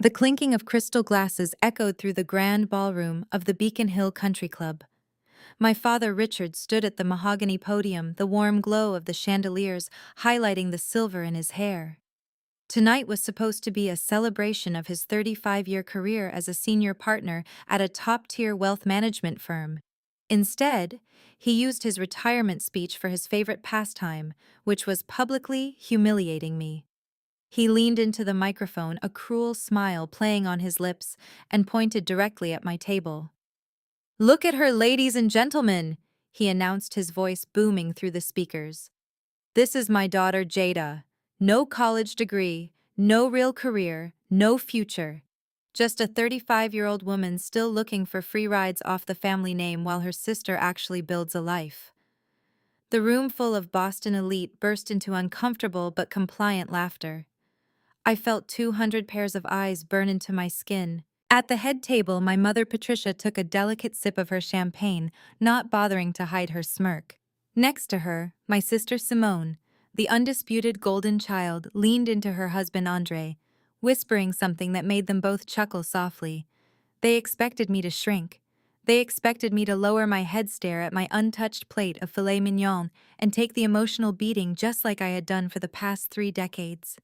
The clinking of crystal glasses echoed through the grand ballroom of the Beacon Hill Country Club. My father Richard stood at the mahogany podium, the warm glow of the chandeliers highlighting the silver in his hair. Tonight was supposed to be a celebration of his 35-year career as a senior partner at a top-tier wealth management firm. Instead, he used his retirement speech for his favorite pastime, which was publicly humiliating me. He leaned into the microphone, a cruel smile playing on his lips, and pointed directly at my table. "Look at her, ladies and gentlemen," he announced, his voice booming through the speakers. "This is my daughter Jada. No college degree, no real career, no future. Just a 35-year-old woman still looking for free rides off the family name while her sister actually builds a life." The room full of Boston elite burst into uncomfortable but compliant laughter. I felt 200 pairs of eyes burn into my skin. At the head table, my mother Patricia took a delicate sip of her champagne, not bothering to hide her smirk. Next to her, my sister Simone, the undisputed golden child, leaned into her husband Andre, whispering something that made them both chuckle softly. They expected me to shrink. They expected me to lower my head, stare at my untouched plate of filet mignon, and take the emotional beating just like I had done for the past 3 decades.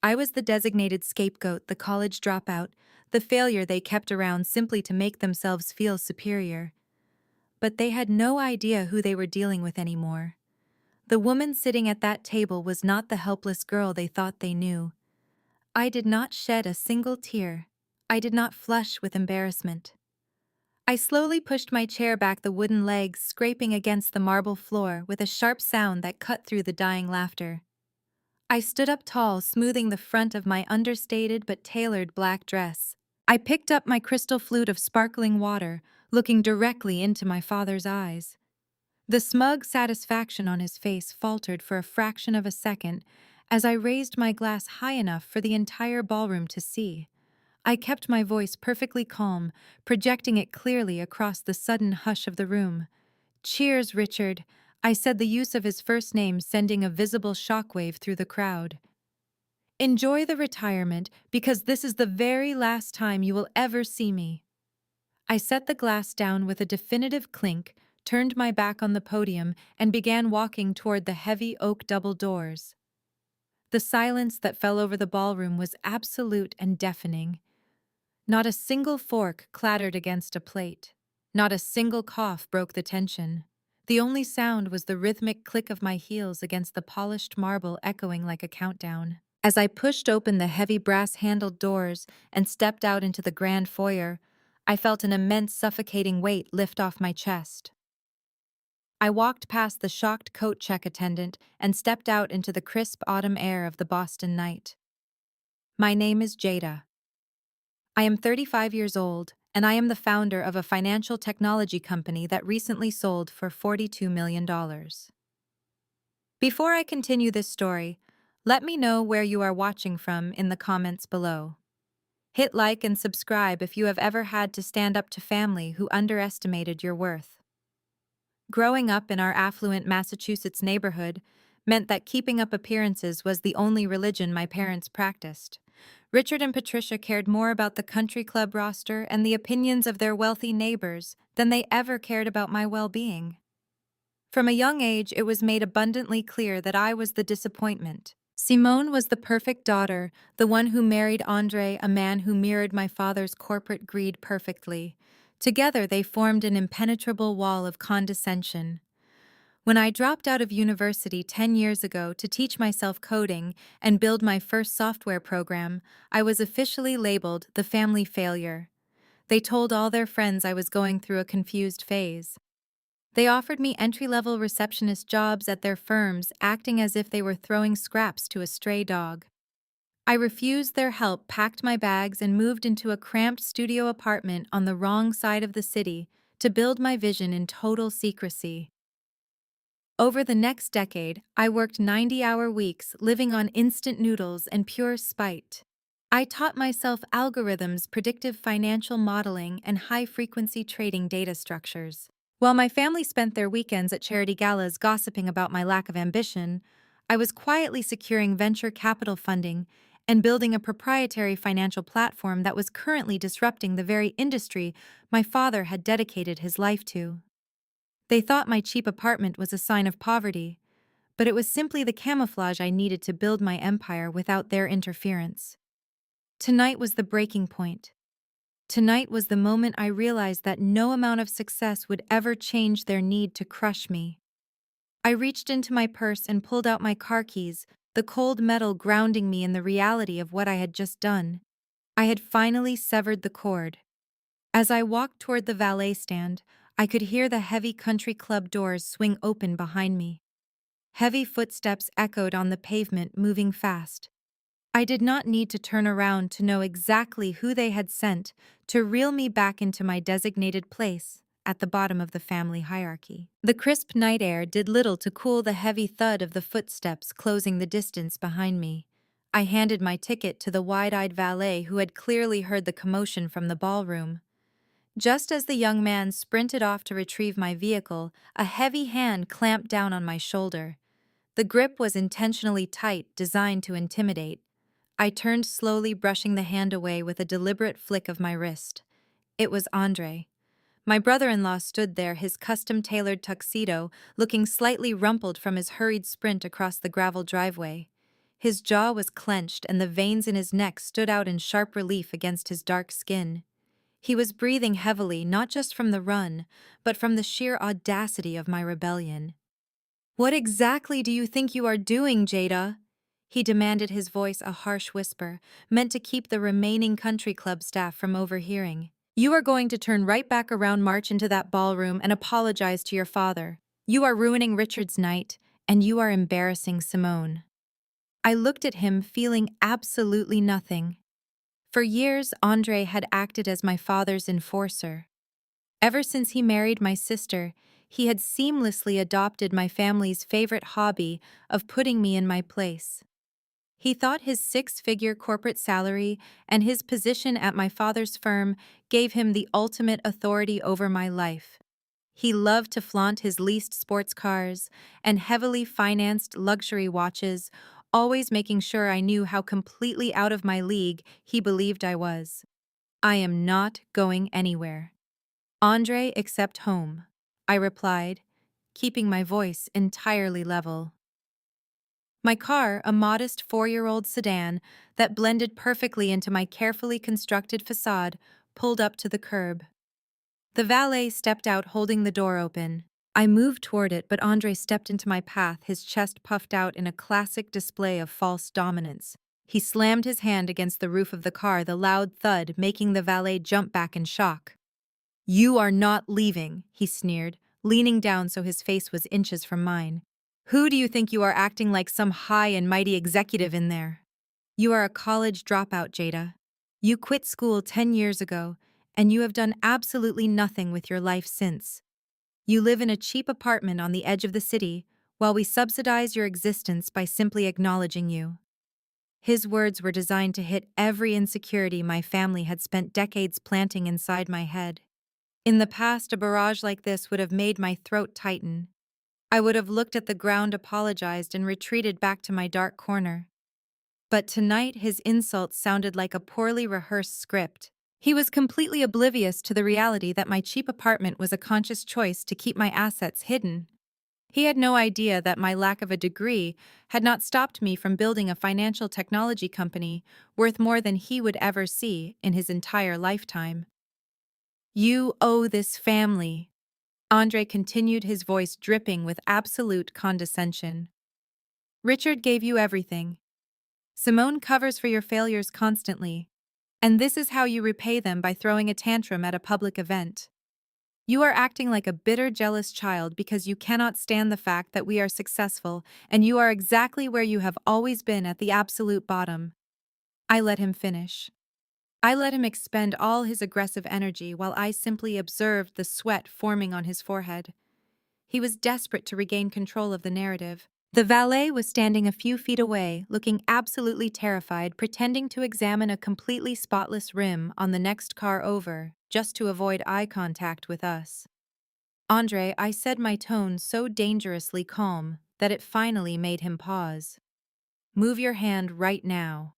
I was the designated scapegoat, the college dropout, the failure they kept around simply to make themselves feel superior. But they had no idea who they were dealing with anymore. The woman sitting at that table was not the helpless girl they thought they knew. I did not shed a single tear. I did not flush with embarrassment. I slowly pushed my chair back, the wooden legs scraping against the marble floor with a sharp sound that cut through the dying laughter. I stood up tall, smoothing the front of my understated but tailored black dress. I picked up my crystal flute of sparkling water, looking directly into my father's eyes. The smug satisfaction on his face faltered for a fraction of a second as I raised my glass high enough for the entire ballroom to see. I kept my voice perfectly calm, projecting it clearly across the sudden hush of the room. "Cheers, Richard," I said, the use of his first name sending a visible shockwave through the crowd. "Enjoy the retirement, because this is the very last time you will ever see me." I set the glass down with a definitive clink, turned my back on the podium, and began walking toward the heavy oak double doors. The silence that fell over the ballroom was absolute and deafening. Not a single fork clattered against a plate. Not a single cough broke the tension. The only sound was the rhythmic click of my heels against the polished marble, echoing like a countdown. As I pushed open the heavy brass-handled doors and stepped out into the grand foyer, I felt an immense suffocating weight lift off my chest. I walked past the shocked coat check attendant and stepped out into the crisp autumn air of the Boston night. My name is Jada. I am 35 years old, and I am the founder of a financial technology company that recently sold for $42 million. Before I continue this story, let me know where you are watching from in the comments below. Hit like and subscribe if you have ever had to stand up to family who underestimated your worth. Growing up in our affluent Massachusetts neighborhood meant that keeping up appearances was the only religion my parents practiced. Richard and Patricia cared more about the country club roster and the opinions of their wealthy neighbors than they ever cared about my well-being. From a young age, it was made abundantly clear that I was the disappointment. Simone was the perfect daughter, the one who married Andre, a man who mirrored my father's corporate greed perfectly. Together, they formed an impenetrable wall of condescension. When I dropped out of university 10 years ago to teach myself coding and build my first software program, I was officially labeled the family failure. They told all their friends I was going through a confused phase. They offered me entry-level receptionist jobs at their firms, acting as if they were throwing scraps to a stray dog. I refused their help, packed my bags, and moved into a cramped studio apartment on the wrong side of the city to build my vision in total secrecy. Over the next decade, I worked 90-hour weeks, living on instant noodles and pure spite. I taught myself algorithms, predictive financial modeling, and high-frequency trading data structures. While my family spent their weekends at charity galas gossiping about my lack of ambition, I was quietly securing venture capital funding and building a proprietary financial platform that was currently disrupting the very industry my father had dedicated his life to. They thought my cheap apartment was a sign of poverty, but it was simply the camouflage I needed to build my empire without their interference. Tonight was the breaking point. Tonight was the moment I realized that no amount of success would ever change their need to crush me. I reached into my purse and pulled out my car keys, the cold metal grounding me in the reality of what I had just done. I had finally severed the cord. As I walked toward the valet stand, I could hear the heavy country club doors swing open behind me. Heavy footsteps echoed on the pavement, moving fast. I did not need to turn around to know exactly who they had sent to reel me back into my designated place at the bottom of the family hierarchy. The crisp night air did little to cool the heavy thud of the footsteps closing the distance behind me. I handed my ticket to the wide-eyed valet who had clearly heard the commotion from the ballroom. Just as the young man sprinted off to retrieve my vehicle, a heavy hand clamped down on my shoulder. The grip was intentionally tight, designed to intimidate. I turned slowly, brushing the hand away with a deliberate flick of my wrist. It was Andre. My brother-in-law stood there, his custom-tailored tuxedo looking slightly rumpled from his hurried sprint across the gravel driveway. His jaw was clenched and the veins in his neck stood out in sharp relief against his dark skin. He was breathing heavily, not just from the run, but from the sheer audacity of my rebellion. "What exactly do you think you are doing, Jada?" He demanded, his voice a harsh whisper, meant to keep the remaining country club staff from overhearing. "You are going to turn right back around, march into that ballroom, and apologize to your father. You are ruining Richard's night, and you are embarrassing Simone." I looked at him, feeling absolutely nothing. For years, Andre had acted as my father's enforcer. Ever since he married my sister, he had seamlessly adopted my family's favorite hobby of putting me in my place. He thought his six-figure corporate salary and his position at my father's firm gave him the ultimate authority over my life. He loved to flaunt his leased sports cars and heavily financed luxury watches, always making sure I knew how completely out of my league he believed I was. "I am not going anywhere. Andre, except home," I replied, keeping my voice entirely level. My car, a modest 4-year-old sedan that blended perfectly into my carefully constructed facade, pulled up to the curb. The valet stepped out, holding the door open. I moved toward it, but Andre stepped into my path, his chest puffed out in a classic display of false dominance. He slammed his hand against the roof of the car, the loud thud making the valet jump back in shock. "You are not leaving," he sneered, leaning down so his face was inches from mine. "Who do you think you are, acting like some high and mighty executive in there? You are a college dropout, Jada. You quit school 10 years ago, and you have done absolutely nothing with your life since. You live in a cheap apartment on the edge of the city, while we subsidize your existence by simply acknowledging you." His words were designed to hit every insecurity my family had spent decades planting inside my head. In the past, a barrage like this would have made my throat tighten. I would have looked at the ground, apologized, and retreated back to my dark corner. But tonight, his insults sounded like a poorly rehearsed script. He was completely oblivious to the reality that my cheap apartment was a conscious choice to keep my assets hidden. He had no idea that my lack of a degree had not stopped me from building a financial technology company worth more than he would ever see in his entire lifetime. "You owe this family," Andre continued, his voice dripping with absolute condescension. "Richard gave you everything. Simone covers for your failures constantly, and this is how you repay them, by throwing a tantrum at a public event. You are acting like a bitter, jealous child because you cannot stand the fact that we are successful, and you are exactly where you have always been, at the absolute bottom." I let him finish. I let him expend all his aggressive energy while I simply observed the sweat forming on his forehead. He was desperate to regain control of the narrative. The valet was standing a few feet away, looking absolutely terrified, pretending to examine a completely spotless rim on the next car over, just to avoid eye contact with us. "Andre," I said, my tone so dangerously calm that it finally made him pause. "Move your hand right now."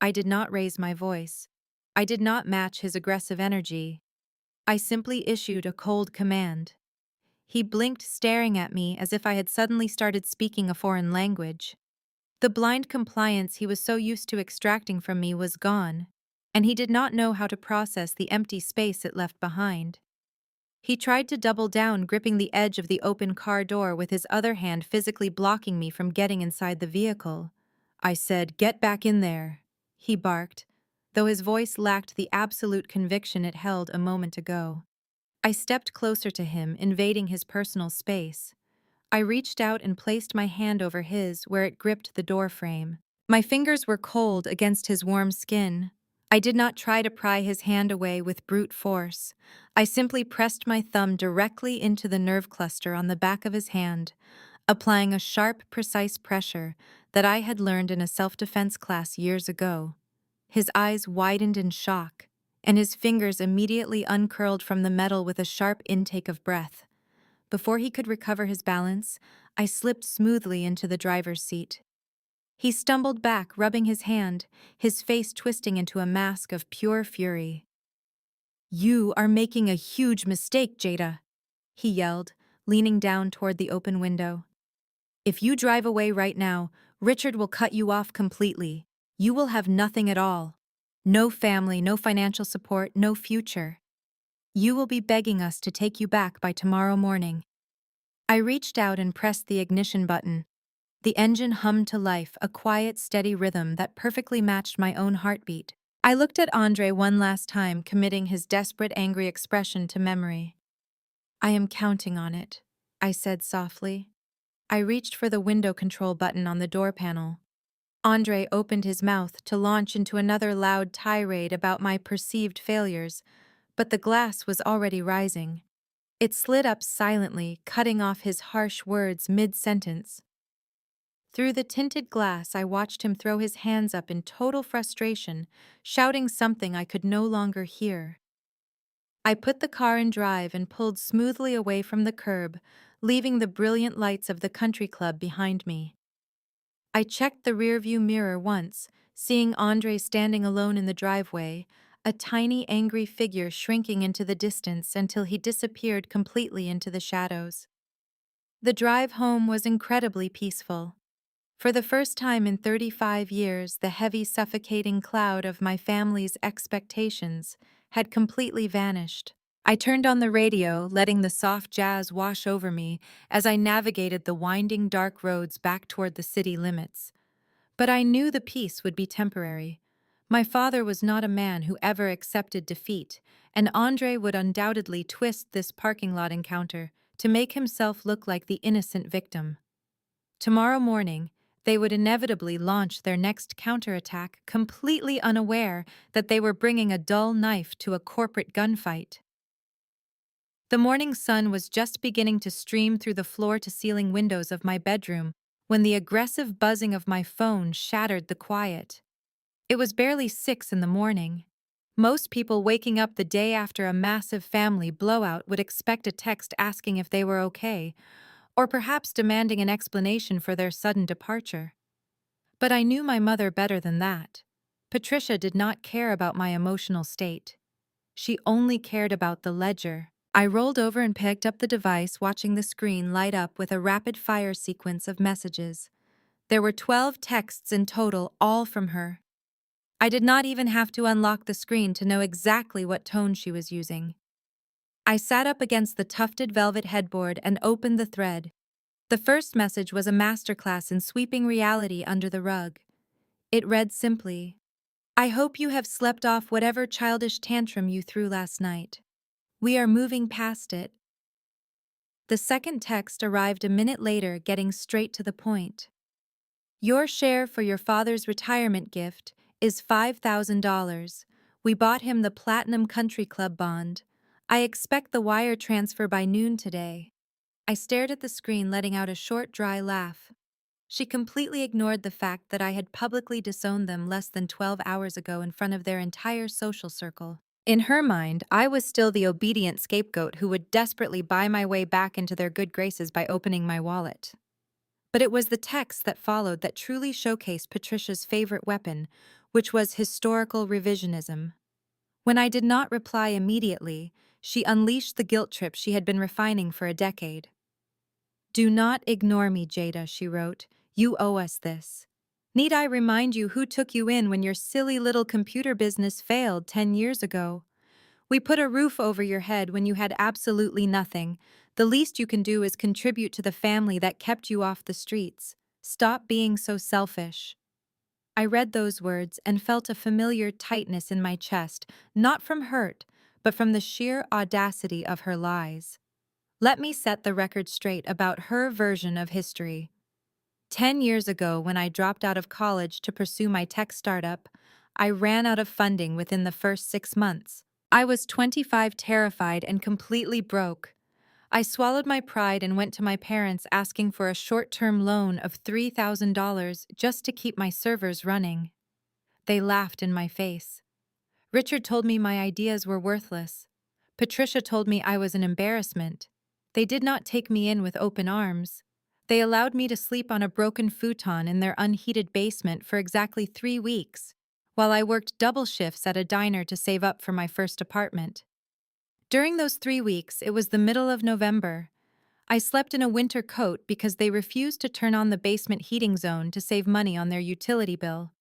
I did not raise my voice. I did not match his aggressive energy. I simply issued a cold command. He blinked, staring at me as if I had suddenly started speaking a foreign language. The blind compliance he was so used to extracting from me was gone, and he did not know how to process the empty space it left behind. He tried to double down, gripping the edge of the open car door with his other hand, physically blocking me from getting inside the vehicle. I said, "Get back in there," he barked, though his voice lacked the absolute conviction it held a moment ago. I stepped closer to him, invading his personal space. I reached out and placed my hand over his where it gripped the door frame. My fingers were cold against his warm skin. I did not try to pry his hand away with brute force. I simply pressed my thumb directly into the nerve cluster on the back of his hand, applying a sharp, precise pressure that I had learned in a self-defense class years ago. His eyes widened in shock, and his fingers immediately uncurled from the metal with a sharp intake of breath. Before he could recover his balance, I slipped smoothly into the driver's seat. He stumbled back, rubbing his hand, his face twisting into a mask of pure fury. "You are making a huge mistake, Jada," he yelled, leaning down toward the open window. "If you drive away right now, Richard will cut you off completely. You will have nothing at all. No family, no financial support, no future. You will be begging us to take you back by tomorrow morning." I reached out and pressed the ignition button. The engine hummed to life, a quiet, steady rhythm that perfectly matched my own heartbeat. I looked at Andre one last time, committing his desperate, angry expression to memory. "I am counting on it," I said softly. I reached for the window control button on the door panel. Andre opened his mouth to launch into another loud tirade about my perceived failures, but the glass was already rising. It slid up silently, cutting off his harsh words mid-sentence. Through the tinted glass, I watched him throw his hands up in total frustration, shouting something I could no longer hear. I put the car in drive and pulled smoothly away from the curb, leaving the brilliant lights of the country club behind me. I checked the rearview mirror once, seeing Andre standing alone in the driveway, a tiny, angry figure shrinking into the distance until he disappeared completely into the shadows. The drive home was incredibly peaceful. For the first time in 35 years, the heavy, suffocating cloud of my family's expectations had completely vanished. I turned on the radio, letting the soft jazz wash over me as I navigated the winding, dark roads back toward the city limits. But I knew the peace would be temporary. My father was not a man who ever accepted defeat, and Andre would undoubtedly twist this parking lot encounter to make himself look like the innocent victim. Tomorrow morning, they would inevitably launch their next counterattack, completely unaware that they were bringing a dull knife to a corporate gunfight. The morning sun was just beginning to stream through the floor-to-ceiling windows of my bedroom when the aggressive buzzing of my phone shattered the quiet. It was barely 6 in the morning. Most people waking up the day after a massive family blowout would expect a text asking if they were okay, or perhaps demanding an explanation for their sudden departure. But I knew my mother better than that. Patricia did not care about my emotional state. She only cared about the ledger. I rolled over and picked up the device, watching the screen light up with a rapid-fire sequence of messages. There were 12 texts in total, all from her. I did not even have to unlock the screen to know exactly what tone she was using. I sat up against the tufted velvet headboard and opened the thread. The first message was a masterclass in sweeping reality under the rug. It read simply, "I hope you have slept off whatever childish tantrum you threw last night. We are moving past it." The second text arrived a minute later, getting straight to the point. "Your share for your father's retirement gift is $5,000. We bought him the Platinum Country Club bond. I expect the wire transfer by noon today." I stared at the screen, letting out a short, dry laugh. She completely ignored the fact that I had publicly disowned them less than 12 hours ago in front of their entire social circle. In her mind, I was still the obedient scapegoat who would desperately buy my way back into their good graces by opening my wallet. But it was the text that followed that truly showcased Patricia's favorite weapon, which was historical revisionism. When I did not reply immediately, she unleashed the guilt trip she had been refining for a decade. "Do not ignore me, Jada," she wrote. "You owe us this. Need I remind you who took you in when your silly little computer business failed 10 years ago? We put a roof over your head when you had absolutely nothing. The least you can do is contribute to the family that kept you off the streets. Stop being so selfish." I read those words and felt a familiar tightness in my chest, not from hurt, but from the sheer audacity of her lies. Let me set the record straight about her version of history. 10 years ago, when I dropped out of college to pursue my tech startup, I ran out of funding within the first 6 months. I was 25, terrified, and completely broke. I swallowed my pride and went to my parents asking for a short-term loan of $3,000 just to keep my servers running. They laughed in my face. Richard told me my ideas were worthless. Patricia told me I was an embarrassment. They did not take me in with open arms. They allowed me to sleep on a broken futon in their unheated basement for exactly 3 weeks, while I worked double shifts at a diner to save up for my first apartment. During those 3 weeks, it was the middle of November. I slept in a winter coat because they refused to turn on the basement heating zone to save money on their utility bill.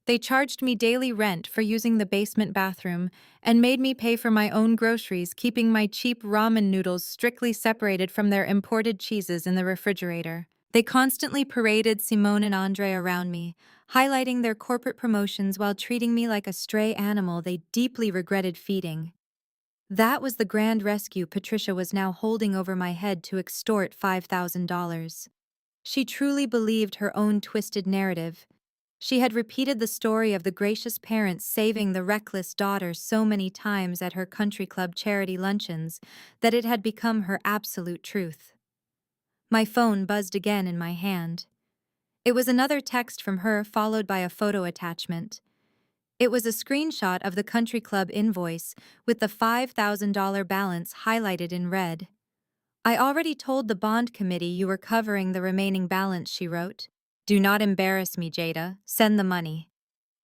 They charged me daily rent for using the basement bathroom and made me pay for my own groceries, keeping my cheap ramen noodles strictly separated from their imported cheeses in the refrigerator. They constantly paraded Simone and Andre around me, highlighting their corporate promotions while treating me like a stray animal they deeply regretted feeding. That was the grand rescue Patricia was now holding over my head to extort $5,000. She truly believed her own twisted narrative. She had repeated the story of the gracious parents saving the reckless daughter so many times at her country club charity luncheons that it had become her absolute truth. My phone buzzed again in my hand. It was another text from her, followed by a photo attachment. It was a screenshot of the country club invoice with the $5,000 balance highlighted in red. "I already told the bond committee you were covering the remaining balance," she wrote. "Do not embarrass me, Jada. Send the money."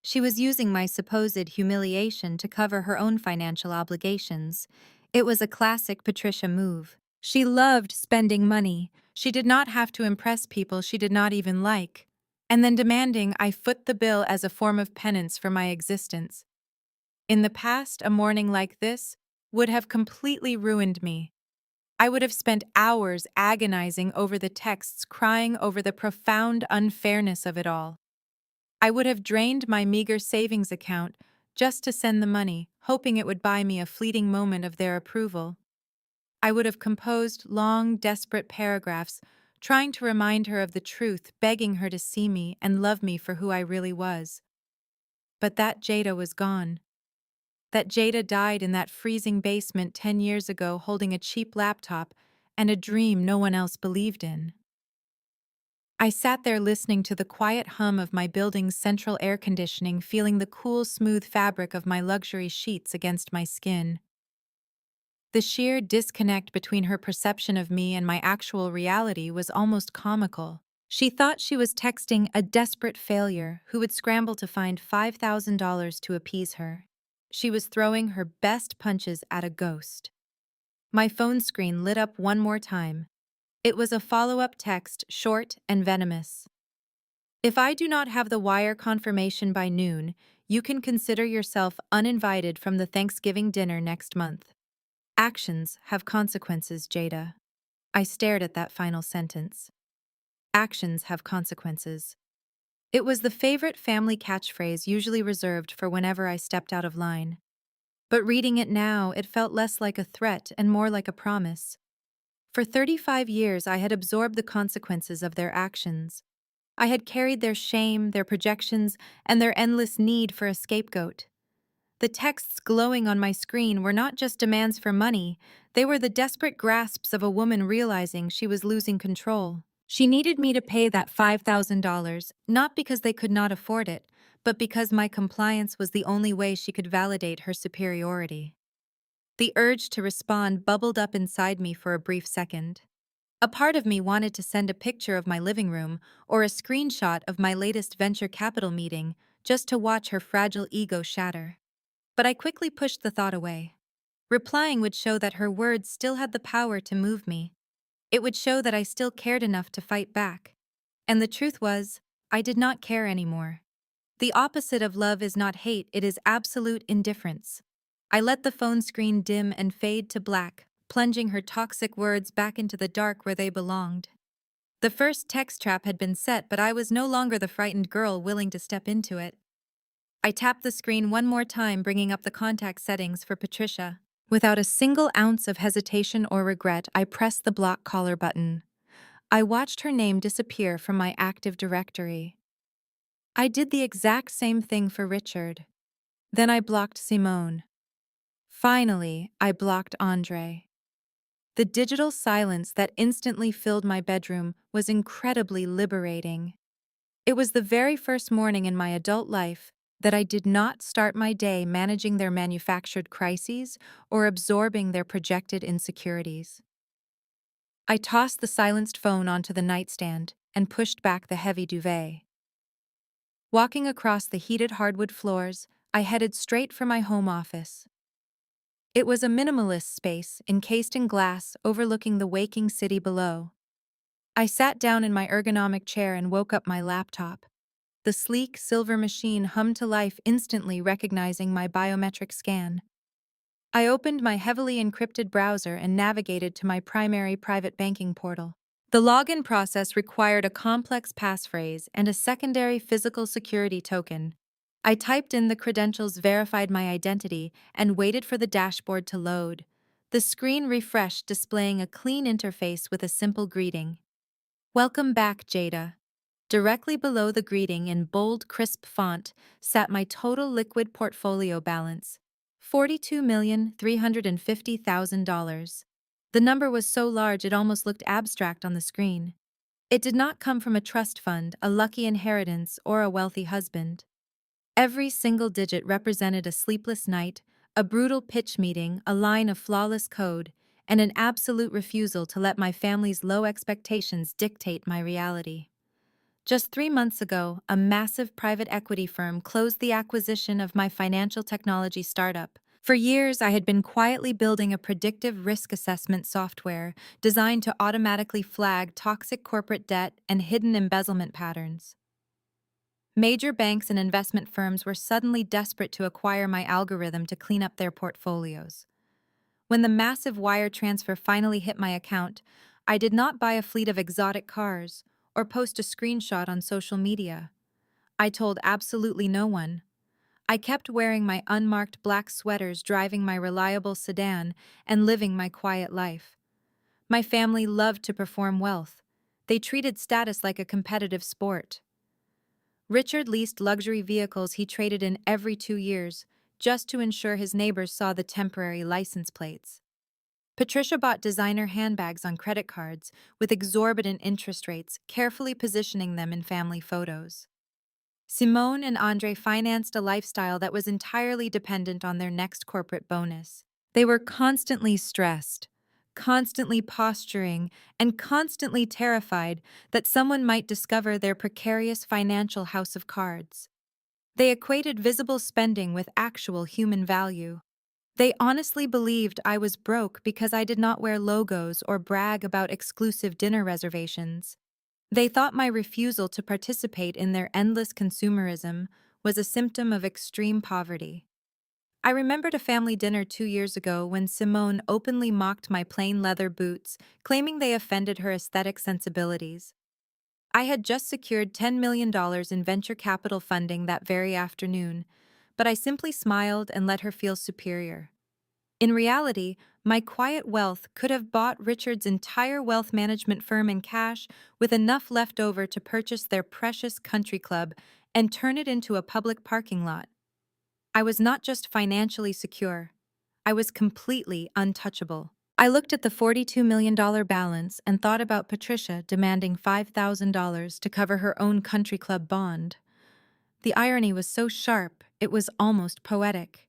She was using my supposed humiliation to cover her own financial obligations. It was a classic Patricia move. She loved spending money. She did not have to impress people she did not even like, and then demanding I foot the bill as a form of penance for my existence. In the past, a morning like this would have completely ruined me. I would have spent hours agonizing over the texts, crying over the profound unfairness of it all. I would have drained my meager savings account just to send the money, hoping it would buy me a fleeting moment of their approval. I would have composed long, desperate paragraphs, trying to remind her of the truth, begging her to see me and love me for who I really was. But that Jada was gone. That Jada died in that freezing basement 10 years ago holding a cheap laptop and a dream no one else believed in. I sat there listening to the quiet hum of my building's central air conditioning, feeling the cool, smooth fabric of my luxury sheets against my skin. The sheer disconnect between her perception of me and my actual reality was almost comical. She thought she was texting a desperate failure who would scramble to find $5,000 to appease her. She was throwing her best punches at a ghost. My phone screen lit up one more time. It was a follow-up text, short and venomous. "If I do not have the wire confirmation by noon, you can consider yourself uninvited from the Thanksgiving dinner next month. Actions have consequences, Jada." I stared at that final sentence. Actions have consequences. It was the favorite family catchphrase usually reserved for whenever I stepped out of line. But reading it now, it felt less like a threat and more like a promise. For 35 years, I had absorbed the consequences of their actions. I had carried their shame, their projections, and their endless need for a scapegoat. The texts glowing on my screen were not just demands for money, they were the desperate grasps of a woman realizing she was losing control. She needed me to pay that $5,000, not because they could not afford it, but because my compliance was the only way she could validate her superiority. The urge to respond bubbled up inside me for a brief second. A part of me wanted to send a picture of my living room or a screenshot of my latest venture capital meeting, just to watch her fragile ego shatter. But I quickly pushed the thought away. Replying would show that her words still had the power to move me. It would show that I still cared enough to fight back. And the truth was, I did not care anymore. The opposite of love is not hate, it is absolute indifference. I let the phone screen dim and fade to black, plunging her toxic words back into the dark where they belonged. The first text trap had been set, but I was no longer the frightened girl willing to step into it. I tapped the screen one more time, bringing up the contact settings for Patricia. Without a single ounce of hesitation or regret, I pressed the block caller button. I watched her name disappear from my active directory. I did the exact same thing for Richard. Then I blocked Simone. Finally, I blocked Andre. The digital silence that instantly filled my bedroom was incredibly liberating. It was the very first morning in my adult life that I did not start my day managing their manufactured crises or absorbing their projected insecurities. I tossed the silenced phone onto the nightstand and pushed back the heavy duvet. Walking across the heated hardwood floors, I headed straight for my home office. It was a minimalist space encased in glass overlooking the waking city below. I sat down in my ergonomic chair and woke up my laptop. The sleek silver machine hummed to life, instantly recognizing my biometric scan. I opened my heavily encrypted browser and navigated to my primary private banking portal. The login process required a complex passphrase and a secondary physical security token. I typed in the credentials, verified my identity, and waited for the dashboard to load. The screen refreshed, displaying a clean interface with a simple greeting. "Welcome back, Jada." Directly below the greeting in bold, crisp font sat my total liquid portfolio balance, $42,350,000. The number was so large it almost looked abstract on the screen. It did not come from a trust fund, a lucky inheritance, or a wealthy husband. Every single digit represented a sleepless night, a brutal pitch meeting, a line of flawless code, and an absolute refusal to let my family's low expectations dictate my reality. Just 3 months ago, a massive private equity firm closed the acquisition of my financial technology startup. For years, I had been quietly building a predictive risk assessment software designed to automatically flag toxic corporate debt and hidden embezzlement patterns. Major banks and investment firms were suddenly desperate to acquire my algorithm to clean up their portfolios. When the massive wire transfer finally hit my account, I did not buy a fleet of exotic cars or post a screenshot on social media. I told absolutely no one. I kept wearing my unmarked black sweaters, driving my reliable sedan, and living my quiet life. My family loved to perform wealth. They treated status like a competitive sport. Richard leased luxury vehicles he traded in every 2 years, just to ensure his neighbors saw the temporary license plates. Patricia bought designer handbags on credit cards with exorbitant interest rates, carefully positioning them in family photos. Simone and Andre financed a lifestyle that was entirely dependent on their next corporate bonus. They were constantly stressed, constantly posturing, and constantly terrified that someone might discover their precarious financial house of cards. They equated visible spending with actual human value. They honestly believed I was broke because I did not wear logos or brag about exclusive dinner reservations. They thought my refusal to participate in their endless consumerism was a symptom of extreme poverty. I remembered a family dinner 2 years ago when Simone openly mocked my plain leather boots, claiming they offended her aesthetic sensibilities. I had just secured $10 million in venture capital funding that very afternoon, but I simply smiled and let her feel superior. In reality, my quiet wealth could have bought Richard's entire wealth management firm in cash, with enough left over to purchase their precious country club and turn it into a public parking lot. I was not just financially secure, I was completely untouchable. I looked at the $42 million balance and thought about Patricia demanding $5,000 to cover her own country club bond. The irony was so sharp, it was almost poetic.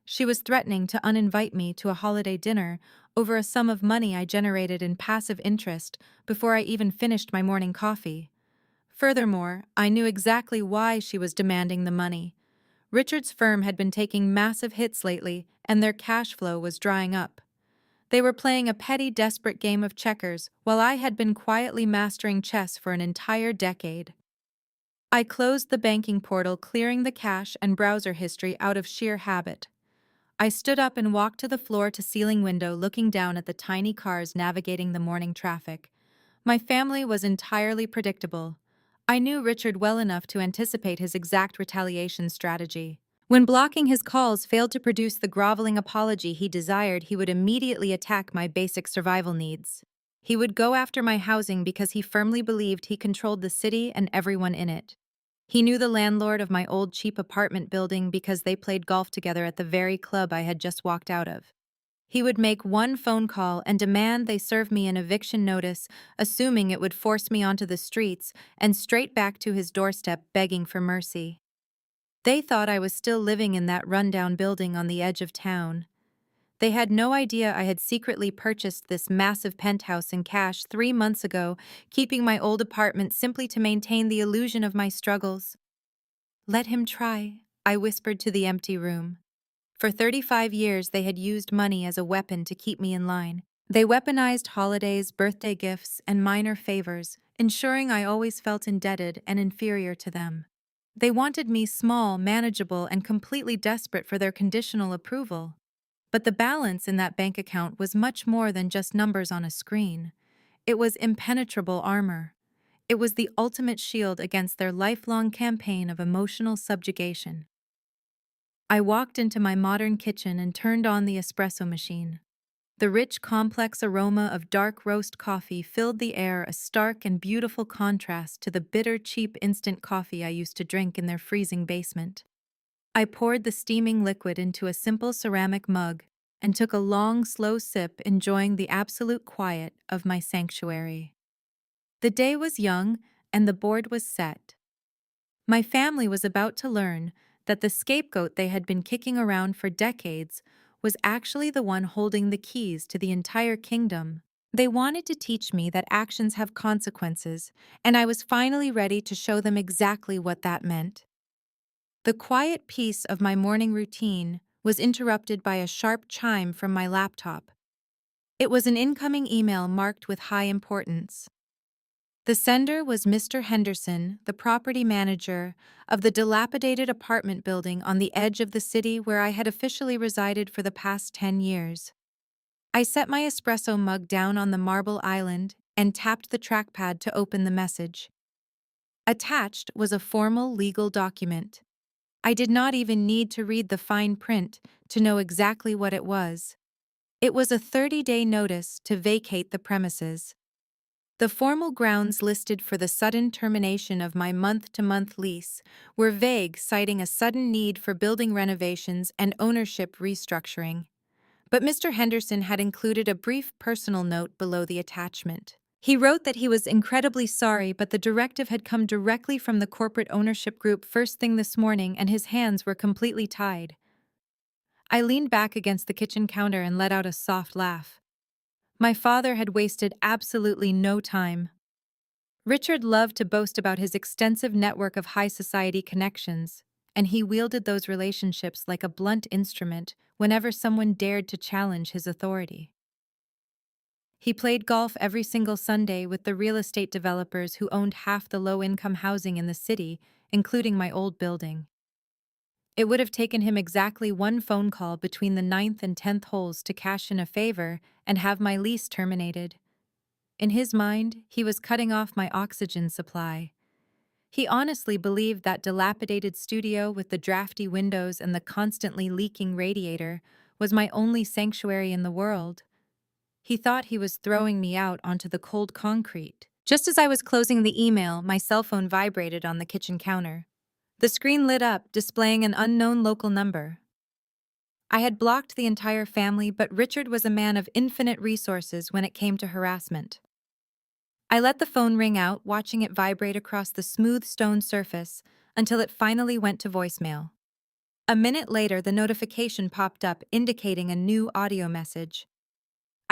She was threatening to uninvite me to a holiday dinner over a sum of money I generated in passive interest before I even finished my morning coffee. Furthermore, I knew exactly why she was demanding the money. Richard's firm had been taking massive hits lately, and their cash flow was drying up. They were playing a petty, desperate game of checkers, while I had been quietly mastering chess for an entire decade. I closed the banking portal, clearing the cache and browser history out of sheer habit. I stood up and walked to the floor-to-ceiling window, looking down at the tiny cars navigating the morning traffic. My family was entirely predictable. I knew Richard well enough to anticipate his exact retaliation strategy. When blocking his calls failed to produce the groveling apology he desired, he would immediately attack my basic survival needs. He would go after my housing because he firmly believed he controlled the city and everyone in it. He knew the landlord of my old cheap apartment building because they played golf together at the very club I had just walked out of. He would make one phone call and demand they serve me an eviction notice, assuming it would force me onto the streets and straight back to his doorstep begging for mercy. They thought I was still living in that rundown building on the edge of town. They had no idea I had secretly purchased this massive penthouse in cash 3 months ago, keeping my old apartment simply to maintain the illusion of my struggles. Let him try, I whispered to the empty room. For 35 years, they had used money as a weapon to keep me in line. They weaponized holidays, birthday gifts, and minor favors, ensuring I always felt indebted and inferior to them. They wanted me small, manageable, and completely desperate for their conditional approval. But the balance in that bank account was much more than just numbers on a screen. It was impenetrable armor. It was the ultimate shield against their lifelong campaign of emotional subjugation. I walked into my modern kitchen and turned on the espresso machine. The rich, complex aroma of dark roast coffee filled the air, a stark and beautiful contrast to the bitter, cheap instant coffee I used to drink in their freezing basement. I poured the steaming liquid into a simple ceramic mug and took a long, slow sip, enjoying the absolute quiet of my sanctuary. The day was young, and the board was set. My family was about to learn that the scapegoat they had been kicking around for decades was actually the one holding the keys to the entire kingdom. They wanted to teach me that actions have consequences, and I was finally ready to show them exactly what that meant. The quiet peace of my morning routine was interrupted by a sharp chime from my laptop. It was an incoming email marked with high importance. The sender was Mr. Henderson, the property manager of the dilapidated apartment building on the edge of the city where I had officially resided for the past 10 years. I set my espresso mug down on the marble island and tapped the trackpad to open the message. Attached was a formal legal document. I did not even need to read the fine print to know exactly what it was. It was a 30-day notice to vacate the premises. The formal grounds listed for the sudden termination of my month-to-month lease were vague, citing a sudden need for building renovations and ownership restructuring. But Mr. Henderson had included a brief personal note below the attachment. He wrote that he was incredibly sorry, but the directive had come directly from the corporate ownership group first thing this morning, and his hands were completely tied. I leaned back against the kitchen counter and let out a soft laugh. My father had wasted absolutely no time. Richard loved to boast about his extensive network of high society connections, and he wielded those relationships like a blunt instrument whenever someone dared to challenge his authority. He played golf every single Sunday with the real estate developers who owned half the low-income housing in the city, including my old building. It would have taken him exactly one phone call between the 9th and 10th holes to cash in a favor and have my lease terminated. In his mind, he was cutting off my oxygen supply. He honestly believed that dilapidated studio with the drafty windows and the constantly leaking radiator was my only sanctuary in the world. He thought he was throwing me out onto the cold concrete. Just as I was closing the email, my cell phone vibrated on the kitchen counter. The screen lit up, displaying an unknown local number. I had blocked the entire family, but Richard was a man of infinite resources when it came to harassment. I let the phone ring out, watching it vibrate across the smooth stone surface until it finally went to voicemail. A minute later, the notification popped up indicating a new audio message.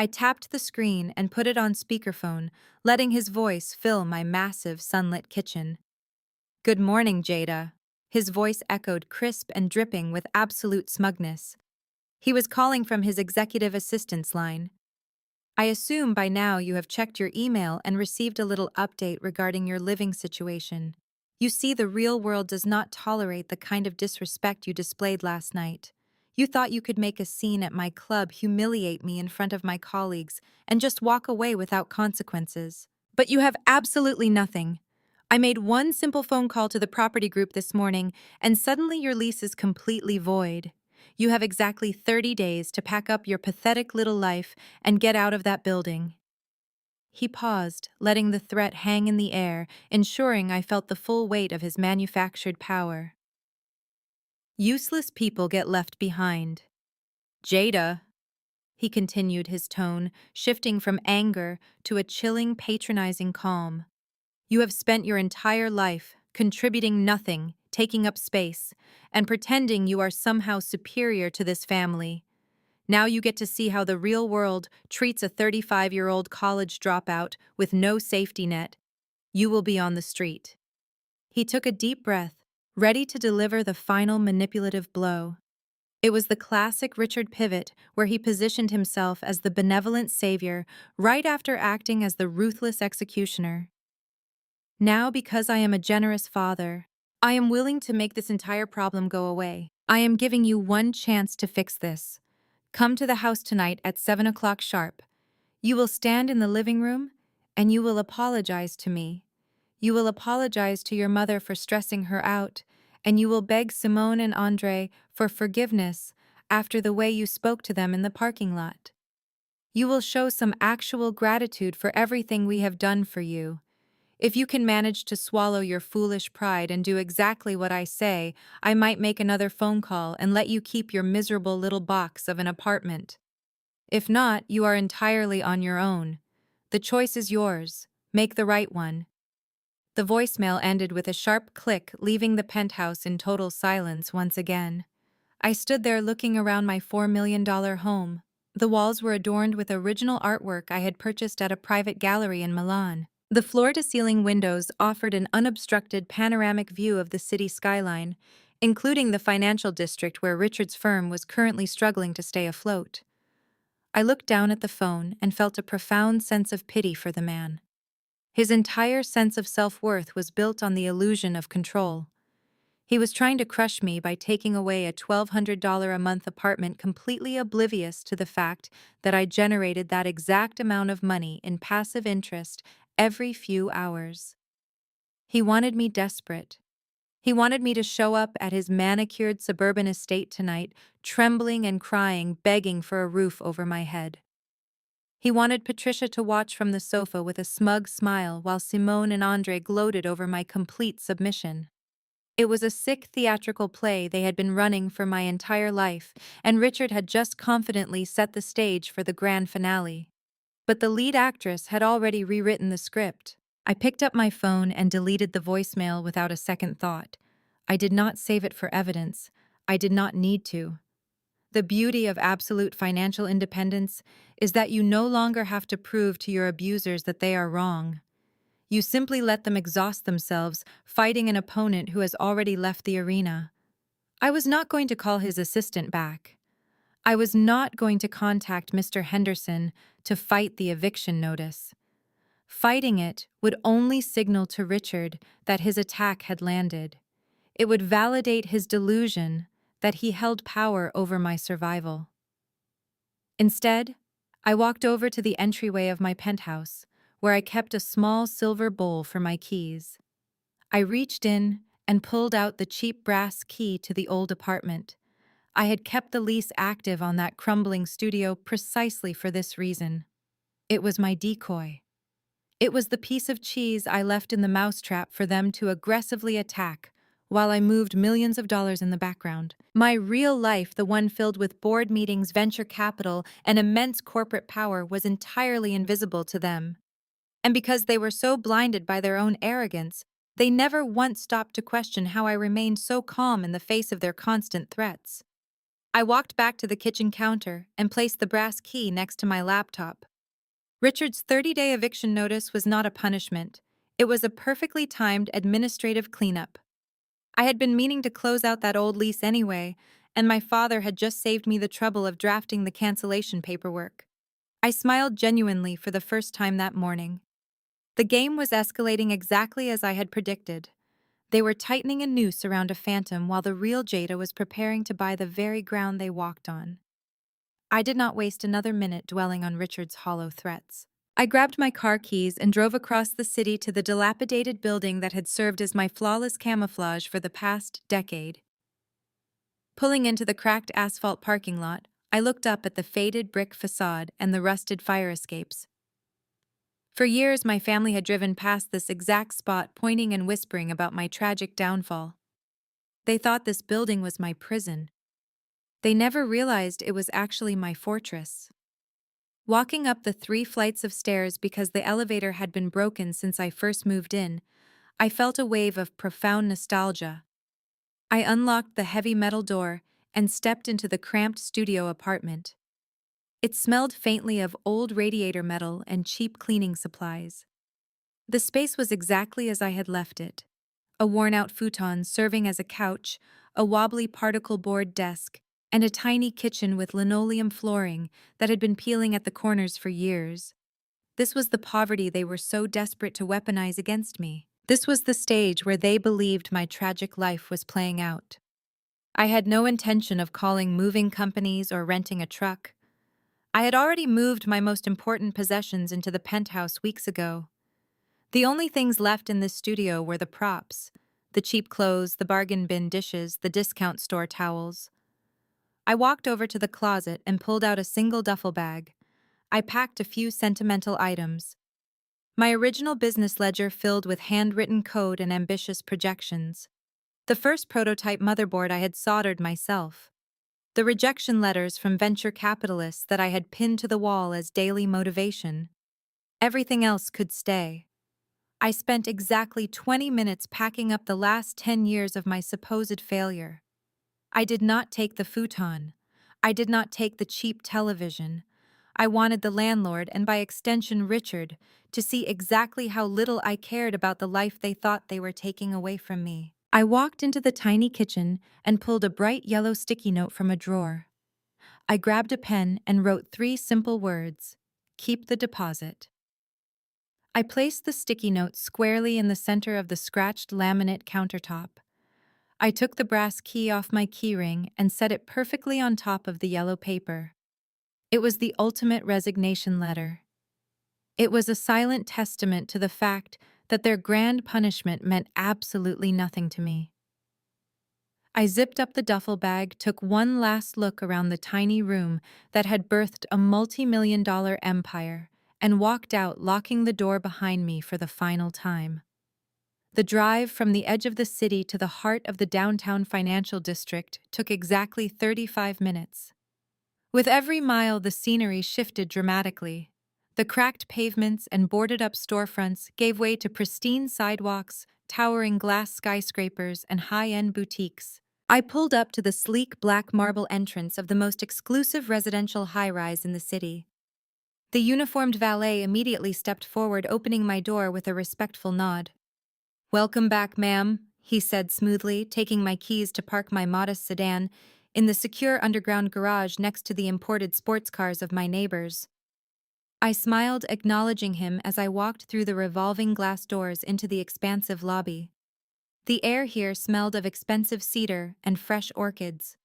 I tapped the screen and put it on speakerphone, letting his voice fill my massive sunlit kitchen. "Good morning, Jada." His voice echoed crisp and dripping with absolute smugness. He was calling from his executive assistant's line. "I assume by now you have checked your email and received a little update regarding your living situation. You see, the real world does not tolerate the kind of disrespect you displayed last night. You thought you could make a scene at my club, humiliate me in front of my colleagues, and just walk away without consequences. But you have absolutely nothing. I made one simple phone call to the property group this morning, and suddenly your lease is completely void. You have exactly 30 days to pack up your pathetic little life and get out of that building." He paused, letting the threat hang in the air, ensuring I felt the full weight of his manufactured power. "Useless people get left behind. Jada," he continued, his tone shifting from anger to a chilling, patronizing calm. "You have spent your entire life contributing nothing, taking up space, and pretending you are somehow superior to this family. Now you get to see how the real world treats a 35-year-old college dropout with no safety net. You will be on the street." He took a deep breath, ready to deliver the final manipulative blow. It was the classic Richard pivot where he positioned himself as the benevolent savior right after acting as the ruthless executioner. "Now, because I am a generous father, I am willing to make this entire problem go away. I am giving you one chance to fix this. Come to the house tonight at 7 o'clock sharp. You will stand in the living room, and you will apologize to me. You will apologize to your mother for stressing her out, and you will beg Simone and Andre for forgiveness after the way you spoke to them in the parking lot. You will show some actual gratitude for everything we have done for you. If you can manage to swallow your foolish pride and do exactly what I say, I might make another phone call and let you keep your miserable little box of an apartment. If not, you are entirely on your own. The choice is yours. Make the right one." The voicemail ended with a sharp click, leaving the penthouse in total silence once again. I stood there looking around my $4 million home. The walls were adorned with original artwork I had purchased at a private gallery in Milan. The floor-to-ceiling windows offered an unobstructed panoramic view of the city skyline, including the financial district where Richard's firm was currently struggling to stay afloat. I looked down at the phone and felt a profound sense of pity for the man. His entire sense of self-worth was built on the illusion of control. He was trying to crush me by taking away a $1,200 a month apartment, completely oblivious to the fact that I generated that exact amount of money in passive interest every few hours. He wanted me desperate. He wanted me to show up at his manicured suburban estate tonight, trembling and crying, begging for a roof over my head. He wanted Patricia to watch from the sofa with a smug smile while Simone and Andre gloated over my complete submission. It was a sick theatrical play they had been running for my entire life, and Richard had just confidently set the stage for the grand finale. But the lead actress had already rewritten the script. I picked up my phone and deleted the voicemail without a second thought. I did not save it for evidence. I did not need to. The beauty of absolute financial independence is that you no longer have to prove to your abusers that they are wrong. You simply let them exhaust themselves, fighting an opponent who has already left the arena. I was not going to call his assistant back. I was not going to contact Mr. Henderson to fight the eviction notice. Fighting it would only signal to Richard that his attack had landed. It would validate his delusion that he held power over my survival. Instead, I walked over to the entryway of my penthouse, where I kept a small silver bowl for my keys. I reached in and pulled out the cheap brass key to the old apartment. I had kept the lease active on that crumbling studio precisely for this reason. It was my decoy. It was the piece of cheese I left in the mousetrap for them to aggressively attack while I moved millions of dollars in the background. My real life, the one filled with board meetings, venture capital, and immense corporate power, was entirely invisible to them. And because they were so blinded by their own arrogance, they never once stopped to question how I remained so calm in the face of their constant threats. I walked back to the kitchen counter and placed the brass key next to my laptop. Richard's 30-day eviction notice was not a punishment. It was a perfectly timed administrative cleanup. I had been meaning to close out that old lease anyway, and my father had just saved me the trouble of drafting the cancellation paperwork. I smiled genuinely for the first time that morning. The game was escalating exactly as I had predicted. They were tightening a noose around a phantom while the real Jada was preparing to buy the very ground they walked on. I did not waste another minute dwelling on Richard's hollow threats. I grabbed my car keys and drove across the city to the dilapidated building that had served as my flawless camouflage for the past decade. Pulling into the cracked asphalt parking lot, I looked up at the faded brick facade and the rusted fire escapes. For years, my family had driven past this exact spot, pointing and whispering about my tragic downfall. They thought this building was my prison. They never realized it was actually my fortress. Walking up the 3 flights of stairs because the elevator had been broken since I first moved in, I felt a wave of profound nostalgia. I unlocked the heavy metal door and stepped into the cramped studio apartment. It smelled faintly of old radiator metal and cheap cleaning supplies. The space was exactly as I had left it. A worn-out futon serving as a couch, a wobbly particle board desk, and a tiny kitchen with linoleum flooring that had been peeling at the corners for years. This was the poverty they were so desperate to weaponize against me. This was the stage where they believed my tragic life was playing out. I had no intention of calling moving companies or renting a truck. I had already moved my most important possessions into the penthouse weeks ago. The only things left in this studio were the props, the cheap clothes, the bargain bin dishes, the discount store towels. I walked over to the closet and pulled out a single duffel bag. I packed a few sentimental items. My original business ledger filled with handwritten code and ambitious projections. The first prototype motherboard I had soldered myself. The rejection letters from venture capitalists that I had pinned to the wall as daily motivation. Everything else could stay. I spent exactly 20 minutes packing up the last 10 years of my supposed failure. I did not take the futon. I did not take the cheap television. I wanted the landlord, and by extension Richard, to see exactly how little I cared about the life they thought they were taking away from me. I walked into the tiny kitchen and pulled a bright yellow sticky note from a drawer. I grabbed a pen and wrote 3 simple words: keep the deposit. I placed the sticky note squarely in the center of the scratched laminate countertop. I took the brass key off my keyring and set it perfectly on top of the yellow paper. It was the ultimate resignation letter. It was a silent testament to the fact that their grand punishment meant absolutely nothing to me. I zipped up the duffel bag, took one last look around the tiny room that had birthed a multi-million-dollar empire, and walked out, locking the door behind me for the final time. The drive from the edge of the city to the heart of the downtown financial district took exactly 35 minutes. With every mile, the scenery shifted dramatically. The cracked pavements and boarded-up storefronts gave way to pristine sidewalks, towering glass skyscrapers, and high-end boutiques. I pulled up to the sleek black marble entrance of the most exclusive residential high-rise in the city. The uniformed valet immediately stepped forward, opening my door with a respectful nod. "Welcome back, ma'am," he said smoothly, taking my keys to park my modest sedan in the secure underground garage next to the imported sports cars of my neighbors. I smiled, acknowledging him as I walked through the revolving glass doors into the expansive lobby. The air here smelled of expensive cedar and fresh orchids.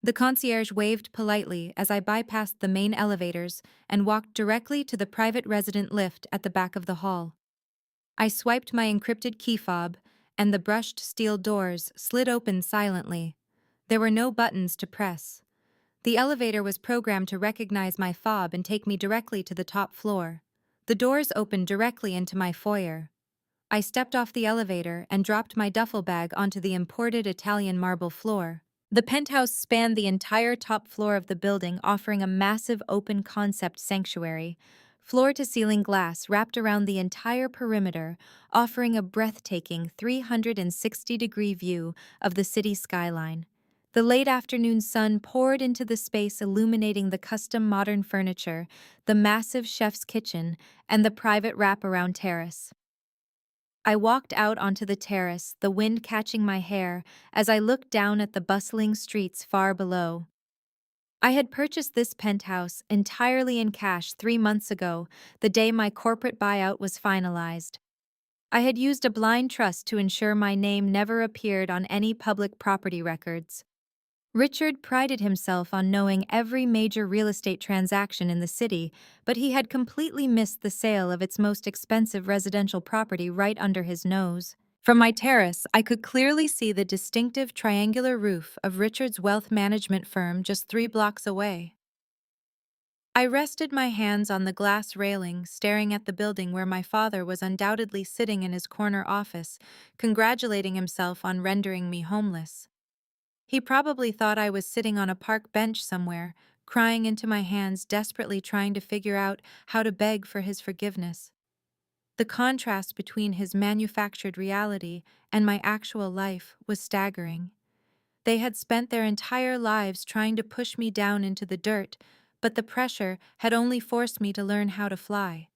The concierge waved politely as I bypassed the main elevators and walked directly to the private resident lift at the back of the hall. I swiped my encrypted key fob, and the brushed steel doors slid open silently. There were no buttons to press. The elevator was programmed to recognize my fob and take me directly to the top floor. The doors opened directly into my foyer. I stepped off the elevator and dropped my duffel bag onto the imported Italian marble floor. The penthouse spanned the entire top floor of the building, offering a massive open-concept sanctuary. Floor-to-ceiling glass wrapped around the entire perimeter, offering a breathtaking 360-degree view of the city skyline. The late afternoon sun poured into the space, illuminating the custom modern furniture, the massive chef's kitchen, and the private wraparound terrace. I walked out onto the terrace, the wind catching my hair as I looked down at the bustling streets far below. I had purchased this penthouse entirely in cash 3 months ago, the day my corporate buyout was finalized. I had used a blind trust to ensure my name never appeared on any public property records. Richard prided himself on knowing every major real estate transaction in the city, but he had completely missed the sale of its most expensive residential property right under his nose. From my terrace, I could clearly see the distinctive triangular roof of Richard's wealth management firm just 3 blocks away. I rested my hands on the glass railing, staring at the building where my father was undoubtedly sitting in his corner office, congratulating himself on rendering me homeless. He probably thought I was sitting on a park bench somewhere, crying into my hands, desperately trying to figure out how to beg for his forgiveness. The contrast between his manufactured reality and my actual life was staggering. They had spent their entire lives trying to push me down into the dirt, but the pressure had only forced me to learn how to fly.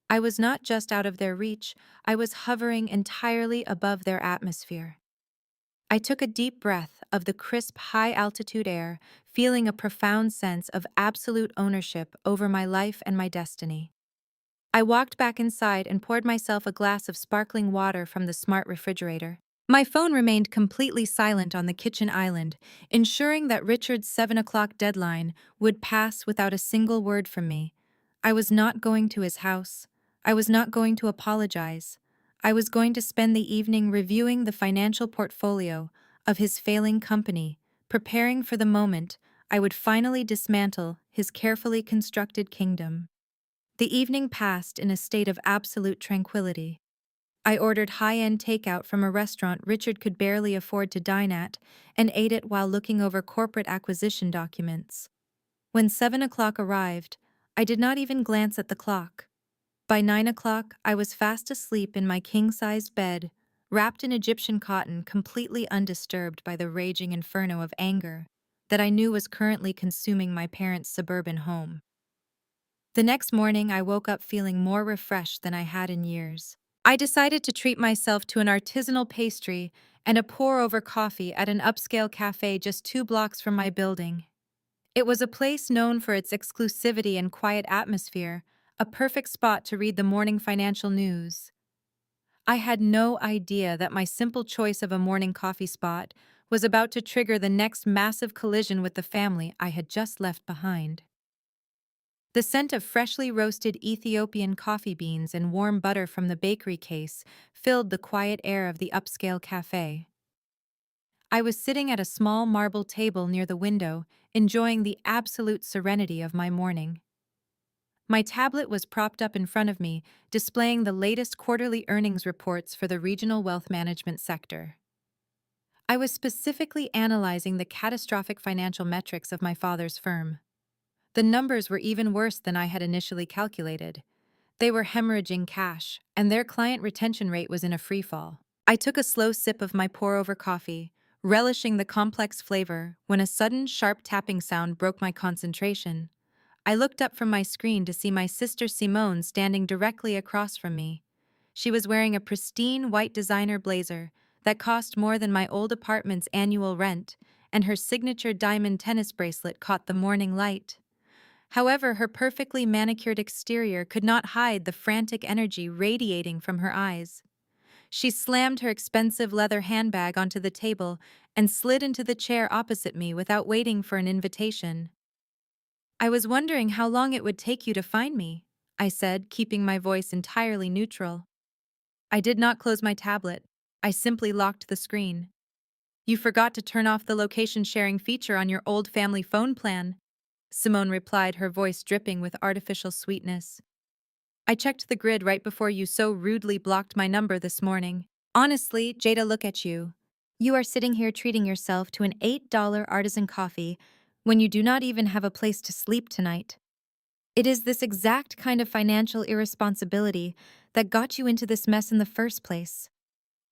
I was not just out of their reach, I was hovering entirely above their atmosphere. I took a deep breath of the crisp, high-altitude air, feeling a profound sense of absolute ownership over my life and my destiny. I walked back inside and poured myself a glass of sparkling water from the smart refrigerator. My phone remained completely silent on the kitchen island, ensuring that Richard's 7 o'clock deadline would pass without a single word from me. I was not going to his house. I was not going to apologize. I was going to spend the evening reviewing the financial portfolio of his failing company, preparing for the moment I would finally dismantle his carefully constructed kingdom. The evening passed in a state of absolute tranquility. I ordered high-end takeout from a restaurant Richard could barely afford to dine at and ate it while looking over corporate acquisition documents. When 7 o'clock arrived, I did not even glance at the clock. By 9 o'clock, I was fast asleep in my king-sized bed, wrapped in Egyptian cotton, completely undisturbed by the raging inferno of anger that I knew was currently consuming my parents' suburban home. The next morning, I woke up feeling more refreshed than I had in years. I decided to treat myself to an artisanal pastry and a pour-over coffee at an upscale cafe just 2 blocks from my building. It was a place known for its exclusivity and quiet atmosphere, a perfect spot to read the morning financial news. I had no idea that my simple choice of a morning coffee spot was about to trigger the next massive collision with the family I had just left behind. The scent of freshly roasted Ethiopian coffee beans and warm butter from the bakery case filled the quiet air of the upscale cafe. I was sitting at a small marble table near the window, enjoying the absolute serenity of my morning. My tablet was propped up in front of me, displaying the latest quarterly earnings reports for the regional wealth management sector. I was specifically analyzing the catastrophic financial metrics of my father's firm. The numbers were even worse than I had initially calculated. They were hemorrhaging cash, and their client retention rate was in a freefall. I took a slow sip of my pour-over coffee, relishing the complex flavor, when a sudden sharp tapping sound broke my concentration. I looked up from my screen to see my sister Simone standing directly across from me. She was wearing a pristine white designer blazer that cost more than my old apartment's annual rent, and her signature diamond tennis bracelet caught the morning light. However, her perfectly manicured exterior could not hide the frantic energy radiating from her eyes. She slammed her expensive leather handbag onto the table and slid into the chair opposite me without waiting for an invitation. "I was wondering how long it would take you to find me," I said, keeping my voice entirely neutral. I did not close my tablet. I simply locked the screen. "You forgot to turn off the location sharing feature on your old family phone plan," Simone replied, her voice dripping with artificial sweetness. "I checked the grid right before you so rudely blocked my number this morning. Honestly, Jada, look at you. You are sitting here treating yourself to an $8 artisan coffee when you do not even have a place to sleep tonight. It is this exact kind of financial irresponsibility that got you into this mess in the first place."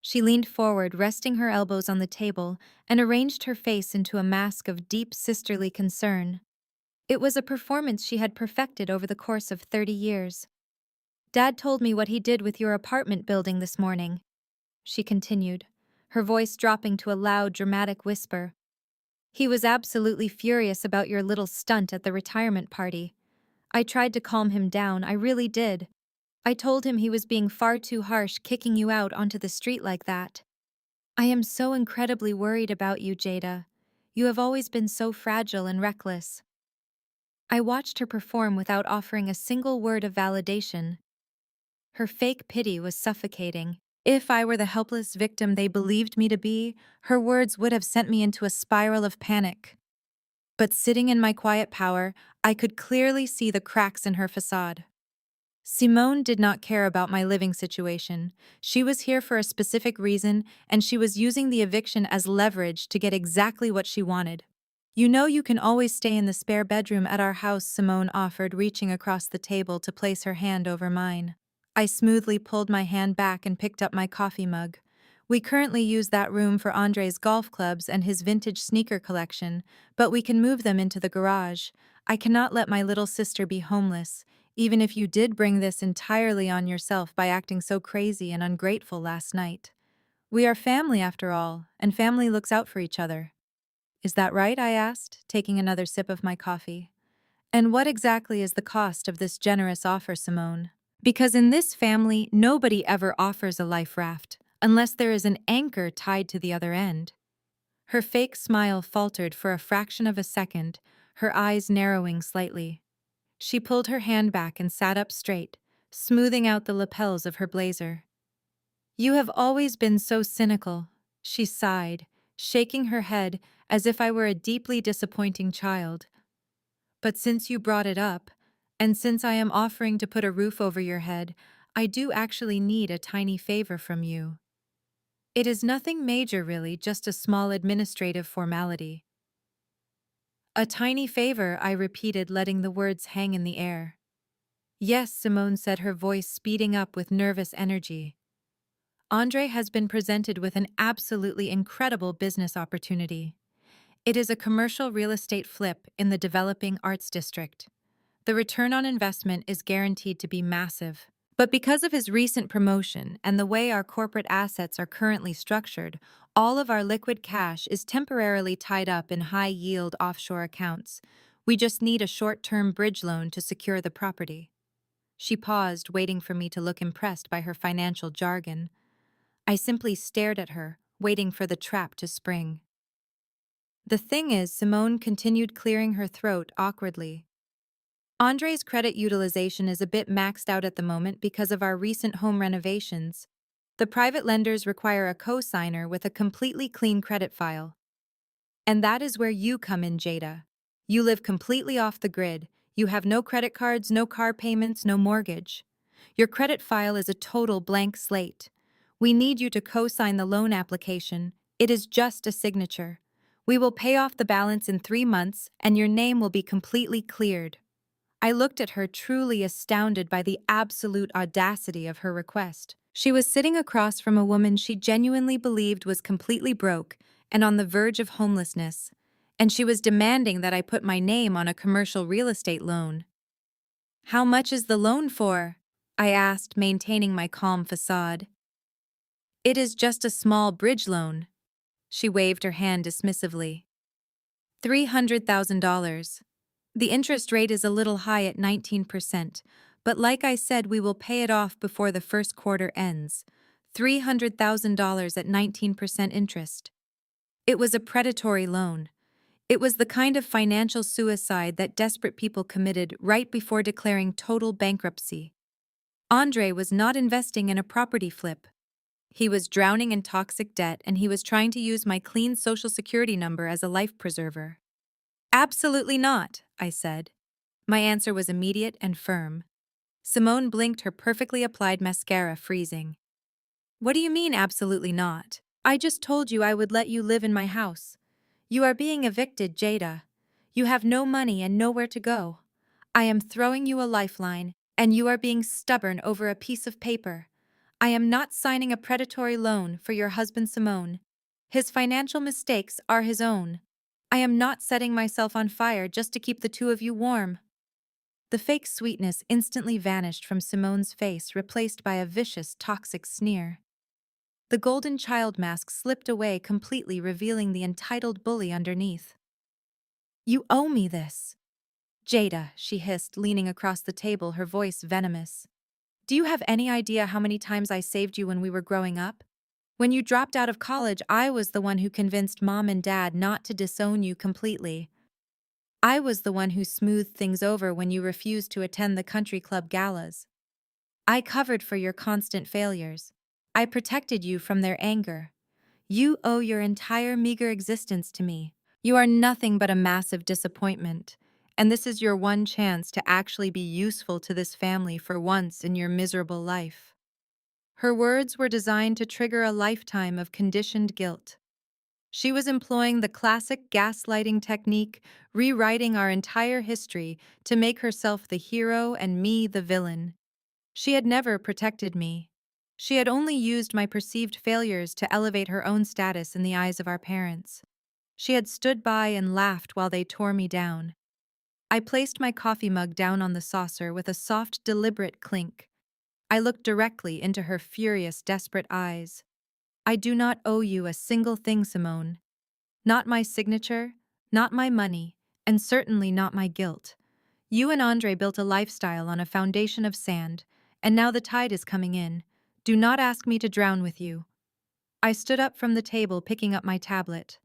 She leaned forward, resting her elbows on the table, and arranged her face into a mask of deep sisterly concern. It was a performance she had perfected over the course of 30 years. Dad told me what he did with your apartment building this morning, she continued, her voice dropping to a loud, dramatic whisper. He was absolutely furious about your little stunt at the retirement party. I tried to calm him down, I really did. I told him he was being far too harsh kicking you out onto the street like that. I am so incredibly worried about you, Jada. You have always been so fragile and reckless. I watched her perform without offering a single word of validation. Her fake pity was suffocating. If I were the helpless victim they believed me to be, her words would have sent me into a spiral of panic. But sitting in my quiet power, I could clearly see the cracks in her facade. Simone did not care about my living situation. She was here for a specific reason, and she was using the eviction as leverage to get exactly what she wanted. You know you can always stay in the spare bedroom at our house, Simone offered, reaching across the table to place her hand over mine. I smoothly pulled my hand back and picked up my coffee mug. We currently use that room for Andre's golf clubs and his vintage sneaker collection, but we can move them into the garage. I cannot let my little sister be homeless, even if you did bring this entirely on yourself by acting so crazy and ungrateful last night. We are family after all, and family looks out for each other. Is that right? I asked, taking another sip of my coffee. And what exactly is the cost of this generous offer, Simone? Because in this family, nobody ever offers a life raft, unless there is an anchor tied to the other end. Her fake smile faltered for a fraction of a second, her eyes narrowing slightly. She pulled her hand back and sat up straight, smoothing out the lapels of her blazer. You have always been so cynical, she sighed, shaking her head as if I were a deeply disappointing child. But since you brought it up, and since I am offering to put a roof over your head, I do actually need a tiny favor from you. It is nothing major really, just a small administrative formality. A tiny favor, I repeated, letting the words hang in the air. Yes, Simone said, her voice speeding up with nervous energy. Andre has been presented with an absolutely incredible business opportunity. It is a commercial real estate flip in the developing arts district. The return on investment is guaranteed to be massive. But because of his recent promotion and the way our corporate assets are currently structured, all of our liquid cash is temporarily tied up in high-yield offshore accounts. We just need a short-term bridge loan to secure the property. She paused, waiting for me to look impressed by her financial jargon. I simply stared at her, waiting for the trap to spring. The thing is, Simone continued, clearing her throat awkwardly. Andre's credit utilization is a bit maxed out at the moment because of our recent home renovations. The private lenders require a co-signer with a completely clean credit file. And that is where you come in, Jada. You live completely off the grid. You have no credit cards, no car payments, no mortgage. Your credit file is a total blank slate. We need you to co-sign the loan application. It is just a signature. We will pay off the balance in 3 months, and your name will be completely cleared. I looked at her, truly astounded by the absolute audacity of her request. She was sitting across from a woman she genuinely believed was completely broke and on the verge of homelessness, and she was demanding that I put my name on a commercial real estate loan. How much is the loan for? I asked, maintaining my calm facade. It is just a small bridge loan. She waved her hand dismissively. $300,000. The interest rate is a little high at 19%, but like I said, we will pay it off before the first quarter ends. $300,000 at 19% interest. It was a predatory loan. It was the kind of financial suicide that desperate people committed right before declaring total bankruptcy. Andre was not investing in a property flip. He was drowning in toxic debt, and he was trying to use my clean social security number as a life preserver. Absolutely not, I said. My answer was immediate and firm. Simone blinked, her perfectly applied mascara freezing. What do you mean, absolutely not? I just told you I would let you live in my house. You are being evicted, Jada. You have no money and nowhere to go. I am throwing you a lifeline, and you are being stubborn over a piece of paper. I am not signing a predatory loan for your husband Simone. His financial mistakes are his own. I am not setting myself on fire just to keep the two of you warm. The fake sweetness instantly vanished from Simone's face, replaced by a vicious, toxic sneer. The golden child mask slipped away completely, revealing the entitled bully underneath. You owe me this. Jada, she hissed, leaning across the table, her voice venomous. Do you have any idea how many times I saved you when we were growing up? When you dropped out of college, I was the one who convinced mom and dad not to disown you completely. I was the one who smoothed things over when you refused to attend the country club galas. I covered for your constant failures. I protected you from their anger. You owe your entire meager existence to me. You are nothing but a massive disappointment, and this is your one chance to actually be useful to this family for once in your miserable life. Her words were designed to trigger a lifetime of conditioned guilt. She was employing the classic gaslighting technique, rewriting our entire history to make herself the hero and me the villain. She had never protected me. She had only used my perceived failures to elevate her own status in the eyes of our parents. She had stood by and laughed while they tore me down. I placed my coffee mug down on the saucer with a soft, deliberate clink. I looked directly into her furious, desperate eyes. I do not owe you a single thing, Simone. Not my signature, not my money, and certainly not my guilt. You and Andre built a lifestyle on a foundation of sand, and now the tide is coming in. Do not ask me to drown with you. I stood up from the table, picking up my tablet.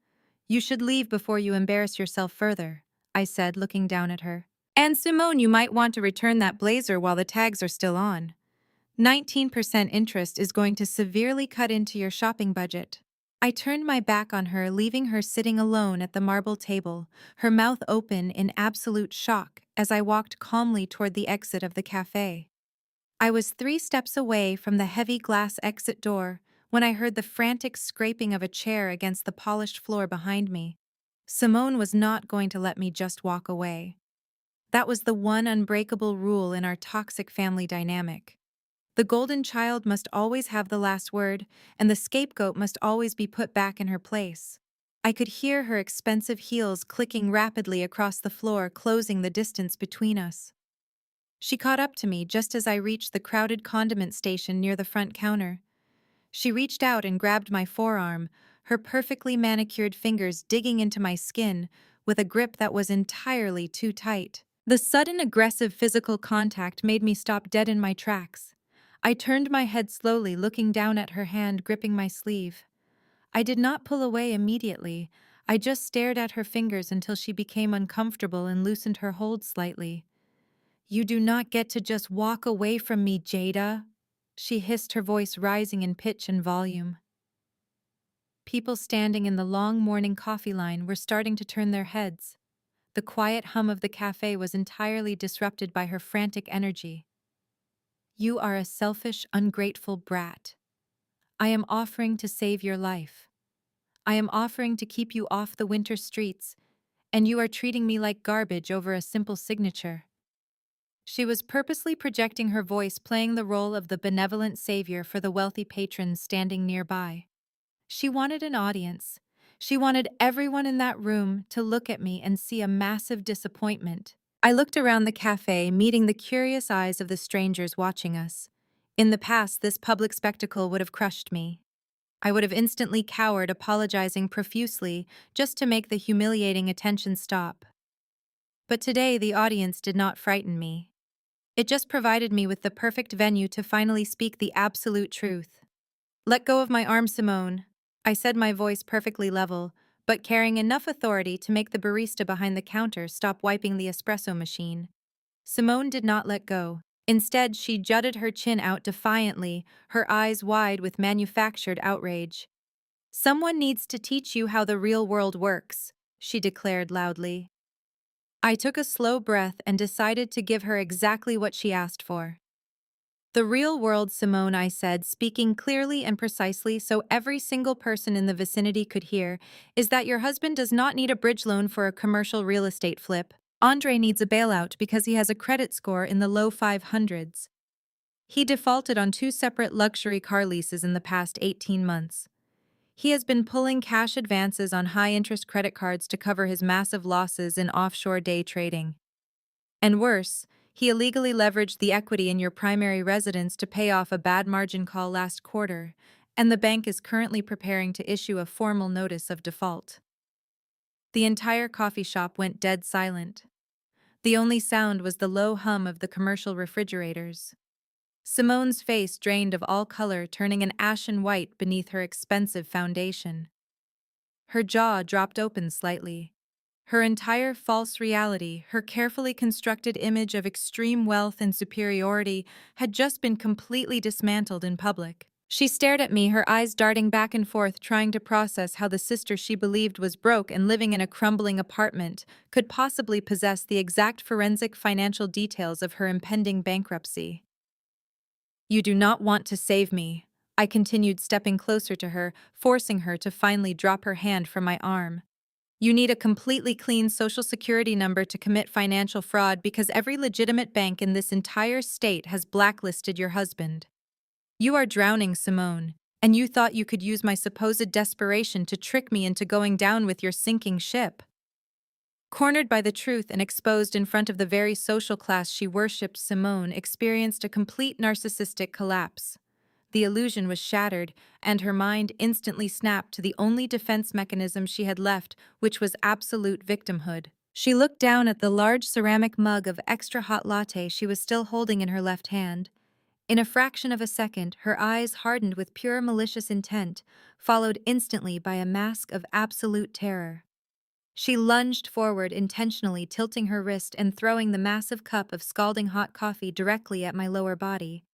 You should leave before you embarrass yourself further, I said, looking down at her. And Simone, you might want to return that blazer while the tags are still on. 19% interest is going to severely cut into your shopping budget. I turned my back on her, leaving her sitting alone at the marble table, her mouth open in absolute shock as I walked calmly toward the exit of the cafe. I was 3 steps away from the heavy glass exit door when I heard the frantic scraping of a chair against the polished floor behind me. Simone was not going to let me just walk away. That was the one unbreakable rule in our toxic family dynamic. The golden child must always have the last word, and the scapegoat must always be put back in her place. I could hear her expensive heels clicking rapidly across the floor, closing the distance between us. She caught up to me just as I reached the crowded condiment station near the front counter. She reached out and grabbed my forearm, her perfectly manicured fingers digging into my skin with a grip that was entirely too tight. The sudden aggressive physical contact made me stop dead in my tracks. I turned my head slowly, looking down at her hand gripping my sleeve. I did not pull away immediately. I just stared at her fingers until she became uncomfortable and loosened her hold slightly. You do not get to just walk away from me, Jada, she hissed, her voice rising in pitch and volume. People standing in the long morning coffee line were starting to turn their heads. The quiet hum of the cafe was entirely disrupted by her frantic energy. You are a selfish, ungrateful brat. I am offering to save your life. I am offering to keep you off the winter streets, and you are treating me like garbage over a simple signature. She was purposely projecting her voice, playing the role of the benevolent savior for the wealthy patrons standing nearby. She wanted an audience. She wanted everyone in that room to look at me and see a massive disappointment. I looked around the cafe, meeting the curious eyes of the strangers watching us. In the past, this public spectacle would have crushed me. I would have instantly cowered, apologizing profusely just to make the humiliating attention stop. But today, the audience did not frighten me. It just provided me with the perfect venue to finally speak the absolute truth. Let go of my arm, Simone, I said, my voice perfectly level, but carrying enough authority to make the barista behind the counter stop wiping the espresso machine. Simone did not let go. Instead, she jutted her chin out defiantly, her eyes wide with manufactured outrage. Someone needs to teach you how the real world works, she declared loudly. I took a slow breath and decided to give her exactly what she asked for. The real world, Simone, I said, speaking clearly and precisely so every single person in the vicinity could hear, is that your husband does not need a bridge loan for a commercial real estate flip. Andre needs a bailout because he has a credit score in the low 500s. He defaulted on 2 separate luxury car leases in the past 18 months. He has been pulling cash advances on high-interest credit cards to cover his massive losses in offshore day trading. And worse, he illegally leveraged the equity in your primary residence to pay off a bad margin call last quarter, and the bank is currently preparing to issue a formal notice of default. The entire coffee shop went dead silent. The only sound was the low hum of the commercial refrigerators. Simone's face drained of all color, turning an ashen white beneath her expensive foundation. Her jaw dropped open slightly. Her entire false reality, her carefully constructed image of extreme wealth and superiority, had just been completely dismantled in public. She stared at me, her eyes darting back and forth, trying to process how the sister she believed was broke and living in a crumbling apartment could possibly possess the exact forensic financial details of her impending bankruptcy. "You do not want to save me," I continued, stepping closer to her, forcing her to finally drop her hand from my arm. "You need a completely clean social security number to commit financial fraud because every legitimate bank in this entire state has blacklisted your husband. You are drowning, Simone, and you thought you could use my supposed desperation to trick me into going down with your sinking ship." Cornered by the truth and exposed in front of the very social class she worshipped, Simone experienced a complete narcissistic collapse. The illusion was shattered, and her mind instantly snapped to the only defense mechanism she had left, which was absolute victimhood. She looked down at the large ceramic mug of extra hot latte she was still holding in her left hand. In a fraction of a second, her eyes hardened with pure malicious intent, followed instantly by a mask of absolute terror. She lunged forward, intentionally tilting her wrist and throwing the massive cup of scalding hot coffee directly at my lower body.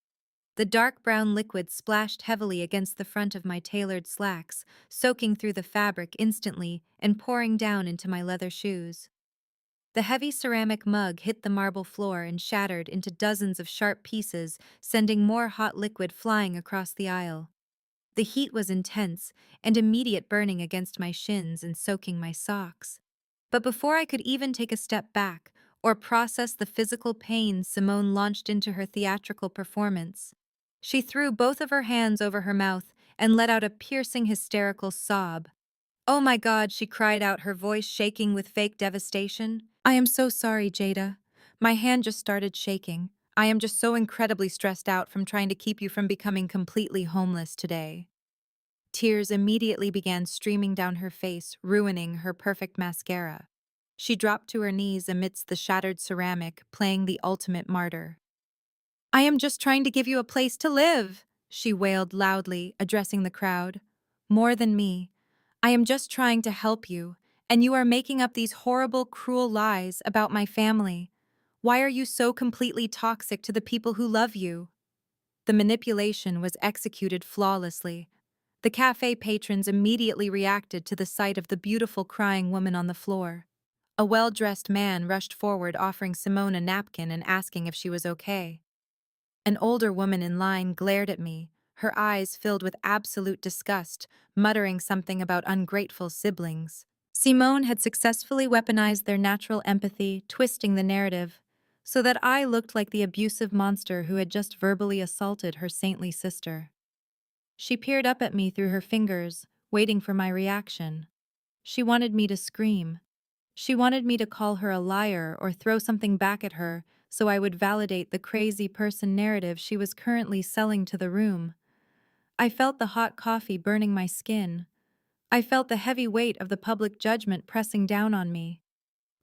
The dark brown liquid splashed heavily against the front of my tailored slacks, soaking through the fabric instantly and pouring down into my leather shoes. The heavy ceramic mug hit the marble floor and shattered into dozens of sharp pieces, sending more hot liquid flying across the aisle. The heat was intense and immediate, burning against my shins and soaking my socks. But before I could even take a step back or process the physical pain, Simone launched into her theatrical performance. She threw both of her hands over her mouth and let out a piercing, hysterical sob. "Oh my God," she cried out, her voice shaking with fake devastation. "I am so sorry, Jada. My hand just started shaking. I am just so incredibly stressed out from trying to keep you from becoming completely homeless today." Tears immediately began streaming down her face, ruining her perfect mascara. She dropped to her knees amidst the shattered ceramic, playing the ultimate martyr. "I am just trying to give you a place to live," she wailed loudly, addressing the crowd. "More than me. I am just trying to help you, and you are making up these horrible, cruel lies about my family. Why are you so completely toxic to the people who love you?" The manipulation was executed flawlessly. The cafe patrons immediately reacted to the sight of the beautiful crying woman on the floor. A well-dressed man rushed forward, offering Simone a napkin and asking if she was okay. An older woman in line glared at me, her eyes filled with absolute disgust, muttering something about ungrateful siblings. Simone had successfully weaponized their natural empathy, twisting the narrative, so that I looked like the abusive monster who had just verbally assaulted her saintly sister. She peered up at me through her fingers, waiting for my reaction. She wanted me to scream. She wanted me to call her a liar or throw something back at her so I would validate the crazy person narrative she was currently selling to the room. I felt the hot coffee burning my skin. I felt the heavy weight of the public judgment pressing down on me.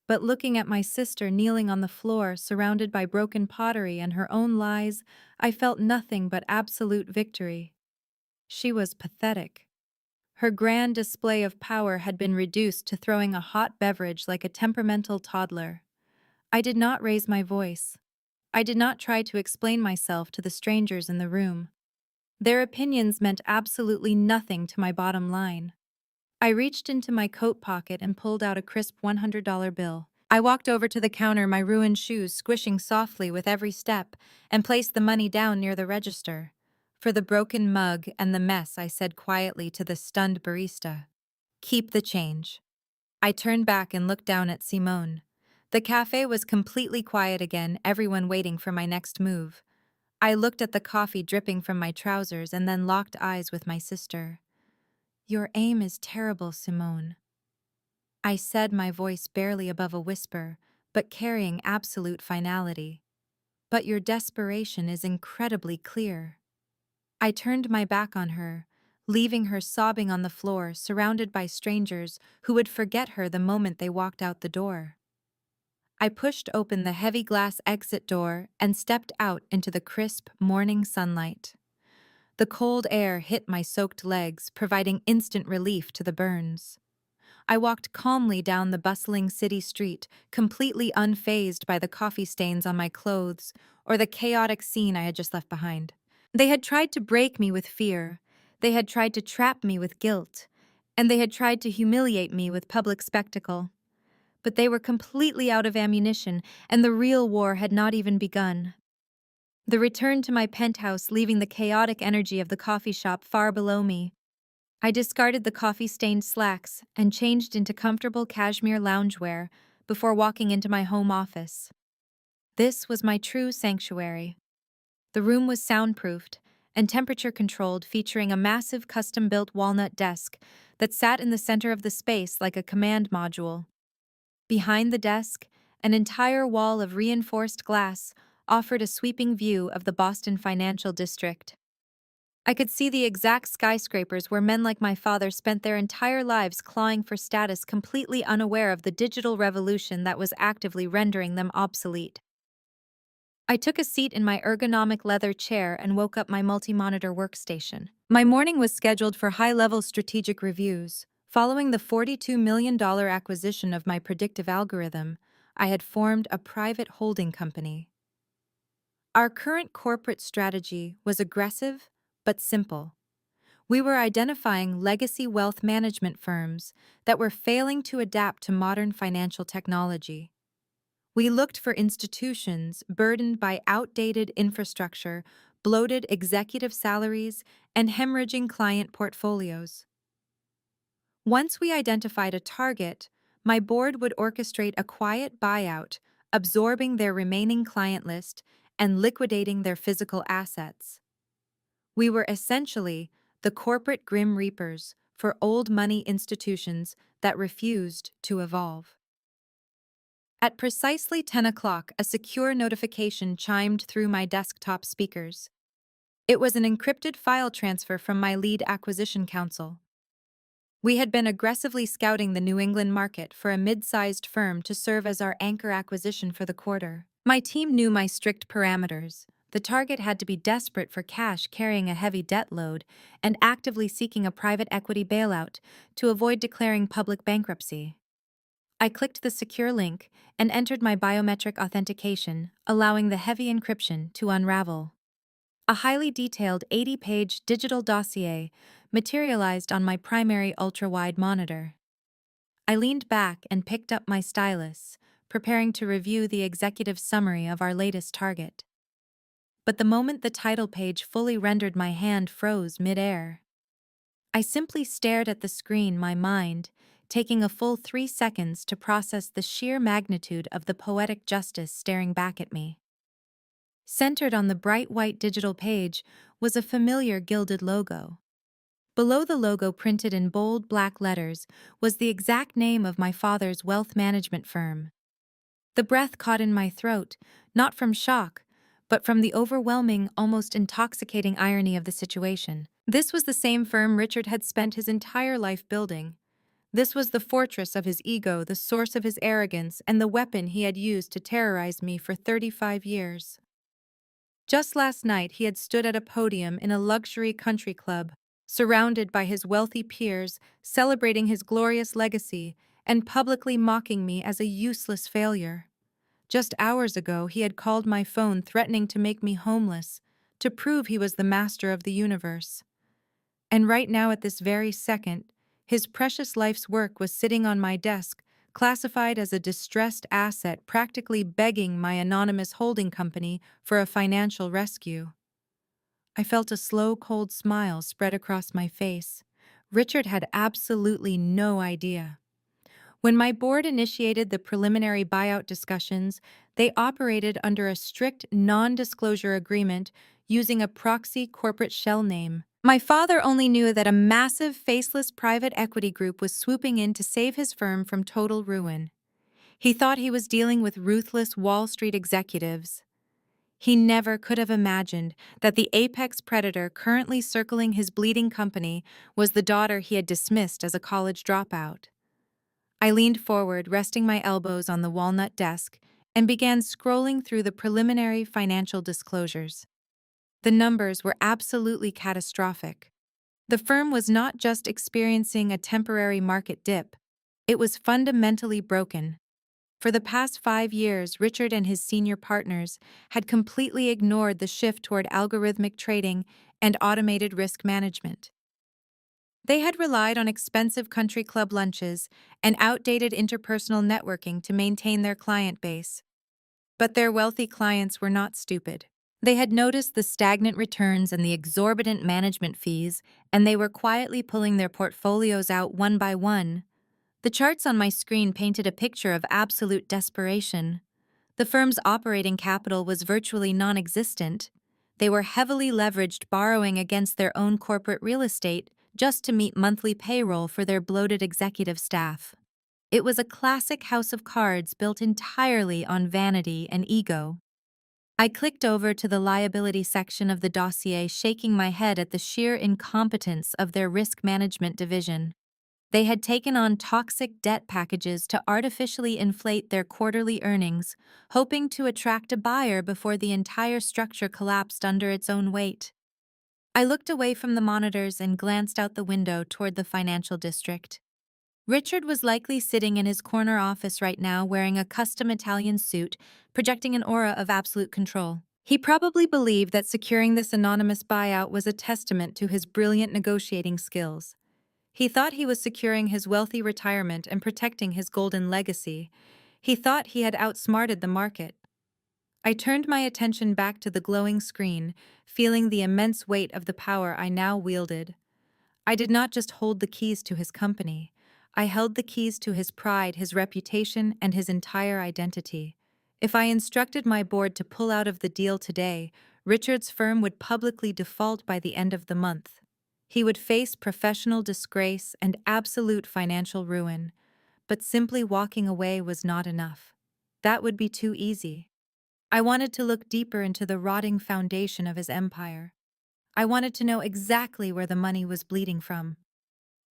But looking at my sister kneeling on the floor, surrounded by broken pottery and her own lies, I felt nothing but absolute victory. She was pathetic. Her grand display of power had been reduced to throwing a hot beverage like a temperamental toddler. I did not raise my voice. I did not try to explain myself to the strangers in the room. Their opinions meant absolutely nothing to my bottom line. I reached into my coat pocket and pulled out a crisp $100 bill. I walked over to the counter, my ruined shoes squishing softly with every step, and placed the money down near the register. "For the broken mug and the mess," I said quietly to the stunned barista. "Keep the change." I turned back and looked down at Simone. The cafe was completely quiet again, everyone waiting for my next move. I looked at the coffee dripping from my trousers and then locked eyes with my sister. "Your aim is terrible, Simone," I said, my voice barely above a whisper, but carrying absolute finality. "But your desperation is incredibly clear." I turned my back on her, leaving her sobbing on the floor, surrounded by strangers who would forget her the moment they walked out the door. I pushed open the heavy glass exit door and stepped out into the crisp morning sunlight. The cold air hit my soaked legs, providing instant relief to the burns. I walked calmly down the bustling city street, completely unfazed by the coffee stains on my clothes or the chaotic scene I had just left behind. They had tried to break me with fear, they had tried to trap me with guilt, and they had tried to humiliate me with public spectacle. But they were completely out of ammunition, and the real war had not even begun. The return to my penthouse, leaving the chaotic energy of the coffee shop far below me. I discarded the coffee-stained slacks and changed into comfortable cashmere loungewear before walking into my home office. This was my true sanctuary. The room was soundproofed and temperature-controlled, featuring a massive custom-built walnut desk that sat in the center of the space like a command module. Behind the desk, an entire wall of reinforced glass offered a sweeping view of the Boston financial district. I could see the exact skyscrapers where men like my father spent their entire lives clawing for status, completely unaware of the digital revolution that was actively rendering them obsolete. I took a seat in my ergonomic leather chair and woke up my multi-monitor workstation. My morning was scheduled for high-level strategic reviews. Following the $42 million acquisition of my predictive algorithm, I had formed a private holding company. Our current corporate strategy was aggressive but simple. We were identifying legacy wealth management firms that were failing to adapt to modern financial technology. We looked for institutions burdened by outdated infrastructure, bloated executive salaries, and hemorrhaging client portfolios. Once we identified a target, my board would orchestrate a quiet buyout, absorbing their remaining client list and liquidating their physical assets. We were essentially the corporate Grim Reapers for old money institutions that refused to evolve. At precisely 10 o'clock, a secure notification chimed through my desktop speakers. It was an encrypted file transfer from my lead acquisition counsel. We had been aggressively scouting the New England market for a mid-sized firm to serve as our anchor acquisition for the quarter. My team knew my strict parameters. The target had to be desperate for cash, carrying a heavy debt load, and actively seeking a private equity bailout to avoid declaring public bankruptcy. I clicked the secure link and entered my biometric authentication, allowing the heavy encryption to unravel. A highly detailed 80-page digital dossier materialized on my primary ultra-wide monitor. I leaned back and picked up my stylus, preparing to review the executive summary of our latest target. But the moment the title page fully rendered, my hand froze mid-air. I simply stared at the screen, my mind taking a full 3 seconds to process the sheer magnitude of the poetic justice staring back at me. Centered on the bright white digital page was a familiar gilded logo. Below the logo, printed in bold black letters, was the exact name of my father's wealth management firm. The breath caught in my throat, not from shock, but from the overwhelming, almost intoxicating irony of the situation. This was the same firm Richard had spent his entire life building. This was the fortress of his ego, the source of his arrogance, and the weapon he had used to terrorize me for 35 years. Just last night, he had stood at a podium in a luxury country club, surrounded by his wealthy peers, celebrating his glorious legacy and publicly mocking me as a useless failure. Just hours ago, he had called my phone, threatening to make me homeless, to prove he was the master of the universe. And right now, at this very second, his precious life's work was sitting on my desk, classified as a distressed asset, practically begging my anonymous holding company for a financial rescue. I felt a slow, cold smile spread across my face. Richard had absolutely no idea. When my board initiated the preliminary buyout discussions, they operated under a strict non-disclosure agreement using a proxy corporate shell name. My father only knew that a massive, faceless private equity group was swooping in to save his firm from total ruin. He thought he was dealing with ruthless Wall Street executives. He never could have imagined that the apex predator currently circling his bleeding company was the daughter he had dismissed as a college dropout. I leaned forward, resting my elbows on the walnut desk, and began scrolling through the preliminary financial disclosures. The numbers were absolutely catastrophic. The firm was not just experiencing a temporary market dip, it was fundamentally broken. For the past 5 years, Richard and his senior partners had completely ignored the shift toward algorithmic trading and automated risk management. They had relied on expensive country club lunches and outdated interpersonal networking to maintain their client base. But their wealthy clients were not stupid. They had noticed the stagnant returns and the exorbitant management fees, and they were quietly pulling their portfolios out one by one. The charts on my screen painted a picture of absolute desperation. The firm's operating capital was virtually non-existent. They were heavily leveraged, borrowing against their own corporate real estate just to meet monthly payroll for their bloated executive staff. It was a classic house of cards built entirely on vanity and ego. I clicked over to the liability section of the dossier, shaking my head at the sheer incompetence of their risk management division. They had taken on toxic debt packages to artificially inflate their quarterly earnings, hoping to attract a buyer before the entire structure collapsed under its own weight. I looked away from the monitors and glanced out the window toward the financial district. Richard was likely sitting in his corner office right now, wearing a custom Italian suit, projecting an aura of absolute control. He probably believed that securing this anonymous buyout was a testament to his brilliant negotiating skills. He thought he was securing his wealthy retirement and protecting his golden legacy. He thought he had outsmarted the market. I turned my attention back to the glowing screen, feeling the immense weight of the power I now wielded. I did not just hold the keys to his company. I held the keys to his pride, his reputation, and his entire identity. If I instructed my board to pull out of the deal today, Richard's firm would publicly default by the end of the month. He would face professional disgrace and absolute financial ruin. But simply walking away was not enough. That would be too easy. I wanted to look deeper into the rotting foundation of his empire. I wanted to know exactly where the money was bleeding from.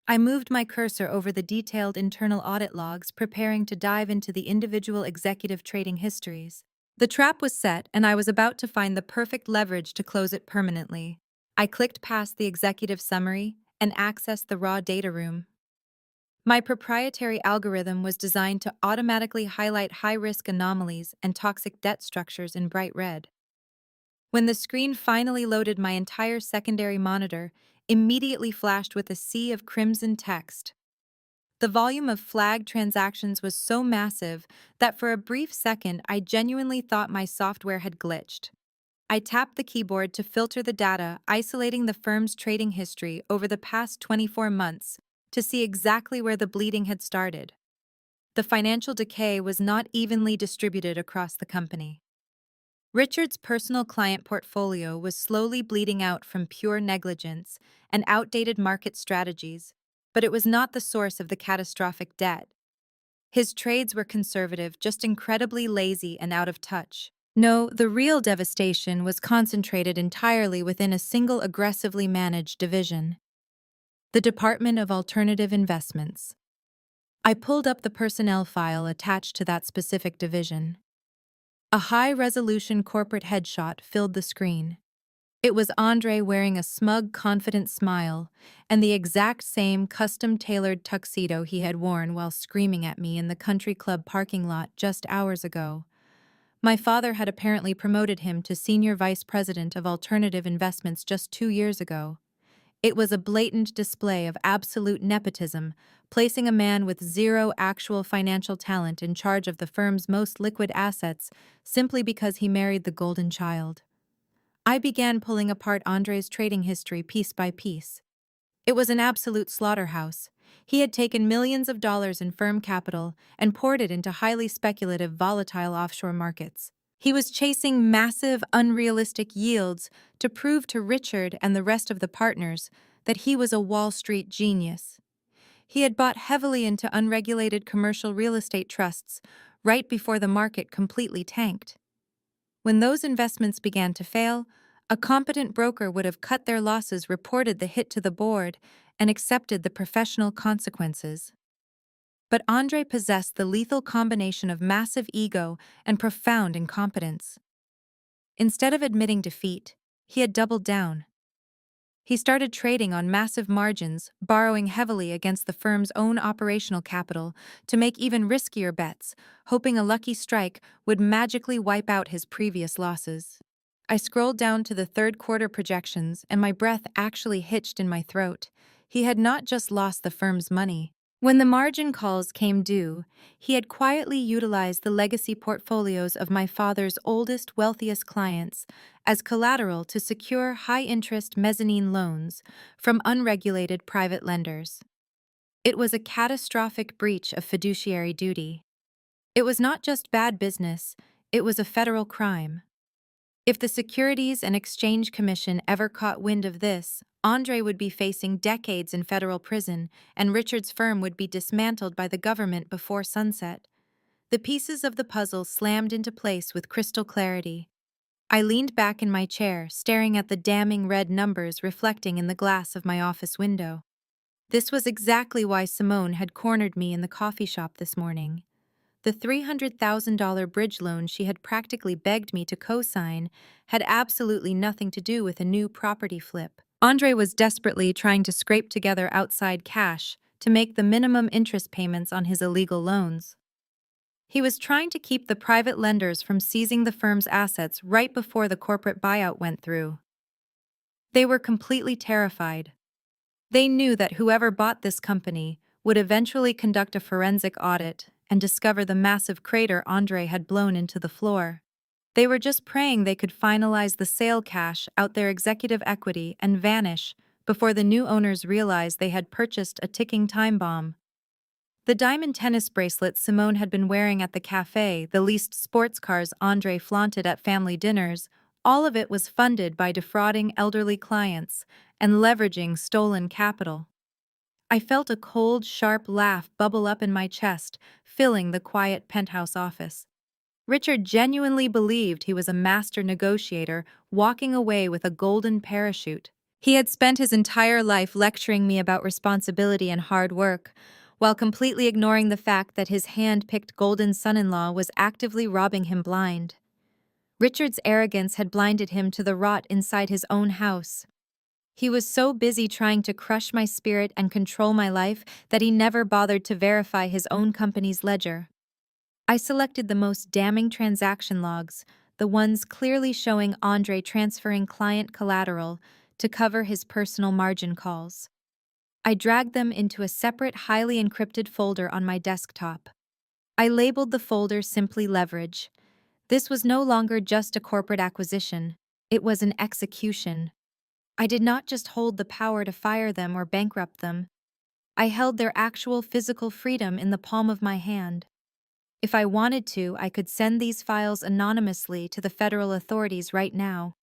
I moved my cursor over the detailed internal audit logs, preparing to dive into the individual executive trading histories. The trap was set, and I was about to find the perfect leverage to close it permanently. I clicked past the executive summary and accessed the raw data room. My proprietary algorithm was designed to automatically highlight high-risk anomalies and toxic debt structures in bright red. When the screen finally loaded, my entire secondary monitor immediately flashed with a sea of crimson text. The volume of flagged transactions was so massive that for a brief second I genuinely thought my software had glitched. I tapped the keyboard to filter the data, isolating the firm's trading history over the past 24 months to see exactly where the bleeding had started. The financial decay was not evenly distributed across the company. Richard's personal client portfolio was slowly bleeding out from pure negligence and outdated market strategies, but it was not the source of the catastrophic debt. His trades were conservative, just incredibly lazy and out of touch. No, the real devastation was concentrated entirely within a single aggressively managed division: the Department of Alternative Investments. I pulled up the personnel file attached to that specific division. A high-resolution corporate headshot filled the screen. It was Andre wearing a smug, confident smile and the exact same custom-tailored tuxedo he had worn while screaming at me in the country club parking lot just hours ago. My father had apparently promoted him to senior vice president of alternative investments just 2 years ago. It was a blatant display of absolute nepotism, placing a man with zero actual financial talent in charge of the firm's most liquid assets simply because he married the golden child. I began pulling apart Andre's trading history piece by piece. It was an absolute slaughterhouse. He had taken millions of dollars in firm capital and poured it into highly speculative, volatile offshore markets. He was chasing massive, unrealistic yields to prove to Richard and the rest of the partners that he was a Wall Street genius. He had bought heavily into unregulated commercial real estate trusts right before the market completely tanked. When those investments began to fail, a competent broker would have cut their losses, reported the hit to the board, and accepted the professional consequences. But Andre possessed the lethal combination of massive ego and profound incompetence. Instead of admitting defeat, he had doubled down. He started trading on massive margins, borrowing heavily against the firm's own operational capital to make even riskier bets, hoping a lucky strike would magically wipe out his previous losses. I scrolled down to the third quarter projections, and my breath actually hitched in my throat. He had not just lost the firm's money. When the margin calls came due, he had quietly utilized the legacy portfolios of my father's oldest, wealthiest clients as collateral to secure high-interest mezzanine loans from unregulated private lenders. It was a catastrophic breach of fiduciary duty. It was not just bad business, it was a federal crime. If the Securities and Exchange Commission ever caught wind of this, Andre would be facing decades in federal prison, and Richard's firm would be dismantled by the government before sunset. The pieces of the puzzle slammed into place with crystal clarity. I leaned back in my chair, staring at the damning red numbers reflecting in the glass of my office window. This was exactly why Simone had cornered me in the coffee shop this morning. The $300,000 bridge loan she had practically begged me to co-sign had absolutely nothing to do with a new property flip. Andre was desperately trying to scrape together outside cash to make the minimum interest payments on his illegal loans. He was trying to keep the private lenders from seizing the firm's assets right before the corporate buyout went through. They were completely terrified. They knew that whoever bought this company would eventually conduct a forensic audit and discover the massive crater Andre had blown into the floor. They were just praying they could finalize the sale, cash out their executive equity, and vanish before the new owners realized they had purchased a ticking time bomb. The diamond tennis bracelet Simone had been wearing at the cafe, the leased sports cars Andre flaunted at family dinners, all of it was funded by defrauding elderly clients and leveraging stolen capital. I felt a cold, sharp laugh bubble up in my chest, filling the quiet penthouse office. Richard genuinely believed he was a master negotiator, walking away with a golden parachute. He had spent his entire life lecturing me about responsibility and hard work, while completely ignoring the fact that his hand-picked golden son-in-law was actively robbing him blind. Richard's arrogance had blinded him to the rot inside his own house. He was so busy trying to crush my spirit and control my life that he never bothered to verify his own company's ledger. I selected the most damning transaction logs, the ones clearly showing Andre transferring client collateral to cover his personal margin calls. I dragged them into a separate, highly encrypted folder on my desktop. I labeled the folder simply Leverage. This was no longer just a corporate acquisition, it was an execution. I did not just hold the power to fire them or bankrupt them. I held their actual physical freedom in the palm of my hand. If I wanted to, I could send these files anonymously to the federal authorities right now.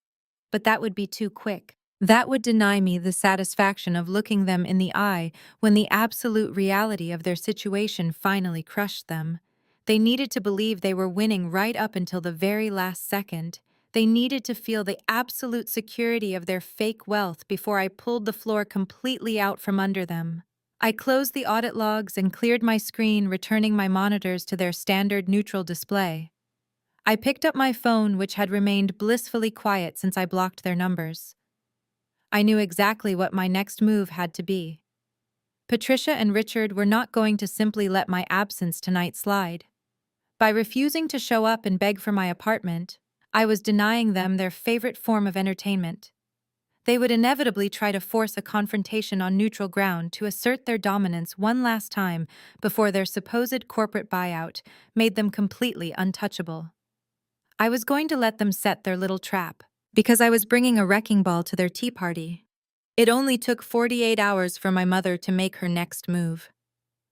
But that would be too quick. That would deny me the satisfaction of looking them in the eye when the absolute reality of their situation finally crushed them. They needed to believe they were winning right up until the very last second. They needed to feel the absolute security of their fake wealth before I pulled the floor completely out from under them. I closed the audit logs and cleared my screen, returning my monitors to their standard neutral display. I picked up my phone, which had remained blissfully quiet since I blocked their numbers. I knew exactly what my next move had to be. Patricia and Richard were not going to simply let my absence tonight slide. By refusing to show up and beg for my apartment, I was denying them their favorite form of entertainment. They would inevitably try to force a confrontation on neutral ground to assert their dominance one last time before their supposed corporate buyout made them completely untouchable. I was going to let them set their little trap, because I was bringing a wrecking ball to their tea party. It only took 48 hours for my mother to make her next move.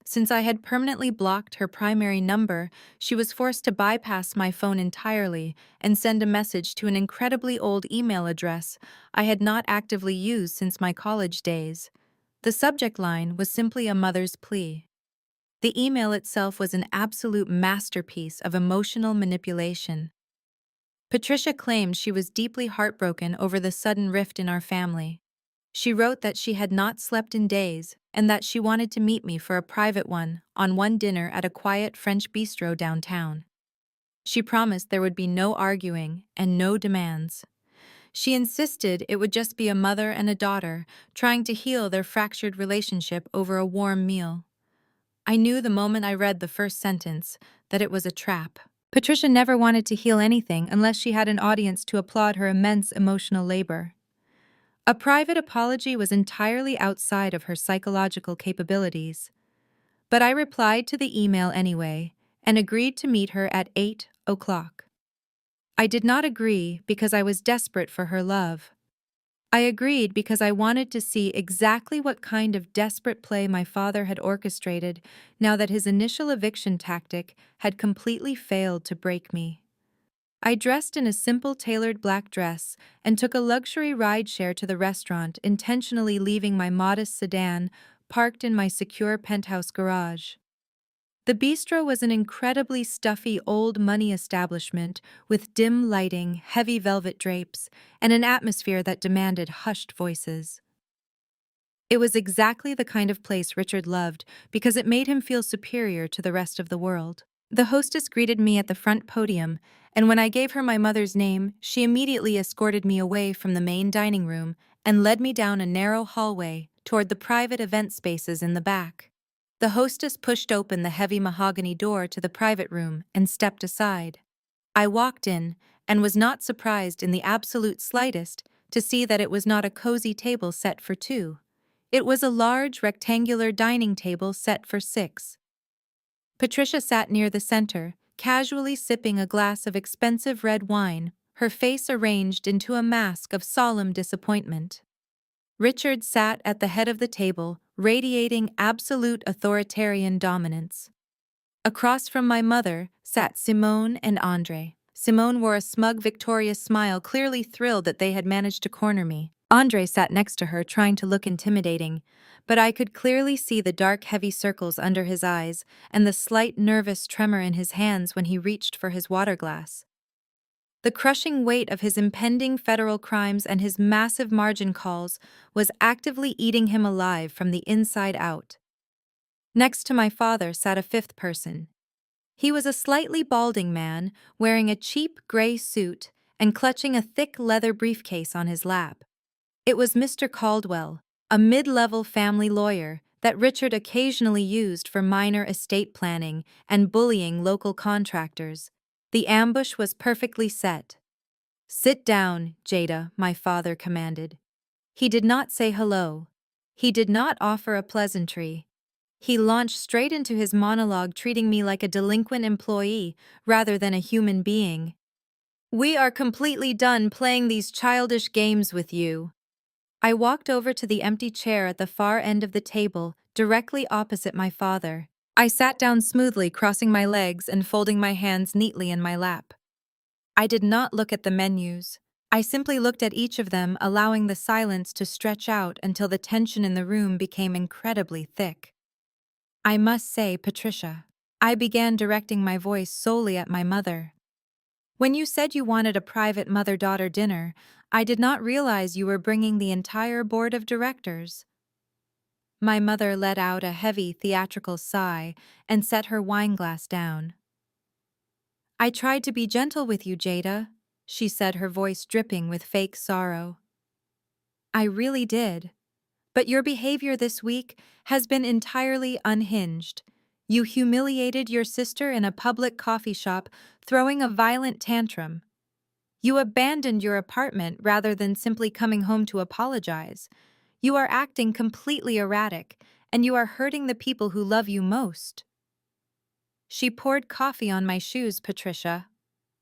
Since I had permanently blocked her primary number, she was forced to bypass my phone entirely and send a message to an incredibly old email address I had not actively used since my college days. The subject line was simply a mother's plea. The email itself was an absolute masterpiece of emotional manipulation. Patricia claimed she was deeply heartbroken over the sudden rift in our family. She wrote that she had not slept in days and that she wanted to meet me for a private one-on-one dinner at a quiet French bistro downtown. She promised there would be no arguing and no demands. She insisted it would just be a mother and a daughter trying to heal their fractured relationship over a warm meal. I knew the moment I read the first sentence that it was a trap. Patricia never wanted to heal anything unless she had an audience to applaud her immense emotional labor. A private apology was entirely outside of her psychological capabilities. But I replied to the email anyway and agreed to meet her at 8 o'clock. I did not agree because I was desperate for her love. I agreed because I wanted to see exactly what kind of desperate play my father had orchestrated now that his initial eviction tactic had completely failed to break me. I dressed in a simple tailored black dress and took a luxury rideshare to the restaurant, intentionally leaving my modest sedan parked in my secure penthouse garage. The bistro was an incredibly stuffy old money establishment with dim lighting, heavy velvet drapes, and an atmosphere that demanded hushed voices. It was exactly the kind of place Richard loved because it made him feel superior to the rest of the world. The hostess greeted me at the front podium, and when I gave her my mother's name, she immediately escorted me away from the main dining room and led me down a narrow hallway toward the private event spaces in the back. The hostess pushed open the heavy mahogany door to the private room and stepped aside. I walked in and was not surprised in the absolute slightest to see that it was not a cozy table set for two. It was a large rectangular dining table set for six. Patricia sat near the center, casually sipping a glass of expensive red wine, her face arranged into a mask of solemn disappointment. Richard sat at the head of the table, radiating absolute authoritarian dominance. Across from my mother sat Simone and Andre. Simone wore a smug, victorious smile, clearly thrilled that they had managed to corner me. Andre sat next to her, trying to look intimidating, but I could clearly see the dark, heavy circles under his eyes and the slight, nervous tremor in his hands when he reached for his water glass. The crushing weight of his impending federal crimes and his massive margin calls was actively eating him alive from the inside out. Next to my father sat a fifth person. He was a slightly balding man, wearing a cheap gray suit and clutching a thick leather briefcase on his lap. It was Mr. Caldwell, a mid-level family lawyer that Richard occasionally used for minor estate planning and bullying local contractors. The ambush was perfectly set. "Sit down, Jada," my father commanded. He did not say hello. He did not offer a pleasantry. He launched straight into his monologue, treating me like a delinquent employee rather than a human being. "We are completely done playing these childish games with you." I walked over to the empty chair at the far end of the table, directly opposite my father. I sat down smoothly, crossing my legs and folding my hands neatly in my lap. I did not look at the menus. I simply looked at each of them, allowing the silence to stretch out until the tension in the room became incredibly thick. "I must say, Patricia," I began, directing my voice solely at my mother. "When you said you wanted a private mother-daughter dinner, I did not realize you were bringing the entire board of directors." My mother let out a heavy theatrical sigh and set her wineglass down. "I tried to be gentle with you, Jada," she said, her voice dripping with fake sorrow. "I really did. But your behavior this week has been entirely unhinged. You humiliated your sister in a public coffee shop, throwing a violent tantrum. You abandoned your apartment rather than simply coming home to apologize. You are acting completely erratic, and you are hurting the people who love you most." "She poured coffee on my shoes, Patricia,"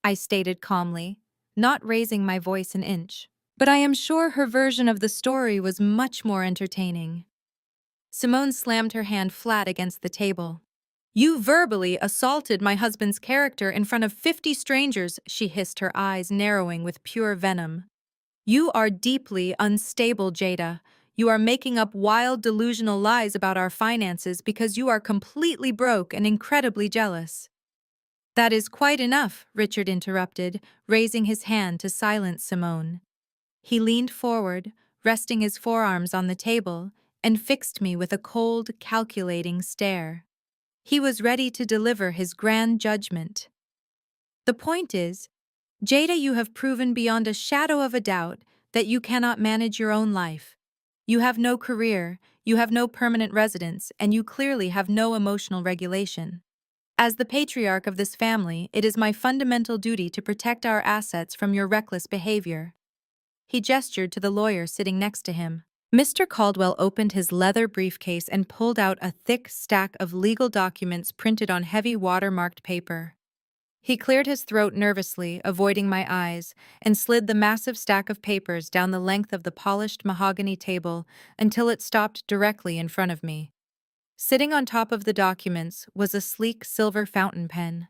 I stated calmly, not raising my voice an inch. But I am sure her version of the story was much more entertaining. Simone slammed her hand flat against the table. You verbally assaulted my husband's character in front of 50 strangers, she hissed, her eyes narrowing with pure venom. You are deeply unstable, Jada. You are making up wild, delusional lies about our finances because you are completely broke and incredibly jealous. That is quite enough, Richard interrupted, raising his hand to silence Simone. He leaned forward, resting his forearms on the table, and fixed me with a cold, calculating stare. He was ready to deliver his grand judgment. The point is, Jada, you have proven beyond a shadow of a doubt that you cannot manage your own life. You have no career, you have no permanent residence, and you clearly have no emotional regulation. As the patriarch of this family, it is my fundamental duty to protect our assets from your reckless behavior. He gestured to the lawyer sitting next to him. Mr. Caldwell opened his leather briefcase and pulled out a thick stack of legal documents printed on heavy watermarked paper. He cleared his throat nervously, avoiding my eyes, and slid the massive stack of papers down the length of the polished mahogany table until it stopped directly in front of me. Sitting on top of the documents was a sleek silver fountain pen.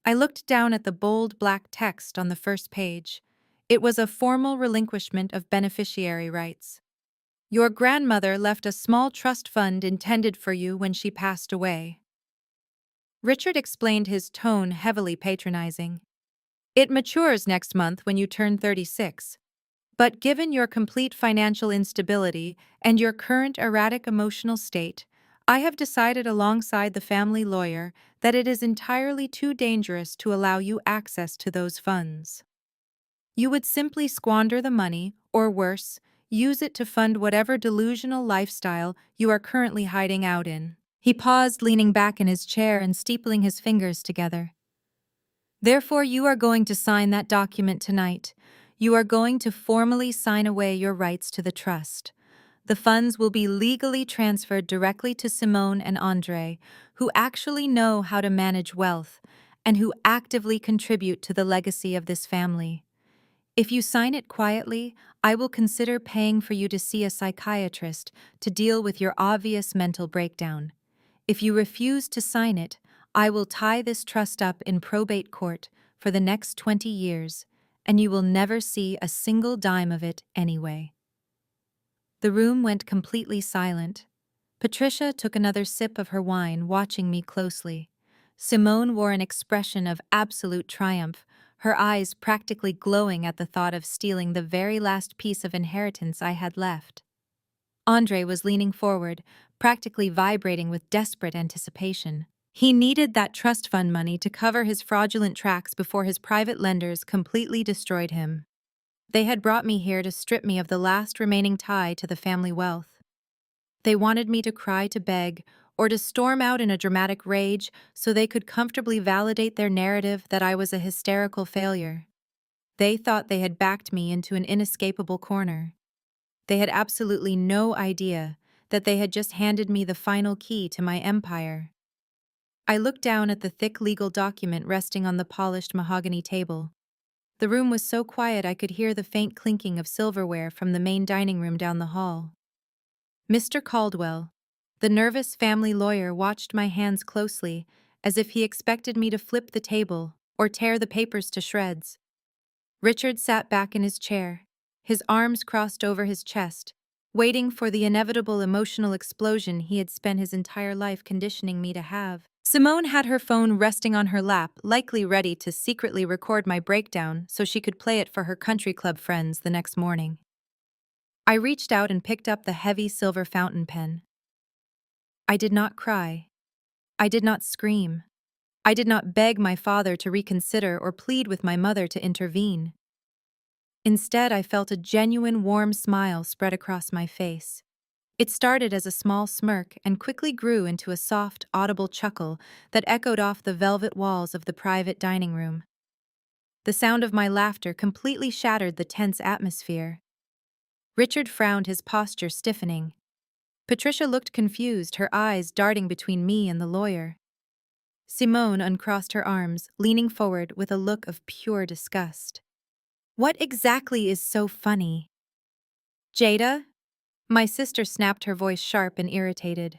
I looked down at the bold black text on the first page. It was a formal relinquishment of beneficiary rights. Your grandmother left a small trust fund intended for you when she passed away. Richard explained, his tone heavily patronizing. It matures next month when you turn 36. But given your complete financial instability and your current erratic emotional state, I have decided alongside the family lawyer that it is entirely too dangerous to allow you access to those funds. You would simply squander the money, or worse, use it to fund whatever delusional lifestyle you are currently hiding out in. He paused, leaning back in his chair and steepling his fingers together. Therefore, you are going to sign that document tonight. You are going to formally sign away your rights to the trust. The funds will be legally transferred directly to Simone and Andre, who actually know how to manage wealth and who actively contribute to the legacy of this family. If you sign it quietly, I will consider paying for you to see a psychiatrist to deal with your obvious mental breakdown. If you refuse to sign it, I will tie this trust up in probate court for the next 20 years, and you will never see a single dime of it anyway. The room went completely silent. Patricia took another sip of her wine, watching me closely. Simone wore an expression of absolute triumph, her eyes practically glowing at the thought of stealing the very last piece of inheritance I had left. Andre was leaning forward, practically vibrating with desperate anticipation. He needed that trust fund money to cover his fraudulent tracks before his private lenders completely destroyed him. They had brought me here to strip me of the last remaining tie to the family wealth. They wanted me to cry, to beg, or to storm out in a dramatic rage so they could comfortably validate their narrative that I was a hysterical failure. They thought they had backed me into an inescapable corner. They had absolutely no idea that they had just handed me the final key to my empire. I looked down at the thick legal document resting on the polished mahogany table. The room was so quiet I could hear the faint clinking of silverware from the main dining room down the hall. Mr. Caldwell, the nervous family lawyer, watched my hands closely, as if he expected me to flip the table or tear the papers to shreds. Richard sat back in his chair, his arms crossed over his chest, waiting for the inevitable emotional explosion he had spent his entire life conditioning me to have. Simone had her phone resting on her lap, likely ready to secretly record my breakdown so she could play it for her country club friends the next morning. I reached out and picked up the heavy silver fountain pen. I did not cry. I did not scream. I did not beg my father to reconsider or plead with my mother to intervene. Instead, I felt a genuine warm smile spread across my face. It started as a small smirk and quickly grew into a soft, audible chuckle that echoed off the velvet walls of the private dining room. The sound of my laughter completely shattered the tense atmosphere. Richard frowned, his posture stiffening. Patricia looked confused, her eyes darting between me and the lawyer. Simone uncrossed her arms, leaning forward with a look of pure disgust. What exactly is so funny? Jada? My sister snapped, her voice sharp and irritated.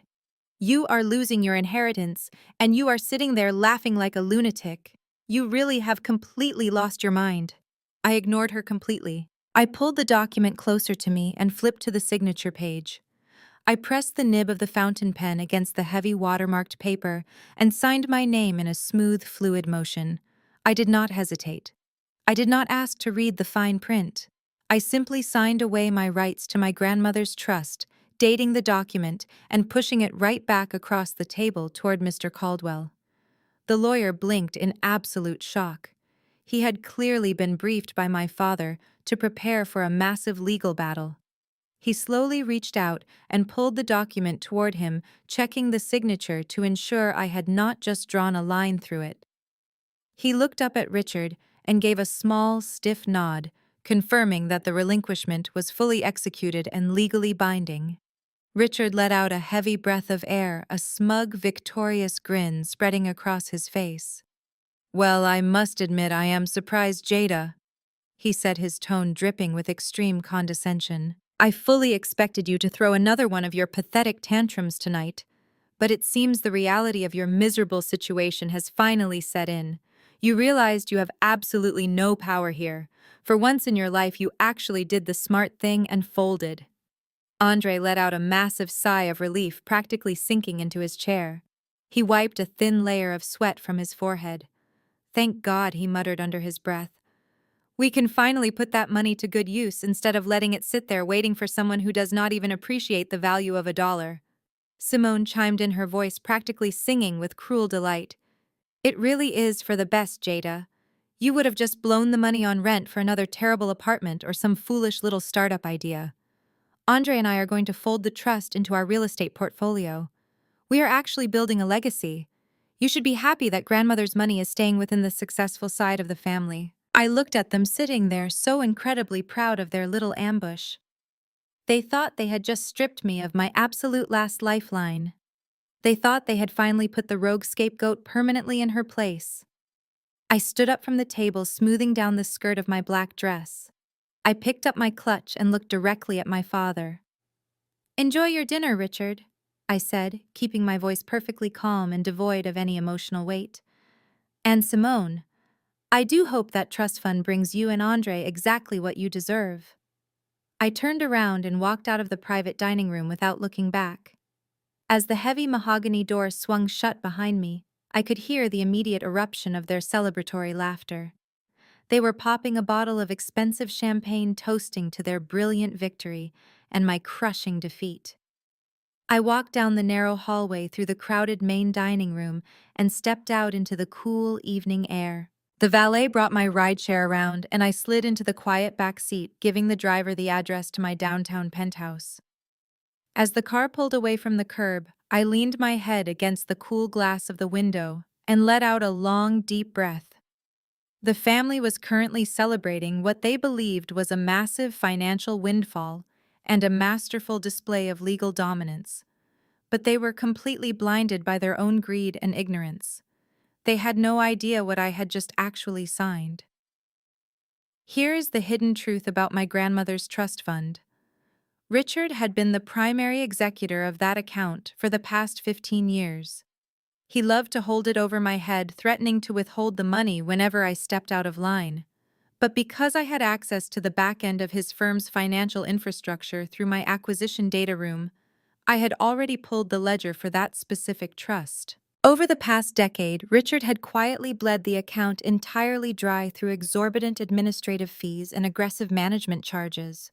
You are losing your inheritance, and you are sitting there laughing like a lunatic. You really have completely lost your mind. I ignored her completely. I pulled the document closer to me and flipped to the signature page. I pressed the nib of the fountain pen against the heavy watermarked paper and signed my name in a smooth, fluid motion. I did not hesitate. I did not ask to read the fine print. I simply signed away my rights to my grandmother's trust, dating the document and pushing it right back across the table toward Mr. Caldwell. The lawyer blinked in absolute shock. He had clearly been briefed by my father to prepare for a massive legal battle. He slowly reached out and pulled the document toward him, checking the signature to ensure I had not just drawn a line through it. He looked up at Richard and gave a small, stiff nod, confirming that the relinquishment was fully executed and legally binding. Richard let out a heavy breath of air, a smug, victorious grin spreading across his face. Well, I must admit I am surprised, Jada, he said, his tone dripping with extreme condescension. I fully expected you to throw another one of your pathetic tantrums tonight, but it seems the reality of your miserable situation has finally set in. You realized you have absolutely no power here. For once in your life, you actually did the smart thing and folded. Andre let out a massive sigh of relief, practically sinking into his chair. He wiped a thin layer of sweat from his forehead. Thank God, he muttered under his breath. We can finally put that money to good use instead of letting it sit there waiting for someone who does not even appreciate the value of $1. Simone chimed in, her voice practically singing with cruel delight. It really is for the best, Jada. You would have just blown the money on rent for another terrible apartment or some foolish little startup idea. Andre and I are going to fold the trust into our real estate portfolio. We are actually building a legacy. You should be happy that grandmother's money is staying within the successful side of the family. I looked at them sitting there so incredibly proud of their little ambush. They thought they had just stripped me of my absolute last lifeline. They thought they had finally put the rogue scapegoat permanently in her place. I stood up from the table, smoothing down the skirt of my black dress. I picked up my clutch and looked directly at my father. Enjoy your dinner, Richard, I said, keeping my voice perfectly calm and devoid of any emotional weight. And Simone, I do hope that trust fund brings you and Andre exactly what you deserve. I turned around and walked out of the private dining room without looking back. As the heavy mahogany door swung shut behind me, I could hear the immediate eruption of their celebratory laughter. They were popping a bottle of expensive champagne, toasting to their brilliant victory and my crushing defeat. I walked down the narrow hallway through the crowded main dining room and stepped out into the cool evening air. The valet brought my rideshare around, and I slid into the quiet back seat, giving the driver the address to my downtown penthouse. As the car pulled away from the curb, I leaned my head against the cool glass of the window and let out a long, deep breath. The family was currently celebrating what they believed was a massive financial windfall and a masterful display of legal dominance. But they were completely blinded by their own greed and ignorance. They had no idea what I had just actually signed. Here is the hidden truth about my grandmother's trust fund. Richard had been the primary executor of that account for the past 15 years. He loved to hold it over my head, threatening to withhold the money whenever I stepped out of line. But because I had access to the back end of his firm's financial infrastructure through my acquisition data room, I had already pulled the ledger for that specific trust. Over the past decade, Richard had quietly bled the account entirely dry through exorbitant administrative fees and aggressive management charges.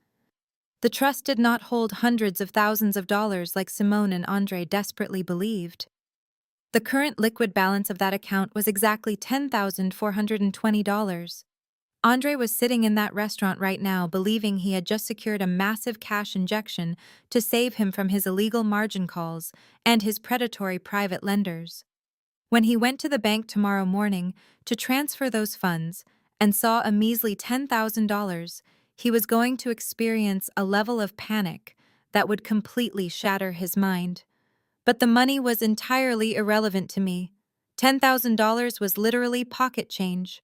The trust did not hold hundreds of thousands of dollars like Simone and Andre desperately believed. The current liquid balance of that account was exactly $10,420. Andre was sitting in that restaurant right now, believing he had just secured a massive cash injection to save him from his illegal margin calls and his predatory private lenders. When he went to the bank tomorrow morning to transfer those funds and saw a measly $10,000, he was going to experience a level of panic that would completely shatter his mind. But the money was entirely irrelevant to me. $10,000 was literally pocket change.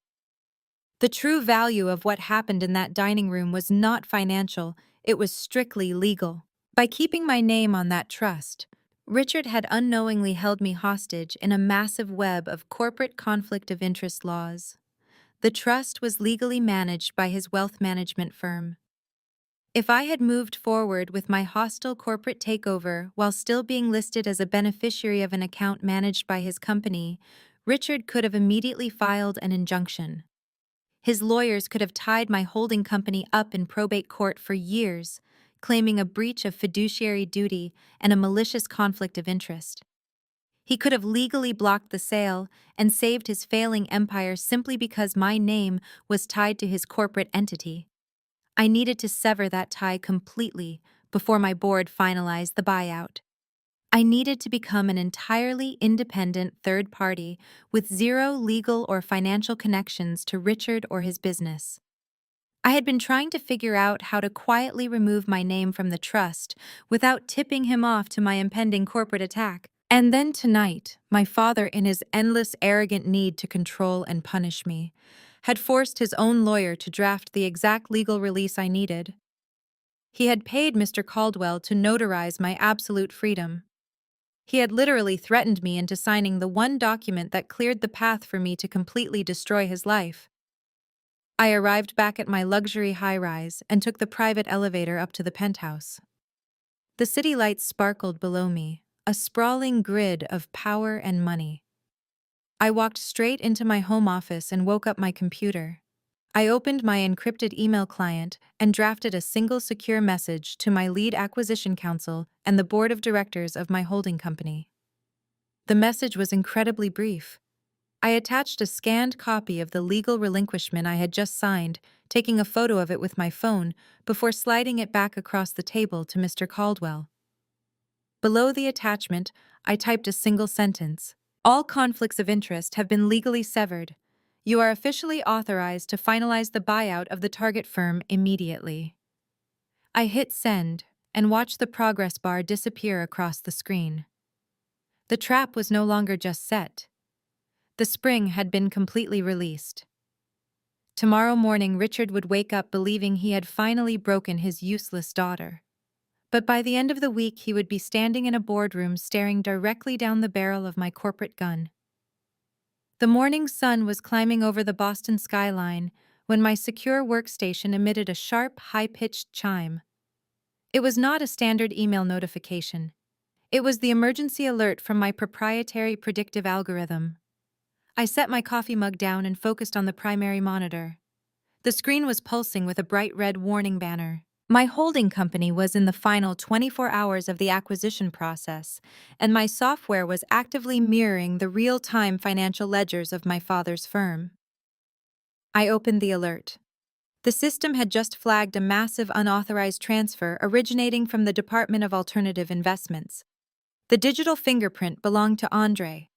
The true value of what happened in that dining room was not financial, it was strictly legal. By keeping my name on that trust, Richard had unknowingly held me hostage in a massive web of corporate conflict of interest laws. The trust was legally managed by his wealth management firm. If I had moved forward with my hostile corporate takeover while still being listed as a beneficiary of an account managed by his company, Richard could have immediately filed an injunction. His lawyers could have tied my holding company up in probate court for years, claiming a breach of fiduciary duty and a malicious conflict of interest. He could have legally blocked the sale and saved his failing empire simply because my name was tied to his corporate entity. I needed to sever that tie completely before my board finalized the buyout. I needed to become an entirely independent third party with zero legal or financial connections to Richard or his business. I had been trying to figure out how to quietly remove my name from the trust without tipping him off to my impending corporate attack. And then tonight, my father, in his endless arrogant need to control and punish me, had forced his own lawyer to draft the exact legal release I needed. He had paid Mr. Caldwell to notarize my absolute freedom. He had literally threatened me into signing the one document that cleared the path for me to completely destroy his life. I arrived back at my luxury high-rise and took the private elevator up to the penthouse. The city lights sparkled below me, a sprawling grid of power and money. I walked straight into my home office and woke up my computer. I opened my encrypted email client and drafted a single secure message to my lead acquisition counsel and the board of directors of my holding company. The message was incredibly brief. I attached a scanned copy of the legal relinquishment I had just signed, taking a photo of it with my phone before sliding it back across the table to Mr. Caldwell. Below the attachment, I typed a single sentence. All conflicts of interest have been legally severed. You are officially authorized to finalize the buyout of the target firm immediately. I hit send and watched the progress bar disappear across the screen. The trap was no longer just set. The spring had been completely released. Tomorrow morning, Richard would wake up believing he had finally broken his useless daughter. But by the end of the week, he would be standing in a boardroom staring directly down the barrel of my corporate gun. The morning sun was climbing over the Boston skyline when my secure workstation emitted a sharp, high-pitched chime. It was not a standard email notification. It was the emergency alert from my proprietary predictive algorithm. I set my coffee mug down and focused on the primary monitor. The screen was pulsing with a bright red warning banner. My holding company was in the final 24 hours of the acquisition process, and my software was actively mirroring the real-time financial ledgers of my father's firm. I opened the alert. The system had just flagged a massive unauthorized transfer originating from the Department of Alternative Investments. The digital fingerprint belonged to Andre.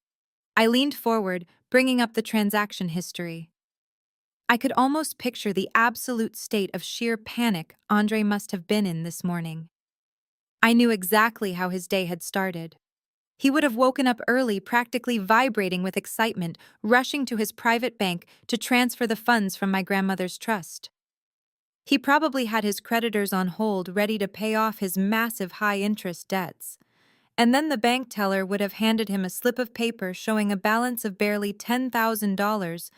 I leaned forward, bringing up the transaction history. I could almost picture the absolute state of sheer panic Andre must have been in this morning. I knew exactly how his day had started. He would have woken up early, practically vibrating with excitement, rushing to his private bank to transfer the funds from my grandmother's trust. He probably had his creditors on hold, ready to pay off his massive high-interest debts. And then the bank teller would have handed him a slip of paper showing a balance of barely $10,000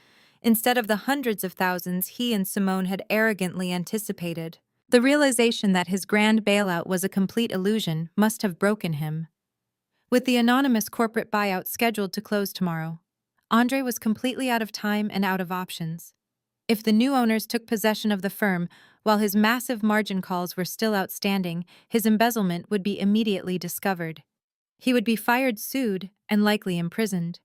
instead of the hundreds of thousands he and Simone had arrogantly anticipated. The realization that his grand bailout was a complete illusion must have broken him. With the anonymous corporate buyout scheduled to close tomorrow, Andre was completely out of time and out of options. If the new owners took possession of the firm while his massive margin calls were still outstanding, his embezzlement would be immediately discovered. He would be fired, sued, and likely imprisoned.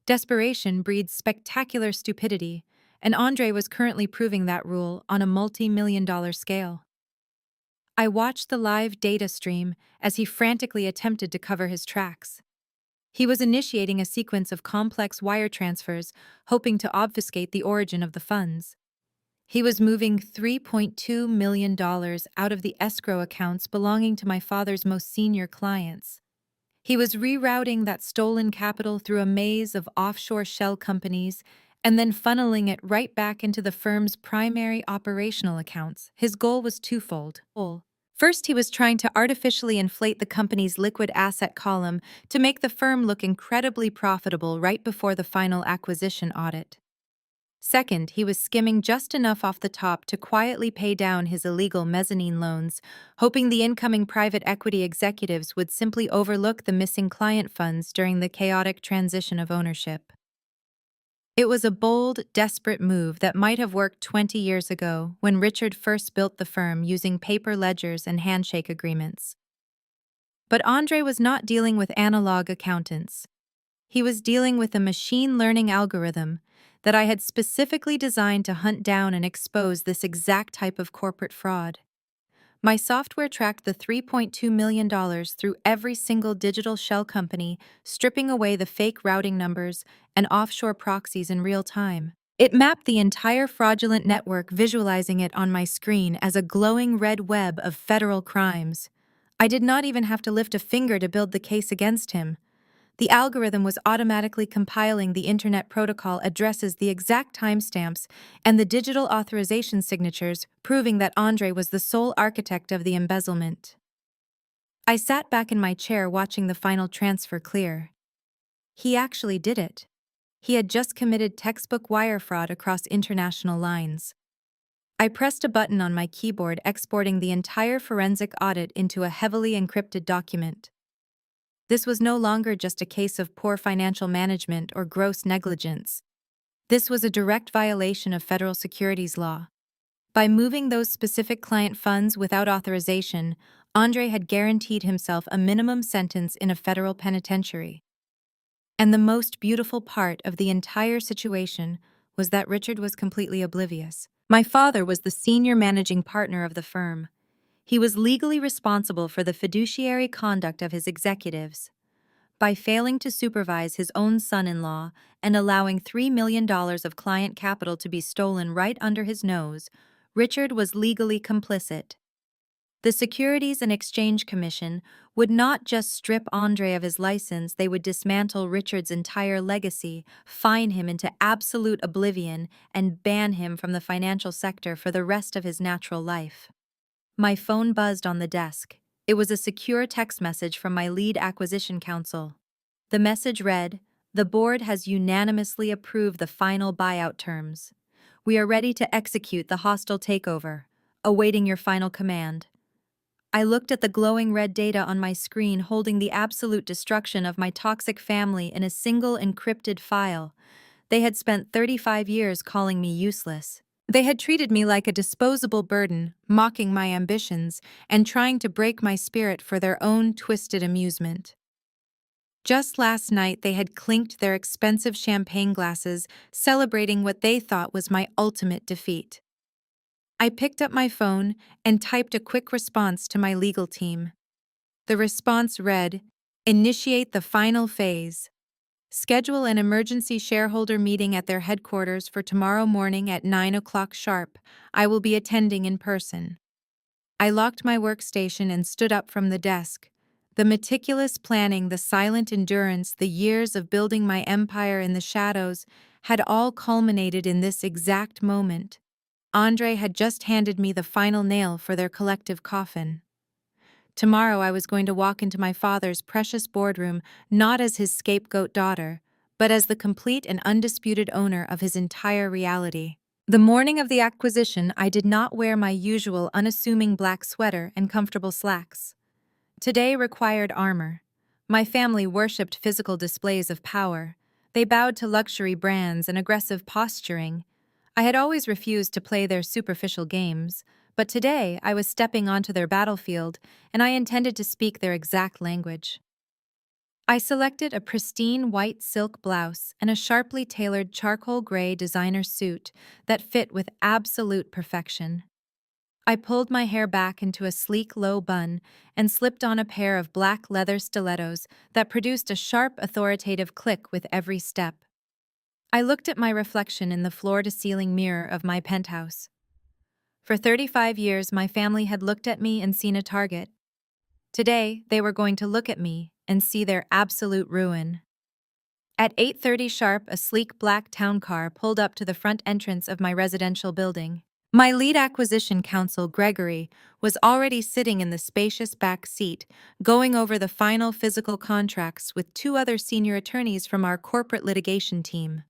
Desperation breeds spectacular stupidity, and Andre was currently proving that rule on a multi-million-dollar scale. I watched the live data stream as he frantically attempted to cover his tracks. He was initiating a sequence of complex wire transfers, hoping to obfuscate the origin of the funds. He was moving $3.2 million out of the escrow accounts belonging to my father's most senior clients. He was rerouting that stolen capital through a maze of offshore shell companies and then funneling it right back into the firm's primary operational accounts. His goal was twofold. First, he was trying to artificially inflate the company's liquid asset column to make the firm look incredibly profitable right before the final acquisition audit. Second, he was skimming just enough off the top to quietly pay down his illegal mezzanine loans, hoping the incoming private equity executives would simply overlook the missing client funds during the chaotic transition of ownership. It was a bold, desperate move that might have worked 20 years ago when Richard first built the firm using paper ledgers and handshake agreements. But Andre was not dealing with analog accountants. He was dealing with a machine learning algorithm that I had specifically designed to hunt down and expose this exact type of corporate fraud. My software tracked the $3.2 million through every single digital shell company, stripping away the fake routing numbers and offshore proxies in real time. It mapped the entire fraudulent network, visualizing it on my screen as a glowing red web of federal crimes. I did not even have to lift a finger to build the case against him. The algorithm was automatically compiling the Internet Protocol addresses, the exact timestamps, and the digital authorization signatures, proving that Andre was the sole architect of the embezzlement. I sat back in my chair watching the final transfer clear. He actually did it. He had just committed textbook wire fraud across international lines. I pressed a button on my keyboard, exporting the entire forensic audit into a heavily encrypted document. This was no longer just a case of poor financial management or gross negligence. This was a direct violation of federal securities law. By moving those specific client funds without authorization, Andre had guaranteed himself a minimum sentence in a federal penitentiary. And the most beautiful part of the entire situation was that Richard was completely oblivious. My father was the senior managing partner of the firm. He was legally responsible for the fiduciary conduct of his executives. By failing to supervise his own son-in-law and allowing $3 million of client capital to be stolen right under his nose, Richard was legally complicit. The Securities and Exchange Commission would not just strip Andre of his license, they would dismantle Richard's entire legacy, fine him into absolute oblivion, and ban him from the financial sector for the rest of his natural life. My phone buzzed on the desk. It was a secure text message from my lead acquisition counsel. The message read, "The board has unanimously approved the final buyout terms. We are ready to execute the hostile takeover, awaiting your final command." I looked at the glowing red data on my screen, holding the absolute destruction of my toxic family in a single encrypted file. They had spent 35 years calling me useless. They had treated me like a disposable burden, mocking my ambitions, and trying to break my spirit for their own twisted amusement. Just last night, they had clinked their expensive champagne glasses, celebrating what they thought was my ultimate defeat. I picked up my phone and typed a quick response to my legal team. The response read, "Initiate the final phase. Schedule an emergency shareholder meeting at their headquarters for tomorrow morning at 9 o'clock sharp. I will be attending in person." I locked my workstation and stood up from the desk. The meticulous planning, the silent endurance, the years of building my empire in the shadows had all culminated in this exact moment. Andre had just handed me the final nail for their collective coffin. Tomorrow I was going to walk into my father's precious boardroom not as his scapegoat daughter, but as the complete and undisputed owner of his entire reality. The morning of the acquisition, I did not wear my usual unassuming black sweater and comfortable slacks. Today required armor. My family worshipped physical displays of power. They bowed to luxury brands and aggressive posturing. I had always refused to play their superficial games, but today I was stepping onto their battlefield, and I intended to speak their exact language. I selected a pristine white silk blouse and a sharply tailored charcoal gray designer suit that fit with absolute perfection. I pulled my hair back into a sleek low bun and slipped on a pair of black leather stilettos that produced a sharp, authoritative click with every step. I looked at my reflection in the floor-to-ceiling mirror of my penthouse. For 35 years, my family had looked at me and seen a target. Today, they were going to look at me and see their absolute ruin. At 8:30 sharp, a sleek black town car pulled up to the front entrance of my residential building. My lead acquisition counsel, Gregory, was already sitting in the spacious back seat, going over the final physical contracts with two other senior attorneys from our corporate litigation team.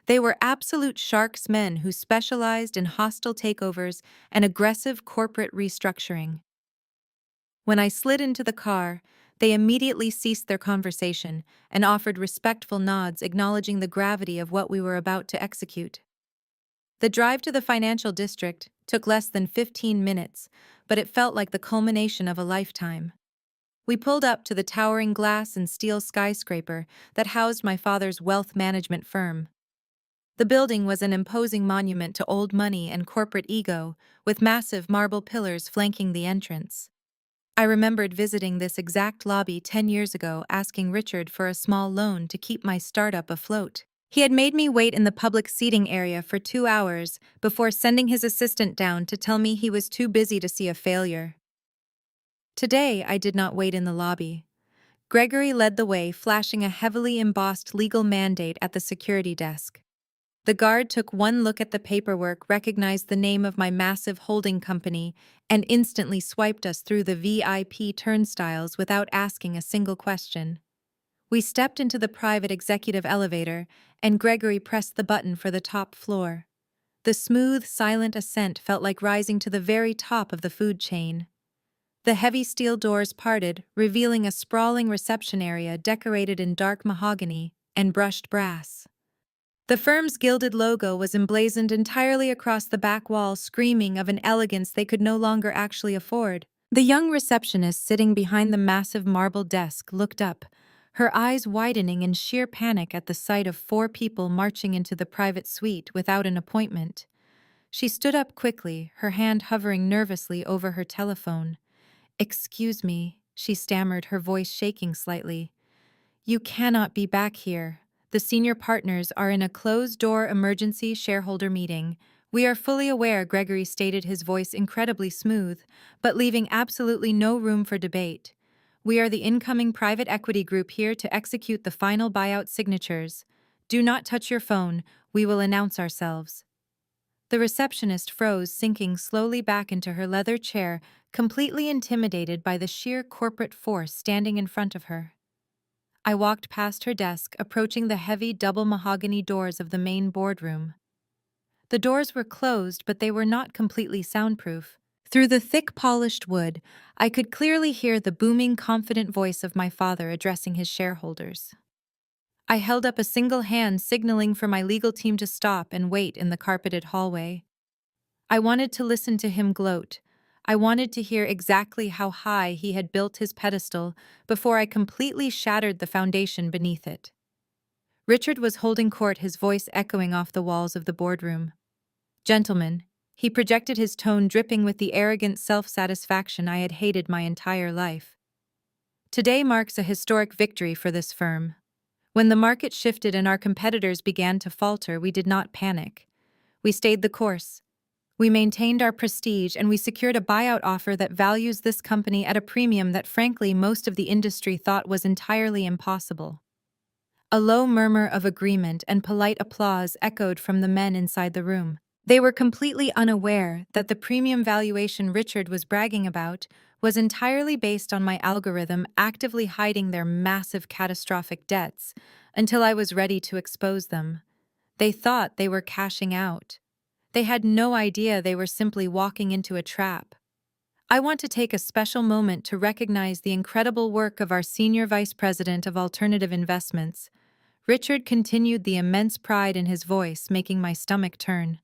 They were absolute sharks men who specialized in hostile takeovers and aggressive corporate restructuring. When I slid into the car, they immediately ceased their conversation and offered respectful nods acknowledging the gravity of what we were about to execute. The drive to the financial district took less than 15 minutes, but it felt like the culmination of a lifetime. We pulled up to the towering glass and steel skyscraper that housed my father's wealth management firm. The building was an imposing monument to old money and corporate ego, with massive marble pillars flanking the entrance. I remembered visiting this exact lobby 10 years ago asking Richard for a small loan to keep my startup afloat. He had made me wait in the public seating area for 2 hours before sending his assistant down to tell me he was too busy to see a failure. Today, I did not wait in the lobby. Gregory led the way, flashing a heavily embossed legal mandate at the security desk. The guard took one look at the paperwork, recognized the name of my massive holding company, and instantly swiped us through the VIP turnstiles without asking a single question. We stepped into the private executive elevator, and Gregory pressed the button for the top floor. The smooth, silent ascent felt like rising to the very top of the food chain. The heavy steel doors parted, revealing a sprawling reception area decorated in dark mahogany and brushed brass. The firm's gilded logo was emblazoned entirely across the back wall, screaming of an elegance they could no longer actually afford. The young receptionist sitting behind the massive marble desk looked up, her eyes widening in sheer panic at the sight of 4 people marching into the private suite without an appointment. She stood up quickly, her hand hovering nervously over her telephone. "Excuse me," she stammered, her voice shaking slightly. "You cannot be back here. The senior partners are in a closed-door emergency shareholder meeting. We are fully aware," Gregory stated, his voice incredibly smooth, but leaving absolutely no room for debate. "We are the incoming private equity group here to execute the final buyout signatures. Do not touch your phone. We will announce ourselves." The receptionist froze, sinking slowly back into her leather chair, completely intimidated by the sheer corporate force standing in front of her. I walked past her desk, approaching the heavy double mahogany doors of the main boardroom. The doors were closed, but they were not completely soundproof. Through the thick polished wood, I could clearly hear the booming, confident voice of my father addressing his shareholders. I held up a single hand, signaling for my legal team to stop and wait in the carpeted hallway. I wanted to listen to him gloat. I wanted to hear exactly how high he had built his pedestal before I completely shattered the foundation beneath it. Richard was holding court, his voice echoing off the walls of the boardroom. "Gentlemen," he projected, his tone dripping with the arrogant self-satisfaction I had hated my entire life. "Today marks a historic victory for this firm. When the market shifted and our competitors began to falter, we did not panic. We stayed the course. We maintained our prestige, and we secured a buyout offer that values this company at a premium that frankly most of the industry thought was entirely impossible." A low murmur of agreement and polite applause echoed from the men inside the room. They were completely unaware that the premium valuation Richard was bragging about was entirely based on my algorithm actively hiding their massive catastrophic debts until I was ready to expose them. They thought they were cashing out. They had no idea they were simply walking into a trap. I want to take a special moment to recognize the incredible work of our Senior Vice President of Alternative Investments. Richard continued, the immense pride in his voice making my stomach turn.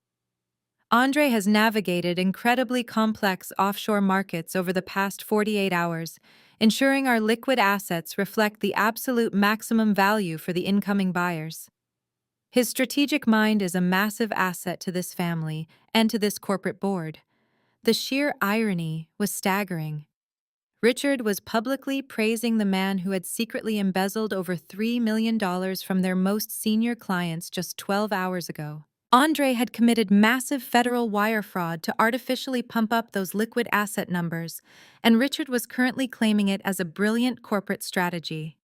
"Andre has navigated incredibly complex offshore markets over the past 48 hours, ensuring our liquid assets reflect the absolute maximum value for the incoming buyers. His strategic mind is a massive asset to this family and to this corporate board." The sheer irony was staggering. Richard was publicly praising the man who had secretly embezzled over $3 million from their most senior clients just 12 hours ago. Andre had committed massive federal wire fraud to artificially pump up those liquid asset numbers, and Richard was currently claiming it as a brilliant corporate strategy.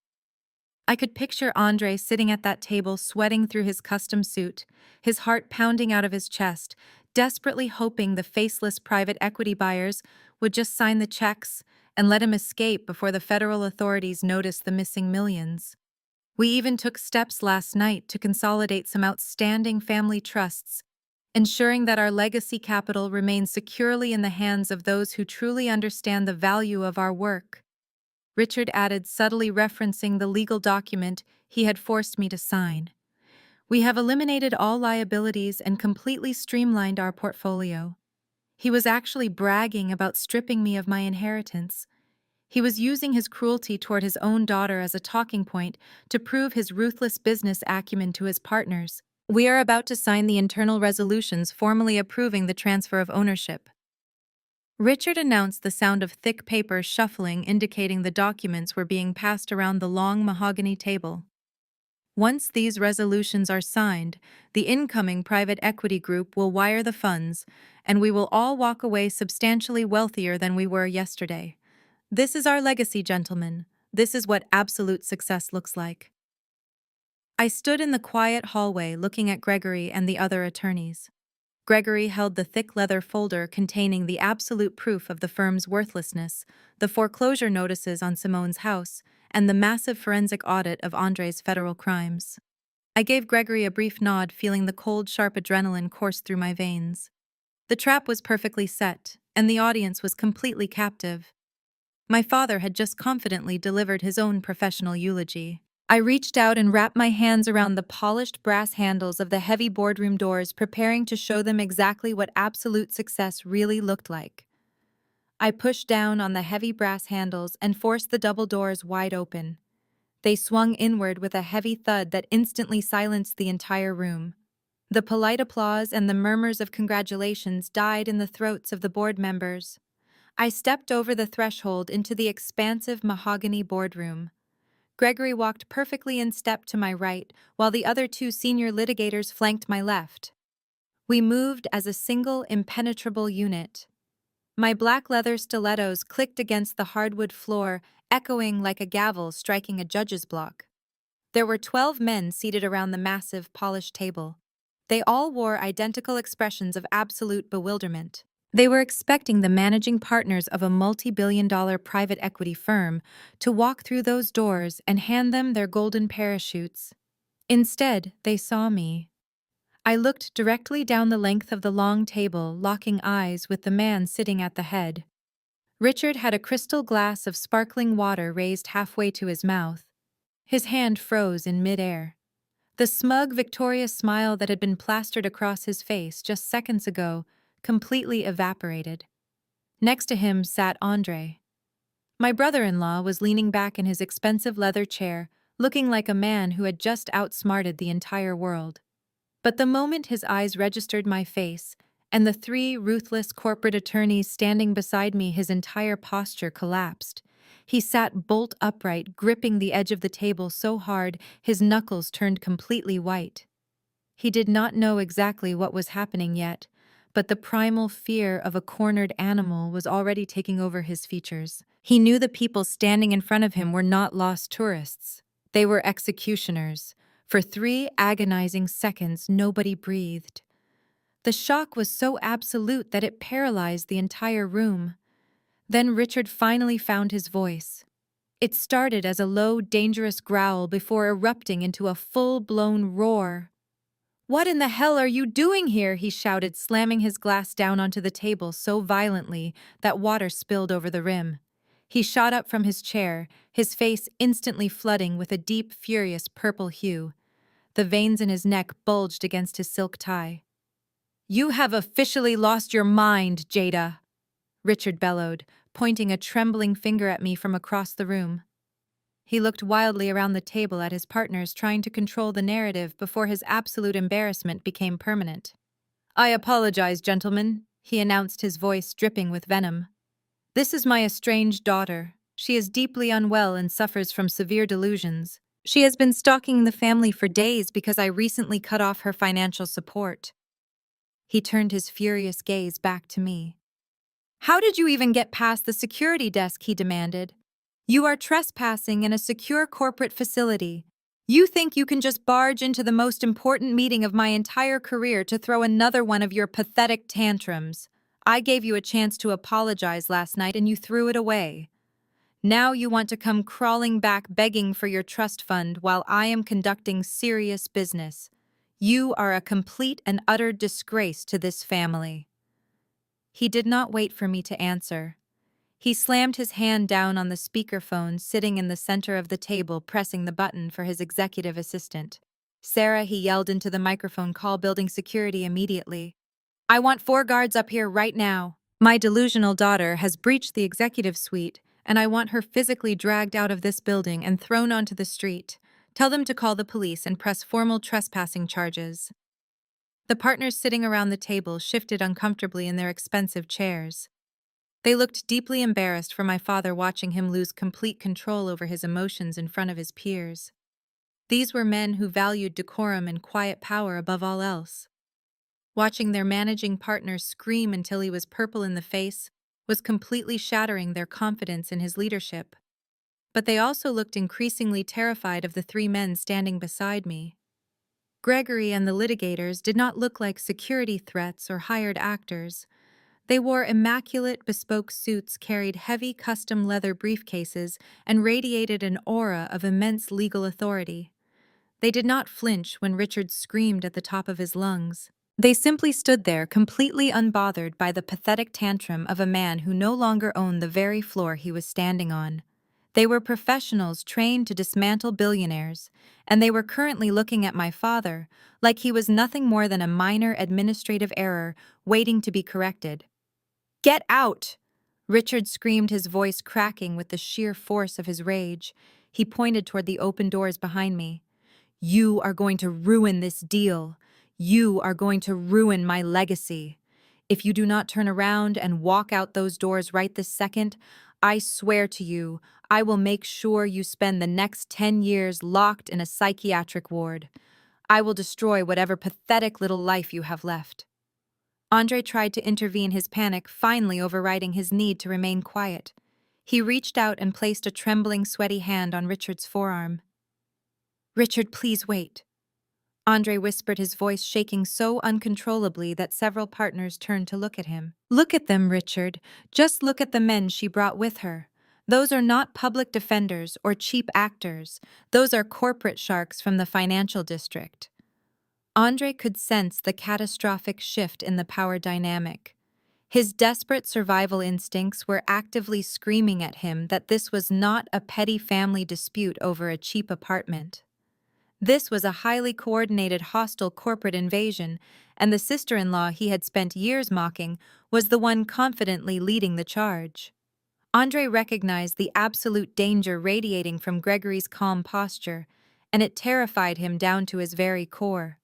I could picture Andre sitting at that table sweating through his custom suit, his heart pounding out of his chest, desperately hoping the faceless private equity buyers would just sign the checks and let him escape before the federal authorities noticed the missing millions. We even took steps last night to consolidate some outstanding family trusts, ensuring that our legacy capital remains securely in the hands of those who truly understand the value of our work. Richard added, subtly referencing the legal document he had forced me to sign. We have eliminated all liabilities and completely streamlined our portfolio. He was actually bragging about stripping me of my inheritance. He was using his cruelty toward his own daughter as a talking point to prove his ruthless business acumen to his partners. We are about to sign the internal resolutions formally approving the transfer of ownership. Richard announced, the sound of thick paper shuffling indicating the documents were being passed around the long mahogany table. Once these resolutions are signed, the incoming private equity group will wire the funds, and we will all walk away substantially wealthier than we were yesterday. This is our legacy, gentlemen. This is what absolute success looks like. I stood in the quiet hallway looking at Gregory and the other attorneys. Gregory held the thick leather folder containing the absolute proof of the firm's worthlessness, the foreclosure notices on Simone's house, and the massive forensic audit of Andre's federal crimes. I gave Gregory a brief nod, feeling the cold, sharp adrenaline course through my veins. The trap was perfectly set, and the audience was completely captive. My father had just confidently delivered his own professional eulogy. I reached out and wrapped my hands around the polished brass handles of the heavy boardroom doors, preparing to show them exactly what absolute success really looked like. I pushed down on the heavy brass handles and forced the double doors wide open. They swung inward with a heavy thud that instantly silenced the entire room. The polite applause and the murmurs of congratulations died in the throats of the board members. I stepped over the threshold into the expansive mahogany boardroom. Gregory walked perfectly in step to my right, while the other two senior litigators flanked my left. We moved as a single, impenetrable unit. My black leather stilettos clicked against the hardwood floor, echoing like a gavel striking a judge's block. There were 12 men seated around the massive, polished table. They all wore identical expressions of absolute bewilderment. They were expecting the managing partners of a multi-billion-dollar private equity firm to walk through those doors and hand them their golden parachutes. Instead, they saw me. I looked directly down the length of the long table, locking eyes with the man sitting at the head. Richard had a crystal glass of sparkling water raised halfway to his mouth. His hand froze in midair. The smug, victorious smile that had been plastered across his face just seconds ago completely evaporated. Next to him sat Andre. My brother-in-law was leaning back in his expensive leather chair, looking like a man who had just outsmarted the entire world. But the moment his eyes registered my face, and the three ruthless corporate attorneys standing beside me, his entire posture collapsed. He sat bolt upright, gripping the edge of the table so hard his knuckles turned completely white. He did not know exactly what was happening yet, but the primal fear of a cornered animal was already taking over his features. He knew the people standing in front of him were not lost tourists. They were executioners. For 3 agonizing seconds, nobody breathed. The shock was so absolute that it paralyzed the entire room. Then Richard finally found his voice. It started as a low, dangerous growl before erupting into a full-blown roar. "What in the hell are you doing here?" he shouted, slamming his glass down onto the table so violently that water spilled over the rim. He shot up from his chair, his face instantly flooding with a deep, furious purple hue. The veins in his neck bulged against his silk tie. "You have officially lost your mind, Jada," Richard bellowed, pointing a trembling finger at me from across the room. He looked wildly around the table at his partners, trying to control the narrative before his absolute embarrassment became permanent. "I apologize, gentlemen," he announced, his voice dripping with venom. "This is my estranged daughter. She is deeply unwell and suffers from severe delusions. She has been stalking the family for days because I recently cut off her financial support." He turned his furious gaze back to me. "How did you even get past the security desk?" he demanded. You are trespassing in a secure corporate facility. You think you can just barge into the most important meeting of my entire career to throw another one of your pathetic tantrums. I gave you a chance to apologize last night and you threw it away. Now you want to come crawling back begging for your trust fund while I am conducting serious business. You are a complete and utter disgrace to this family. He did not wait for me to answer. He slammed his hand down on the speakerphone sitting in the center of the table, pressing the button for his executive assistant. Sarah, he yelled into the microphone, call building security immediately. I want 4 guards up here right now. My delusional daughter has breached the executive suite, and I want her physically dragged out of this building and thrown onto the street. Tell them to call the police and press formal trespassing charges. The partners sitting around the table shifted uncomfortably in their expensive chairs. They looked deeply embarrassed for my father watching him lose complete control over his emotions in front of his peers. These were men who valued decorum and quiet power above all else. Watching their managing partner scream until he was purple in the face was completely shattering their confidence in his leadership. But they also looked increasingly terrified of the 3 men standing beside me. Gregory and the litigators did not look like security threats or hired actors. They wore immaculate bespoke suits, carried heavy custom leather briefcases, and radiated an aura of immense legal authority. They did not flinch when Richard screamed at the top of his lungs. They simply stood there, completely unbothered by the pathetic tantrum of a man who no longer owned the very floor he was standing on. They were professionals trained to dismantle billionaires, and they were currently looking at my father like he was nothing more than a minor administrative error waiting to be corrected. Get out! Richard screamed, his voice cracking with the sheer force of his rage. He pointed toward the open doors behind me. You are going to ruin this deal. You are going to ruin my legacy. If you do not turn around and walk out those doors right this second, I swear to you, I will make sure you spend the next 10 years locked in a psychiatric ward. I will destroy whatever pathetic little life you have left. Andre tried to intervene, his panic finally overriding his need to remain quiet. He reached out and placed a trembling, sweaty hand on Richard's forearm. Richard, please wait. Andre whispered, his voice shaking so uncontrollably that several partners turned to look at him. Look at them, Richard. Just look at the men she brought with her. Those are not public defenders or cheap actors. Those are corporate sharks from the financial district. Andre could sense the catastrophic shift in the power dynamic. His desperate survival instincts were actively screaming at him that this was not a petty family dispute over a cheap apartment. This was a highly coordinated hostile corporate invasion, and the sister-in-law he had spent years mocking was the one confidently leading the charge. Andre recognized the absolute danger radiating from Gregory's calm posture, and it terrified him down to his very core.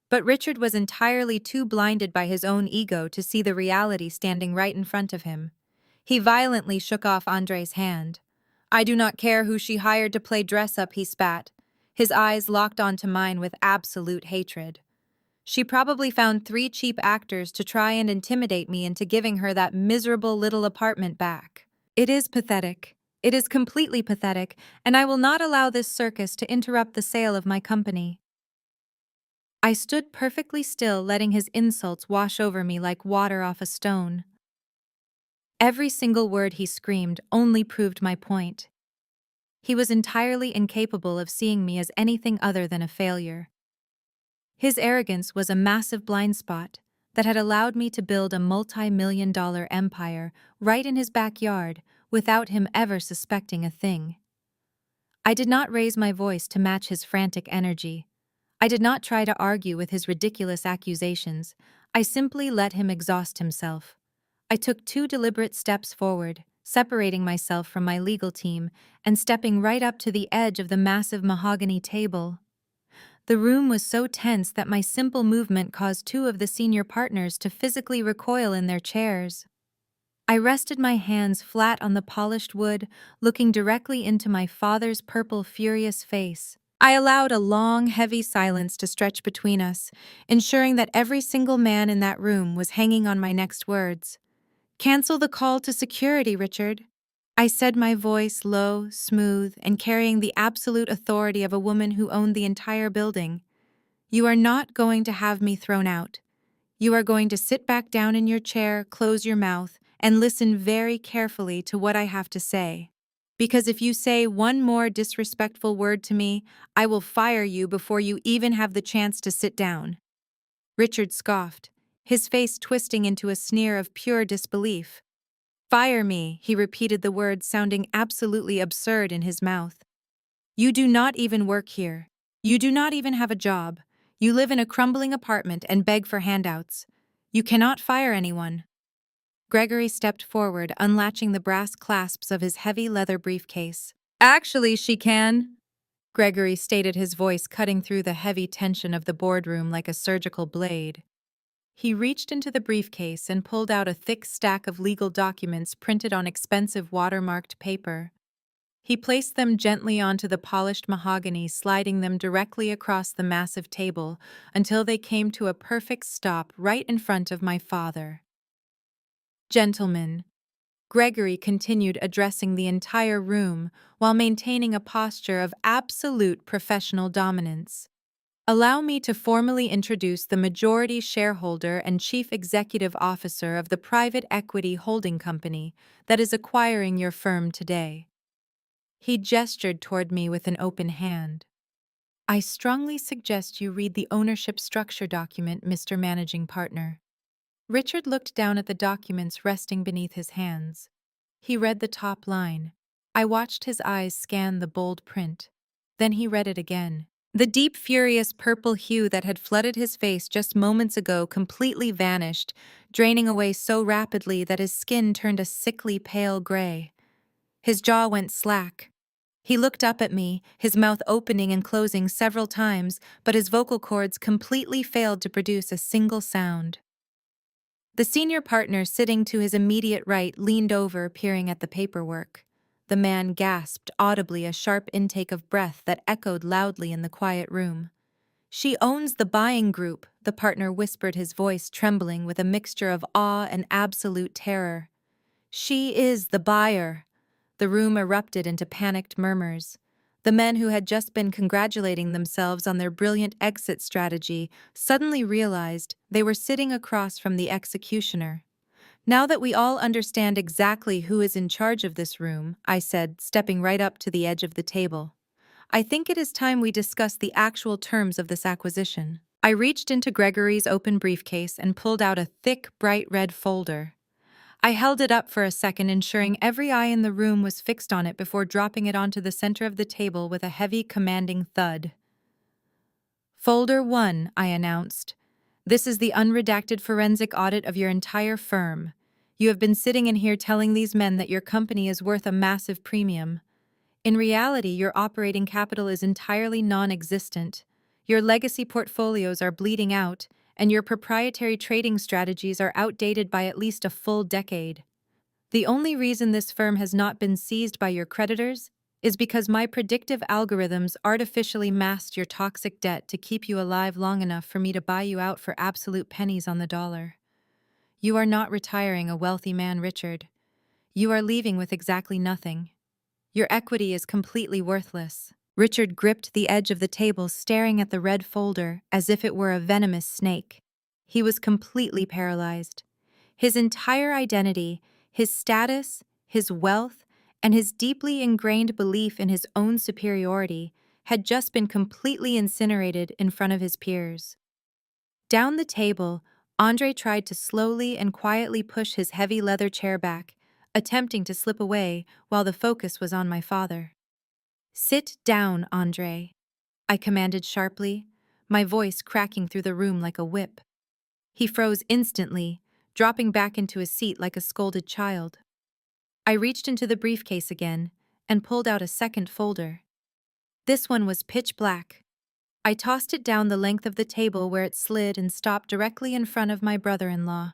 But Richard was entirely too blinded by his own ego to see the reality standing right in front of him. He violently shook off Andre's hand. I do not care who she hired to play dress-up, he spat. His eyes locked onto mine with absolute hatred. She probably found 3 cheap actors to try and intimidate me into giving her that miserable little apartment back. It is pathetic. It is completely pathetic, and I will not allow this circus to interrupt the sale of my company. I stood perfectly still, letting his insults wash over me like water off a stone. Every single word he screamed only proved my point. He was entirely incapable of seeing me as anything other than a failure. His arrogance was a massive blind spot that had allowed me to build a multi-million-dollar empire right in his backyard without him ever suspecting a thing. I did not raise my voice to match his frantic energy. I did not try to argue with his ridiculous accusations. I simply let him exhaust himself. I took 2 deliberate steps forward, separating myself from my legal team and stepping right up to the edge of the massive mahogany table. The room was so tense that my simple movement caused 2 of the senior partners to physically recoil in their chairs. I rested my hands flat on the polished wood, looking directly into my father's purple, furious face. I allowed a long, heavy silence to stretch between us, ensuring that every single man in that room was hanging on my next words. Cancel the call to security, Richard. I said, my voice low, smooth, and carrying the absolute authority of a woman who owned the entire building. You are not going to have me thrown out. You are going to sit back down in your chair, close your mouth, and listen very carefully to what I have to say. Because if you say one more disrespectful word to me, I will fire you before you even have the chance to sit down. Richard scoffed, his face twisting into a sneer of pure disbelief. Fire me, he repeated the word sounding absolutely absurd in his mouth. You do not even work here. You do not even have a job. You live in a crumbling apartment and beg for handouts. You cannot fire anyone. Gregory stepped forward, unlatching the brass clasps of his heavy leather briefcase. Actually, she can, Gregory stated, his voice cutting through the heavy tension of the boardroom like a surgical blade. He reached into the briefcase and pulled out a thick stack of legal documents printed on expensive watermarked paper. He placed them gently onto the polished mahogany, sliding them directly across the massive table until they came to a perfect stop right in front of my father. Gentlemen, Gregory continued, addressing the entire room while maintaining a posture of absolute professional dominance. Allow me to formally introduce the majority shareholder and chief executive officer of the private equity holding company that is acquiring your firm today. He gestured toward me with an open hand. I strongly suggest you read the ownership structure document, Mr. Managing Partner. Richard looked down at the documents resting beneath his hands. He read the top line. I watched his eyes scan the bold print. Then he read it again. The deep, furious purple hue that had flooded his face just moments ago completely vanished, draining away so rapidly that his skin turned a sickly pale gray. His jaw went slack. He looked up at me, his mouth opening and closing several times, but his vocal cords completely failed to produce a single sound. The senior partner sitting to his immediate right leaned over, peering at the paperwork. The man gasped audibly, a sharp intake of breath that echoed loudly in the quiet room. She owns the buying group, the partner whispered, his voice trembling with a mixture of awe and absolute terror. She is the buyer. The room erupted into panicked murmurs. The men who had just been congratulating themselves on their brilliant exit strategy suddenly realized they were sitting across from the executioner. Now that we all understand exactly who is in charge of this room, I said, stepping right up to the edge of the table, I think it is time we discuss the actual terms of this acquisition. I reached into Gregory's open briefcase and pulled out a thick, bright red folder. I held it up for a second, ensuring every eye in the room was fixed on it before dropping it onto the center of the table with a heavy, commanding thud. Folder 1, I announced. This is the unredacted forensic audit of your entire firm. You have been sitting in here telling these men that your company is worth a massive premium. In reality, your operating capital is entirely non-existent. Your legacy portfolios are bleeding out, and your proprietary trading strategies are outdated by at least a full decade. The only reason this firm has not been seized by your creditors is because my predictive algorithms artificially masked your toxic debt to keep you alive long enough for me to buy you out for absolute pennies on the dollar. You are not retiring a wealthy man, Richard. You are leaving with exactly nothing. Your equity is completely worthless. Richard gripped the edge of the table, staring at the red folder as if it were a venomous snake. He was completely paralyzed. His entire identity, his status, his wealth, and his deeply ingrained belief in his own superiority had just been completely incinerated in front of his peers. Down the table, Andre tried to slowly and quietly push his heavy leather chair back, attempting to slip away while the focus was on my father. Sit down, Andre, I commanded sharply, my voice cracking through the room like a whip. He froze instantly, dropping back into his seat like a scolded child. I reached into the briefcase again and pulled out a second folder. This one was pitch black. I tossed it down the length of the table where it slid and stopped directly in front of my brother-in-law.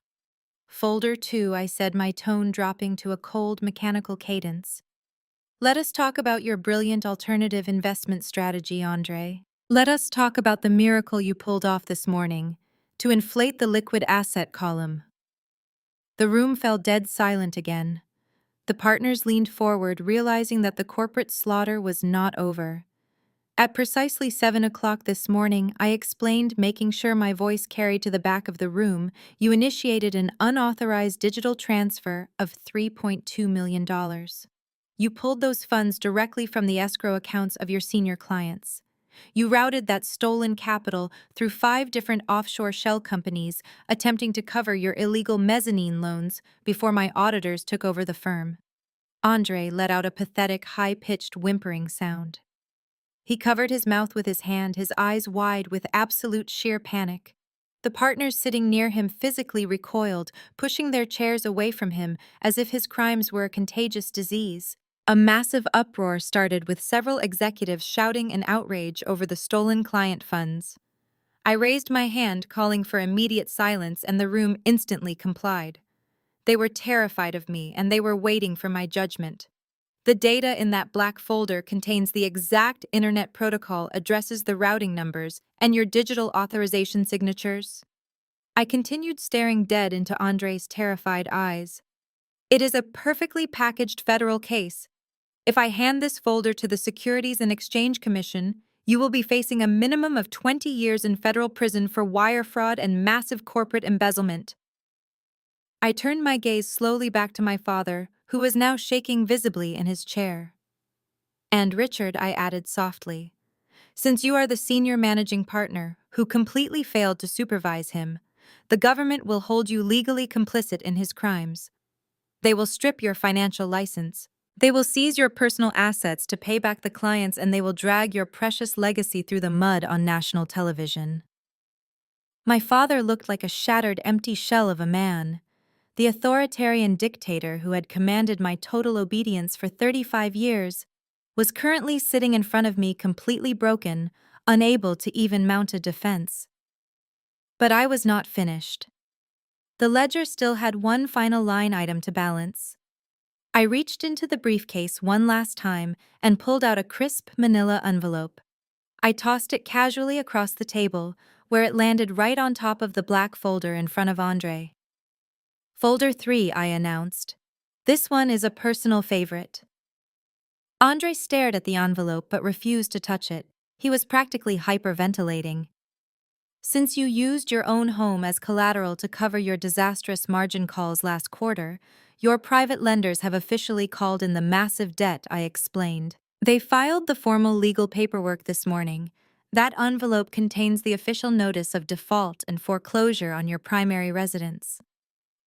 Folder 2, I said, my tone dropping to a cold, mechanical cadence. Let us talk about your brilliant alternative investment strategy, Andre. Let us talk about the miracle you pulled off this morning to inflate the liquid asset column. The room fell dead silent again. The partners leaned forward, realizing that the corporate slaughter was not over. At precisely 7 o'clock this morning, I explained, making sure my voice carried to the back of the room, you initiated an unauthorized digital transfer of $3.2 million. You pulled those funds directly from the escrow accounts of your senior clients. You routed that stolen capital through 5 different offshore shell companies, attempting to cover your illegal mezzanine loans before my auditors took over the firm. Andre let out a pathetic, high-pitched whimpering sound. He covered his mouth with his hand, his eyes wide with absolute sheer panic. The partners sitting near him physically recoiled, pushing their chairs away from him as if his crimes were a contagious disease. A massive uproar started with several executives shouting in outrage over the stolen client funds. I raised my hand, calling for immediate silence, and the room instantly complied. They were terrified of me, and they were waiting for my judgment. The data in that black folder contains the exact internet protocol, addresses, the routing numbers, and your digital authorization signatures. I continued staring dead into Andre's terrified eyes. It is a perfectly packaged federal case. If I hand this folder to the Securities and Exchange Commission, you will be facing a minimum of 20 years in federal prison for wire fraud and massive corporate embezzlement. I turned my gaze slowly back to my father, who was now shaking visibly in his chair. And Richard, I added softly, since you are the senior managing partner who completely failed to supervise him, the government will hold you legally complicit in his crimes. They will strip your financial license. They will seize your personal assets to pay back the clients, and they will drag your precious legacy through the mud on national television. My father looked like a shattered, empty shell of a man. The authoritarian dictator who had commanded my total obedience for 35 years was currently sitting in front of me, completely broken, unable to even mount a defense. But I was not finished. The ledger still had one final line item to balance. I reached into the briefcase one last time and pulled out a crisp manila envelope. I tossed it casually across the table, where it landed right on top of the black folder in front of Andre. Folder 3, I announced. This one is a personal favorite. Andre stared at the envelope but refused to touch it. He was practically hyperventilating. Since you used your own home as collateral to cover your disastrous margin calls last quarter, your private lenders have officially called in the massive debt, I explained. They filed the formal legal paperwork this morning. That envelope contains the official notice of default and foreclosure on your primary residence.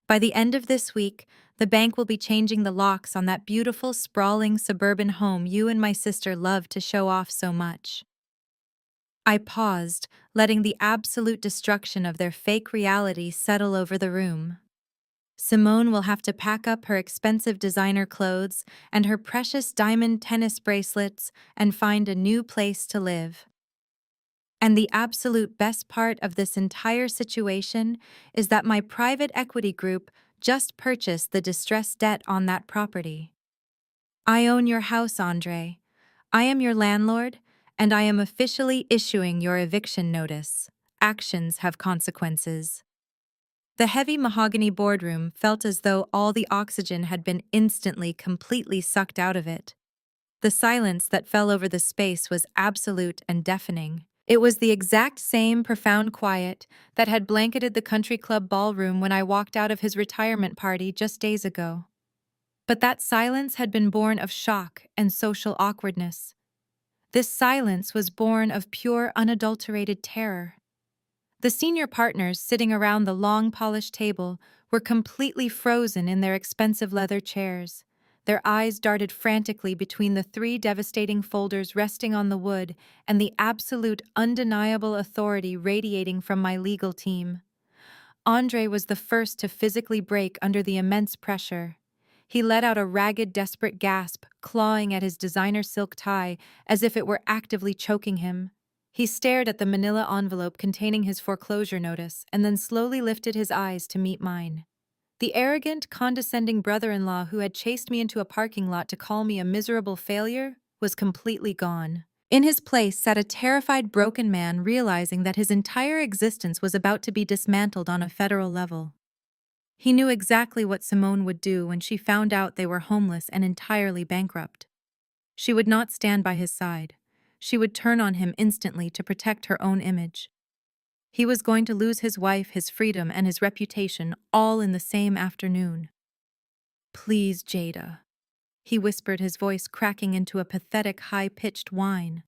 By the end of this week, the bank will be changing the locks on that beautiful, sprawling suburban home you and my sister love to show off so much. I paused, letting the absolute destruction of their fake reality settle over the room. Simone will have to pack up her expensive designer clothes and her precious diamond tennis bracelets and find a new place to live. And the absolute best part of this entire situation is that my private equity group just purchased the distressed debt on that property. I own your house, Andre. I am your landlord, and I am officially issuing your eviction notice. Actions have consequences. The heavy mahogany boardroom felt as though all the oxygen had been instantly, completely sucked out of it. The silence that fell over the space was absolute and deafening. It was the exact same profound quiet that had blanketed the country club ballroom when I walked out of his retirement party just days ago. But that silence had been born of shock and social awkwardness. This silence was born of pure, unadulterated terror. The senior partners sitting around the long, polished table were completely frozen in their expensive leather chairs. Their eyes darted frantically between the 3 devastating folders resting on the wood and the absolute, undeniable authority radiating from my legal team. Andre was the first to physically break under the immense pressure. He let out a ragged, desperate gasp, clawing at his designer silk tie as if it were actively choking him. He stared at the manila envelope containing his foreclosure notice and then slowly lifted his eyes to meet mine. The arrogant, condescending brother-in-law who had chased me into a parking lot to call me a miserable failure was completely gone. In his place sat a terrified, broken man realizing that his entire existence was about to be dismantled on a federal level. He knew exactly what Simone would do when she found out they were homeless and entirely bankrupt. She would not stand by his side. She would turn on him instantly to protect her own image. He was going to lose his wife, his freedom, and his reputation all in the same afternoon. "Please, Jada," he whispered, his voice cracking into a pathetic, high-pitched whine.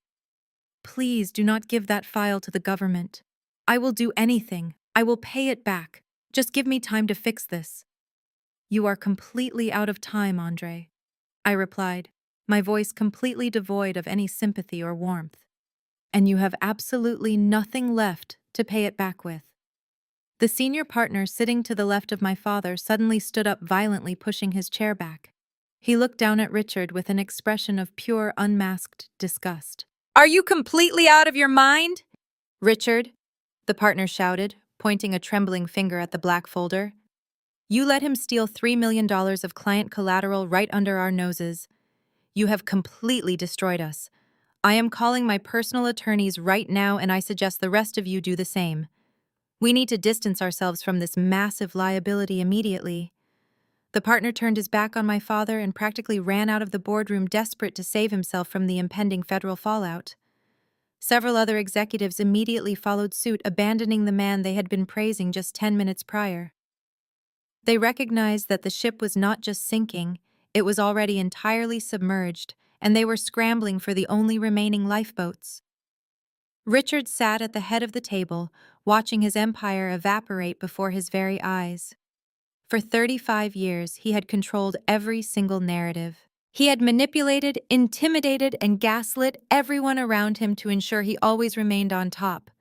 "Please do not give that file to the government. I will do anything. I will pay it back. Just give me time to fix this." "You are completely out of time, Andre," I replied, my voice completely devoid of any sympathy or warmth. "And you have absolutely nothing left to pay it back with." The senior partner sitting to the left of my father suddenly stood up violently, pushing his chair back. He looked down at Richard with an expression of pure, unmasked disgust. "Are you completely out of your mind?" "Richard," the partner shouted, pointing a trembling finger at the black folder. "You let him steal $3 million of client collateral right under our noses. You have completely destroyed us. I am calling my personal attorneys right now, and I suggest the rest of you do the same. We need to distance ourselves from this massive liability immediately." The partner turned his back on my father and practically ran out of the boardroom, desperate to save himself from the impending federal fallout. Several other executives immediately followed suit, abandoning the man they had been praising just 10 minutes prior. They recognized that the ship was not just sinking, it was already entirely submerged, and they were scrambling for the only remaining lifeboats. Richard sat at the head of the table, watching his empire evaporate before his very eyes. For 35 years, he had controlled every single narrative. He had manipulated, intimidated, and gaslit everyone around him to ensure he always remained on top.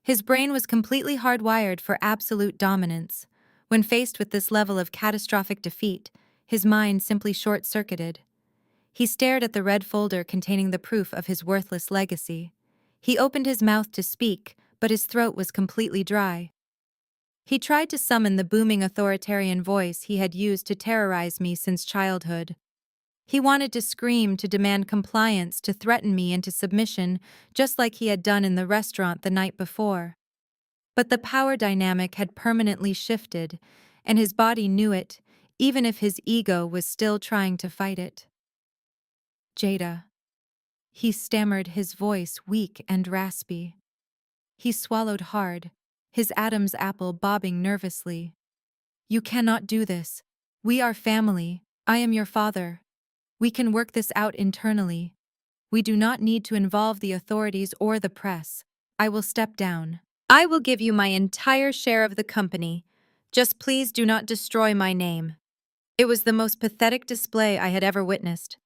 His brain was completely hardwired for absolute dominance. When faced with this level of catastrophic defeat, his mind simply short-circuited. He stared at the red folder containing the proof of his worthless legacy. He opened his mouth to speak, but his throat was completely dry. He tried to summon the booming authoritarian voice he had used to terrorize me since childhood. He wanted to scream, to demand compliance, to threaten me into submission, just like he had done in the restaurant the night before. But the power dynamic had permanently shifted, and his body knew it, even if his ego was still trying to fight it. "Jada," he stammered, his voice weak and raspy. He swallowed hard, his Adam's apple bobbing nervously. "You cannot do this. We are family. I am your father. We can work this out internally. We do not need to involve the authorities or the press. I will step down. I will give you my entire share of the company. Just please do not destroy my name." It was the most pathetic display I had ever witnessed.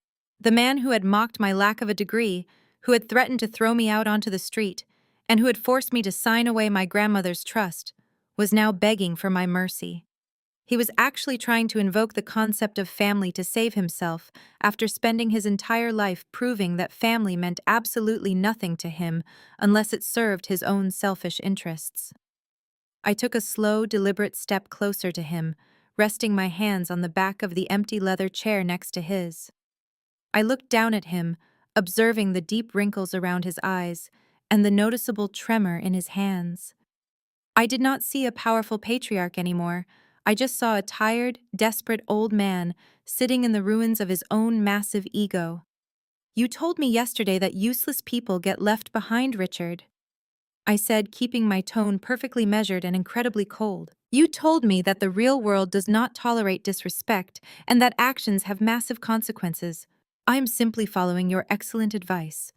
The man who had mocked my lack of a degree, who had threatened to throw me out onto the street, and who had forced me to sign away my grandmother's trust, was now begging for my mercy. He was actually trying to invoke the concept of family to save himself after spending his entire life proving that family meant absolutely nothing to him unless it served his own selfish interests. I took a slow, deliberate step closer to him, resting my hands on the back of the empty leather chair next to his. I looked down at him, observing the deep wrinkles around his eyes and the noticeable tremor in his hands. I did not see a powerful patriarch anymore. I just saw a tired, desperate old man sitting in the ruins of his own massive ego. "You told me yesterday that useless people get left behind, Richard," I said, keeping my tone perfectly measured and incredibly cold. "You told me that the real world does not tolerate disrespect and that actions have massive consequences. I am simply following your excellent advice.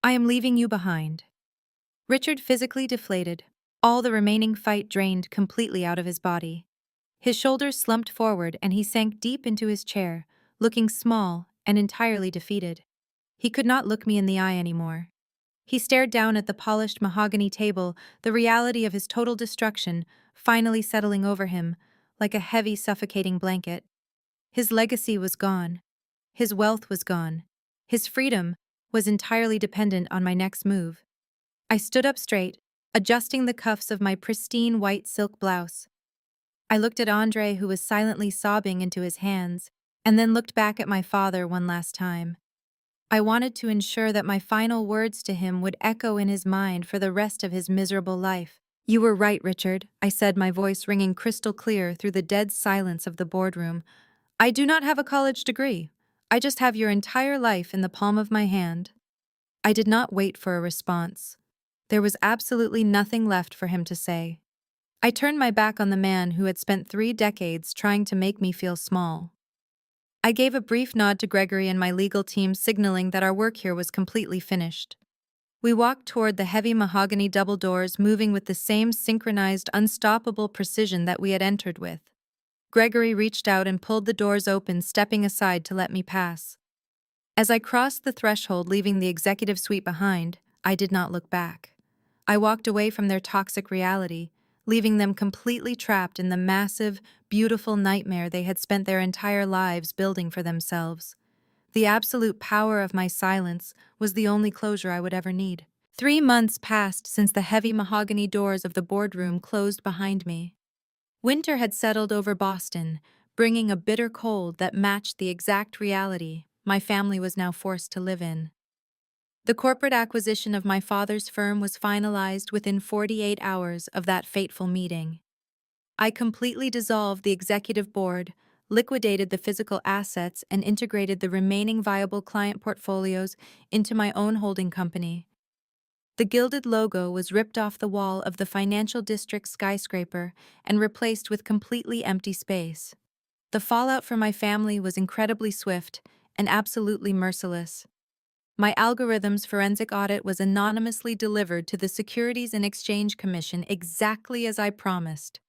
I am leaving you behind." Richard physically deflated, all the remaining fight drained completely out of his body. His shoulders slumped forward and he sank deep into his chair, looking small and entirely defeated. He could not look me in the eye anymore. He stared down at the polished mahogany table, the reality of his total destruction finally settling over him like a heavy, suffocating blanket. His legacy was gone. His wealth was gone. His freedom was entirely dependent on my next move. I stood up straight, adjusting the cuffs of my pristine white silk blouse. I looked at Andre, who was silently sobbing into his hands, and then looked back at my father one last time. I wanted to ensure that my final words to him would echo in his mind for the rest of his miserable life. You were right, Richard, I said, my voice ringing crystal clear through the dead silence of the boardroom. I do not have a college degree. I just have your entire life in the palm of my hand. I did not wait for a response. There was absolutely nothing left for him to say. I turned my back on the man who had spent 3 decades trying to make me feel small. I gave a brief nod to Gregory and my legal team, signaling that our work here was completely finished. We walked toward the heavy mahogany double doors, moving with the same synchronized, unstoppable precision that we had entered with. Gregory reached out and pulled the doors open, stepping aside to let me pass. As I crossed the threshold, leaving the executive suite behind, I did not look back. I walked away from their toxic reality, leaving them completely trapped in the massive, beautiful nightmare they had spent their entire lives building for themselves. The absolute power of my silence was the only closure I would ever need. 3 months passed since the heavy mahogany doors of the boardroom closed behind me. Winter had settled over Boston, bringing a bitter cold that matched the exact reality my family was now forced to live in. The corporate acquisition of my father's firm was finalized within 48 hours of that fateful meeting. I completely dissolved the executive board, liquidated the physical assets, and integrated the remaining viable client portfolios into my own holding company. The gilded logo was ripped off the wall of the financial district skyscraper and replaced with completely empty space. The fallout for my family was incredibly swift and absolutely merciless. My algorithm's forensic audit was anonymously delivered to the Securities and Exchange Commission exactly as I promised.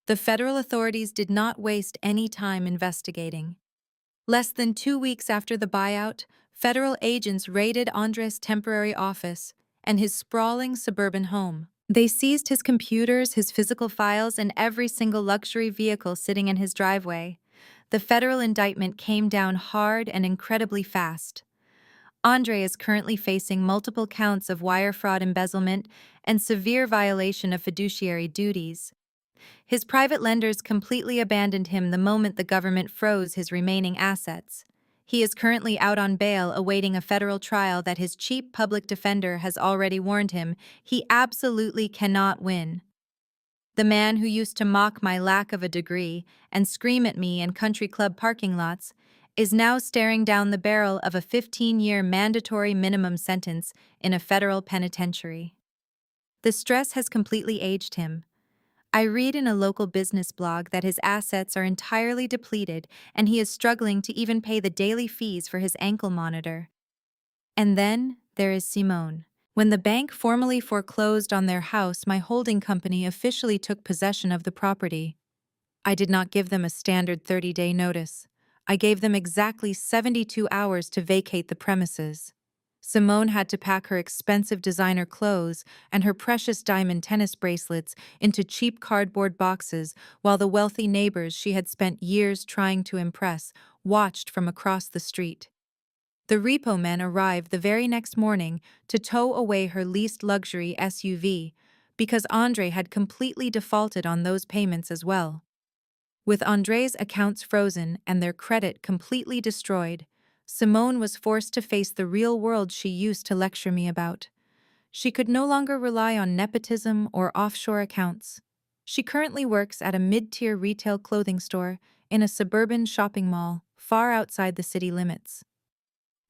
The federal authorities did not waste any time investigating. Less than 2 weeks after the buyout, federal agents raided Andres' temporary office and his sprawling suburban home. They seized his computers, his physical files, and every single luxury vehicle sitting in his driveway. The federal indictment came down hard and incredibly fast. Andre is currently facing multiple counts of wire fraud, embezzlement, and severe violation of fiduciary duties. His private lenders completely abandoned him the moment the government froze his remaining assets. He is currently out on bail awaiting a federal trial that his cheap public defender has already warned him he absolutely cannot win. The man who used to mock my lack of a degree and scream at me in country club parking lots is now staring down the barrel of a 15-year mandatory minimum sentence in a federal penitentiary. The stress has completely aged him. I read in a local business blog that his assets are entirely depleted and he is struggling to even pay the daily fees for his ankle monitor. And then there is Simone. When the bank formally foreclosed on their house, my holding company officially took possession of the property. I did not give them a standard 30-day notice. I gave them exactly 72 hours to vacate the premises. Simone had to pack her expensive designer clothes and her precious diamond tennis bracelets into cheap cardboard boxes, while the wealthy neighbors she had spent years trying to impress watched from across the street. The repo men arrived the very next morning to tow away her leased luxury SUV because Andre had completely defaulted on those payments as well. With Andre's accounts frozen and their credit completely destroyed, Simone was forced to face the real world she used to lecture me about. She could no longer rely on nepotism or offshore accounts. She currently works at a mid-tier retail clothing store in a suburban shopping mall far outside the city limits.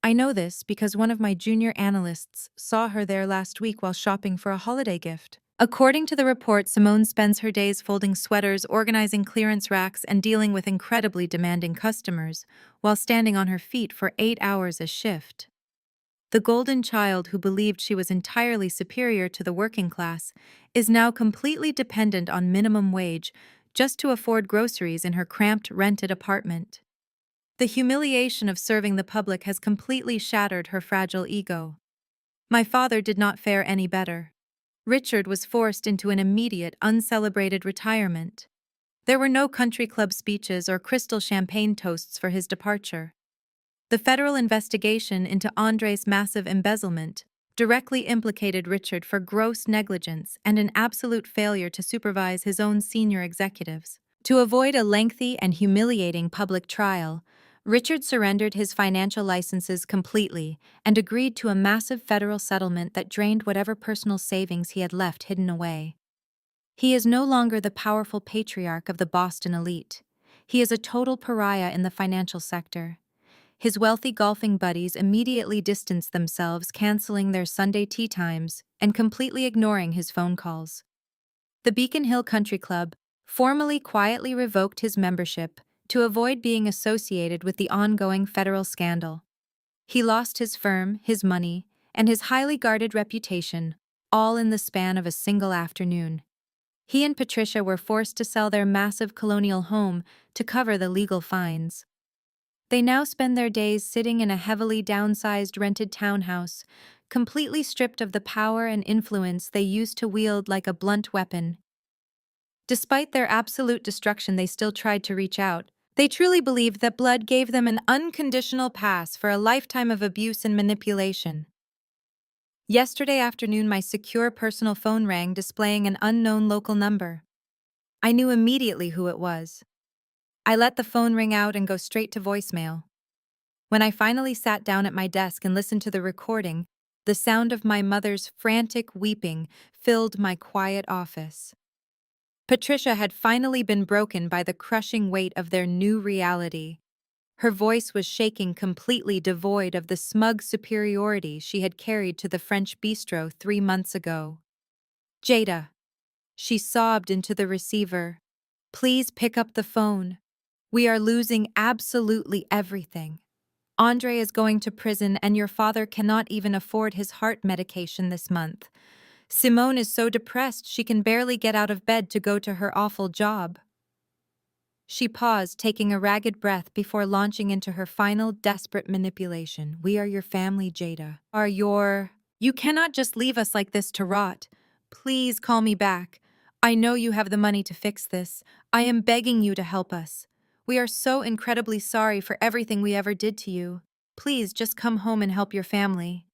I know this because one of my junior analysts saw her there last week while shopping for a holiday gift. According to the report, Simone spends her days folding sweaters, organizing clearance racks, and dealing with incredibly demanding customers, while standing on her feet for 8 hours a shift. The golden child who believed she was entirely superior to the working class is now completely dependent on minimum wage just to afford groceries in her cramped, rented apartment. The humiliation of serving the public has completely shattered her fragile ego. My father did not fare any better. Richard was forced into an immediate, uncelebrated retirement. There were no country club speeches or crystal champagne toasts for his departure. The federal investigation into Andre's massive embezzlement directly implicated Richard for gross negligence and an absolute failure to supervise his own senior executives. To avoid a lengthy and humiliating public trial, Richard surrendered his financial licenses completely and agreed to a massive federal settlement that drained whatever personal savings he had left hidden away. He is no longer the powerful patriarch of the Boston elite. He is a total pariah in the financial sector. His wealthy golfing buddies immediately distanced themselves, canceling their Sunday tea times and completely ignoring his phone calls. The Beacon Hill Country Club formally quietly revoked his membership to avoid being associated with the ongoing federal scandal. He lost his firm, his money, and his highly guarded reputation, all in the span of a single afternoon. He and Patricia were forced to sell their massive colonial home to cover the legal fines. They now spend their days sitting in a heavily downsized rented townhouse, completely stripped of the power and influence they used to wield like a blunt weapon. Despite their absolute destruction, they still tried to reach out. They truly believed that blood gave them an unconditional pass for a lifetime of abuse and manipulation. Yesterday afternoon, my secure personal phone rang, displaying an unknown local number. I knew immediately who it was. I let the phone ring out and go straight to voicemail. When I finally sat down at my desk and listened to the recording, the sound of my mother's frantic weeping filled my quiet office. Patricia had finally been broken by the crushing weight of their new reality. Her voice was shaking, completely devoid of the smug superiority she had carried to the French bistro 3 months ago. "Jada," she sobbed into the receiver, "please pick up the phone. We are losing absolutely everything. Andre is going to prison and your father cannot even afford his heart medication this month. Simone is so depressed she can barely get out of bed to go to her awful job." She paused, taking a ragged breath before launching into her final, desperate manipulation. "We are your family, Jada. You cannot just leave us like this to rot. Please call me back. I know you have the money to fix this. I am begging you to help us. We are so incredibly sorry for everything we ever did to you. Please just come home and help your family."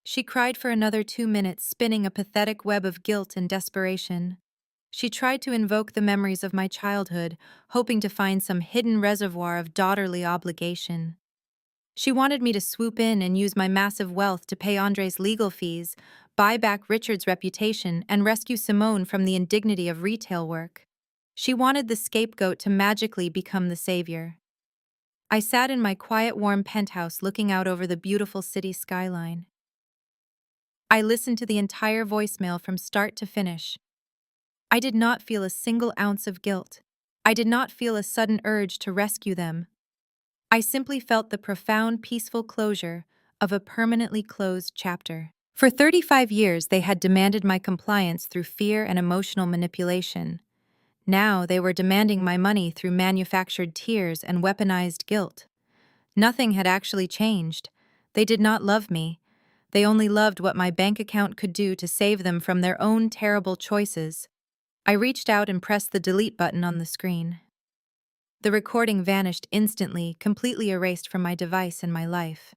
She cried for another 2 minutes, spinning a pathetic web of guilt and desperation. She tried to invoke the memories of my childhood, hoping to find some hidden reservoir of daughterly obligation. She wanted me to swoop in and use my massive wealth to pay Andre's legal fees, buy back Richard's reputation, and rescue Simone from the indignity of retail work. She wanted the scapegoat to magically become the savior. I sat in my quiet, warm penthouse looking out over the beautiful city skyline. I listened to the entire voicemail from start to finish. I did not feel a single ounce of guilt. I did not feel a sudden urge to rescue them. I simply felt the profound, peaceful closure of a permanently closed chapter. For 35 years, they had demanded my compliance through fear and emotional manipulation. Now they were demanding my money through manufactured tears and weaponized guilt. Nothing had actually changed. They did not love me. They only loved what my bank account could do to save them from their own terrible choices. I reached out and pressed the delete button on the screen. The recording vanished instantly, completely erased from my device and my life.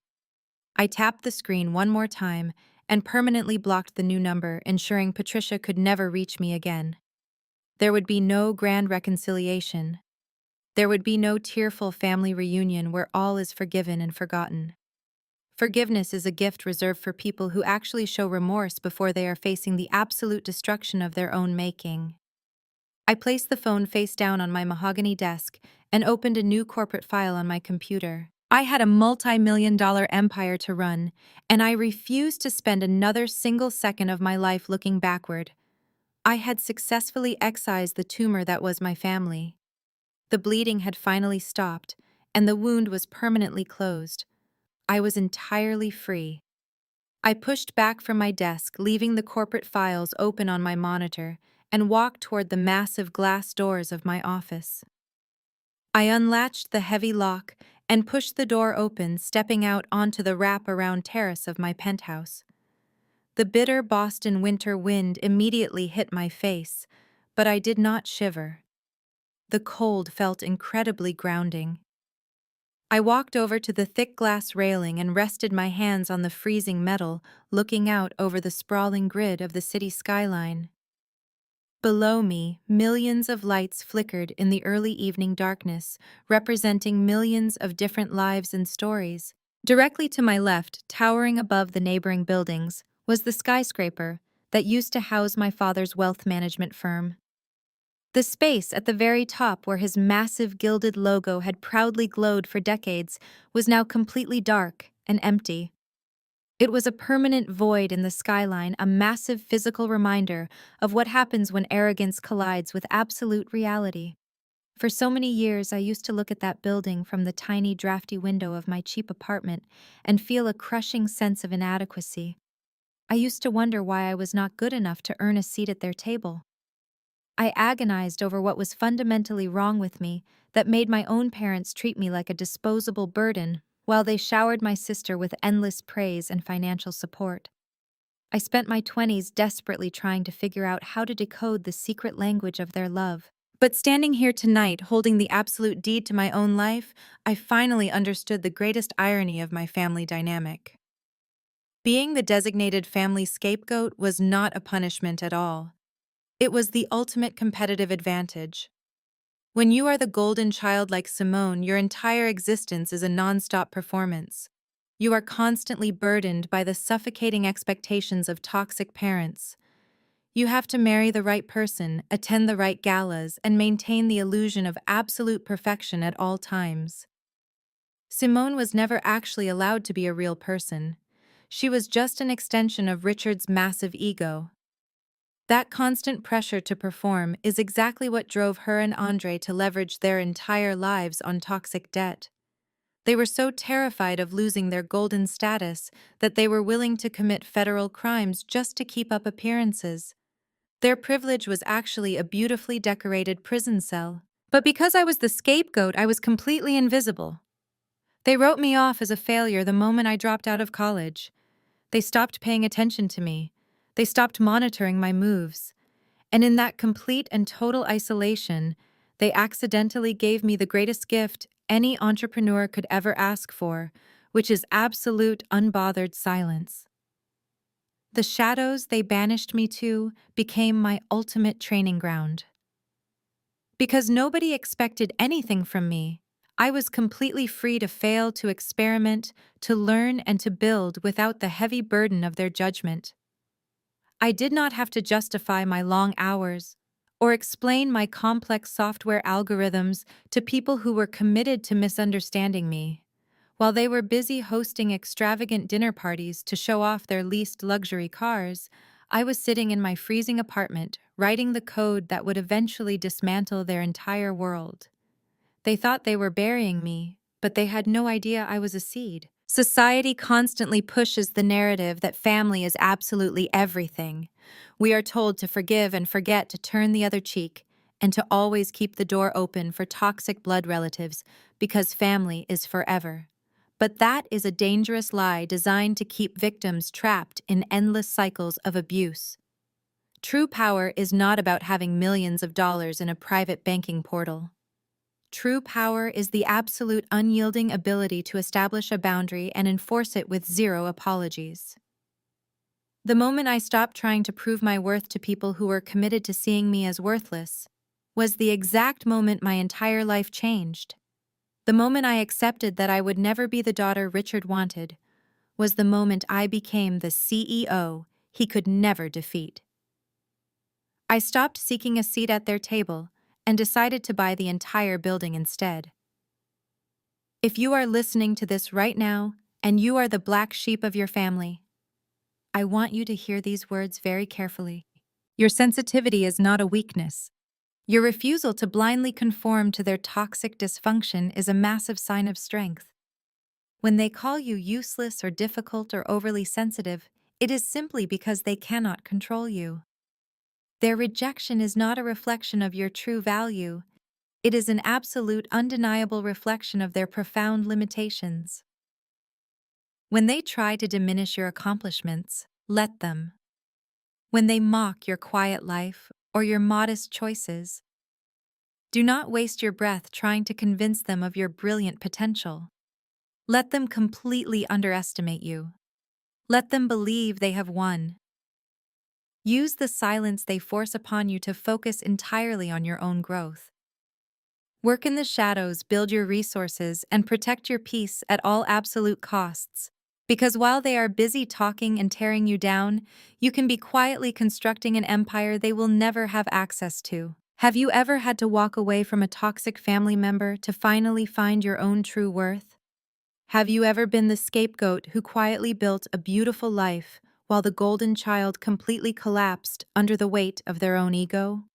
I tapped the screen one more time and permanently blocked the new number, ensuring Patricia could never reach me again. There would be no grand reconciliation. There would be no tearful family reunion where all is forgiven and forgotten. Forgiveness is a gift reserved for people who actually show remorse before they are facing the absolute destruction of their own making. I placed the phone face down on my mahogany desk and opened a new corporate file on my computer. I had a multi-million-dollar empire to run, and I refused to spend another single second of my life looking backward. I had successfully excised the tumor that was my family. The bleeding had finally stopped, and the wound was permanently closed. I was entirely free. I pushed back from my desk, leaving the corporate files open on my monitor, and walked toward the massive glass doors of my office. I unlatched the heavy lock and pushed the door open, stepping out onto the wrap-around terrace of my penthouse. The bitter Boston winter wind immediately hit my face, but I did not shiver. The cold felt incredibly grounding. I walked over to the thick glass railing and rested my hands on the freezing metal, looking out over the sprawling grid of the city skyline. Below me, millions of lights flickered in the early evening darkness, representing millions of different lives and stories. Directly to my left, towering above the neighboring buildings, was the skyscraper that used to house my father's wealth management firm. The space at the very top where his massive gilded logo had proudly glowed for decades was now completely dark and empty. It was a permanent void in the skyline, a massive physical reminder of what happens when arrogance collides with absolute reality. For so many years, I used to look at that building from the tiny, drafty window of my cheap apartment and feel a crushing sense of inadequacy. I used to wonder why I was not good enough to earn a seat at their table. I agonized over what was fundamentally wrong with me that made my own parents treat me like a disposable burden while they showered my sister with endless praise and financial support. I spent my 20s desperately trying to figure out how to decode the secret language of their love. But standing here tonight, holding the absolute deed to my own life, I finally understood the greatest irony of my family dynamic. Being the designated family scapegoat was not a punishment at all. It was the ultimate competitive advantage. When you are the golden child like Simone, your entire existence is a nonstop performance. You are constantly burdened by the suffocating expectations of toxic parents. You have to marry the right person, attend the right galas, and maintain the illusion of absolute perfection at all times. Simone was never actually allowed to be a real person. She was just an extension of Richard's massive ego. That constant pressure to perform is exactly what drove her and Andre to leverage their entire lives on toxic debt. They were so terrified of losing their golden status that they were willing to commit federal crimes just to keep up appearances. Their privilege was actually a beautifully decorated prison cell. But because I was the scapegoat, I was completely invisible. They wrote me off as a failure the moment I dropped out of college. They stopped paying attention to me. They stopped monitoring my moves. And in that complete and total isolation, they accidentally gave me the greatest gift any entrepreneur could ever ask for, which is absolute unbothered silence. The shadows they banished me to became my ultimate training ground. Because nobody expected anything from me, I was completely free to fail, to experiment, to learn, and to build without the heavy burden of their judgment. I did not have to justify my long hours or explain my complex software algorithms to people who were committed to misunderstanding me. While they were busy hosting extravagant dinner parties to show off their leased luxury cars, I was sitting in my freezing apartment, writing the code that would eventually dismantle their entire world. They thought they were burying me, but they had no idea I was a seed. Society constantly pushes the narrative that family is absolutely everything. We are told to forgive and forget, to turn the other cheek, and to always keep the door open for toxic blood relatives because family is forever. But that is a dangerous lie designed to keep victims trapped in endless cycles of abuse. True power is not about having millions of dollars in a private banking portal. True power is the absolute unyielding ability to establish a boundary and enforce it with zero apologies. The moment I stopped trying to prove my worth to people who were committed to seeing me as worthless was the exact moment my entire life changed. The moment I accepted that I would never be the daughter Richard wanted was the moment I became the CEO he could never defeat. I stopped seeking a seat at their table and decided to buy the entire building instead. If you are listening to this right now, and you are the black sheep of your family, I want you to hear these words very carefully. Your sensitivity is not a weakness. Your refusal to blindly conform to their toxic dysfunction is a massive sign of strength. When they call you useless or difficult or overly sensitive, it is simply because they cannot control you. Their rejection is not a reflection of your true value. It is an absolute, undeniable reflection of their profound limitations. When they try to diminish your accomplishments, let them. When they mock your quiet life or your modest choices, do not waste your breath trying to convince them of your brilliant potential. Let them completely underestimate you. Let them believe they have won. Use the silence they force upon you to focus entirely on your own growth. Work in the shadows, build your resources, and protect your peace at all absolute costs. Because while they are busy talking and tearing you down, you can be quietly constructing an empire they will never have access to. Have you ever had to walk away from a toxic family member to finally find your own true worth? Have you ever been the scapegoat who quietly built a beautiful life while the golden child completely collapsed under the weight of their own ego?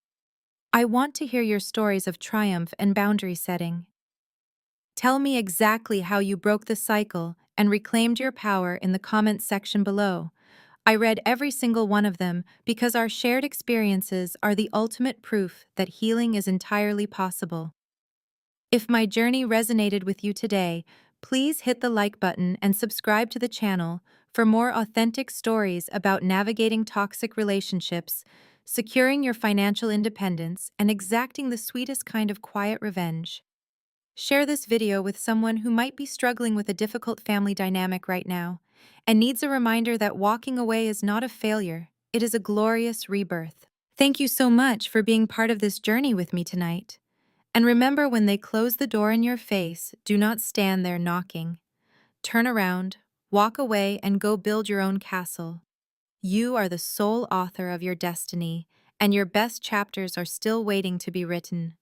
I want to hear your stories of triumph and boundary setting. Tell me exactly how you broke the cycle and reclaimed your power in the comments section below. I read every single one of them because our shared experiences are the ultimate proof that healing is entirely possible. If my journey resonated with you today, please hit the like button and subscribe to the channel for more authentic stories about navigating toxic relationships, securing your financial independence, and exacting the sweetest kind of quiet revenge. Share this video with someone who might be struggling with a difficult family dynamic right now and needs a reminder that walking away is not a failure, it is a glorious rebirth. Thank you so much for being part of this journey with me tonight. And remember, when they close the door in your face, do not stand there knocking. Turn around, walk away, and go build your own castle. You are the sole author of your destiny, and your best chapters are still waiting to be written.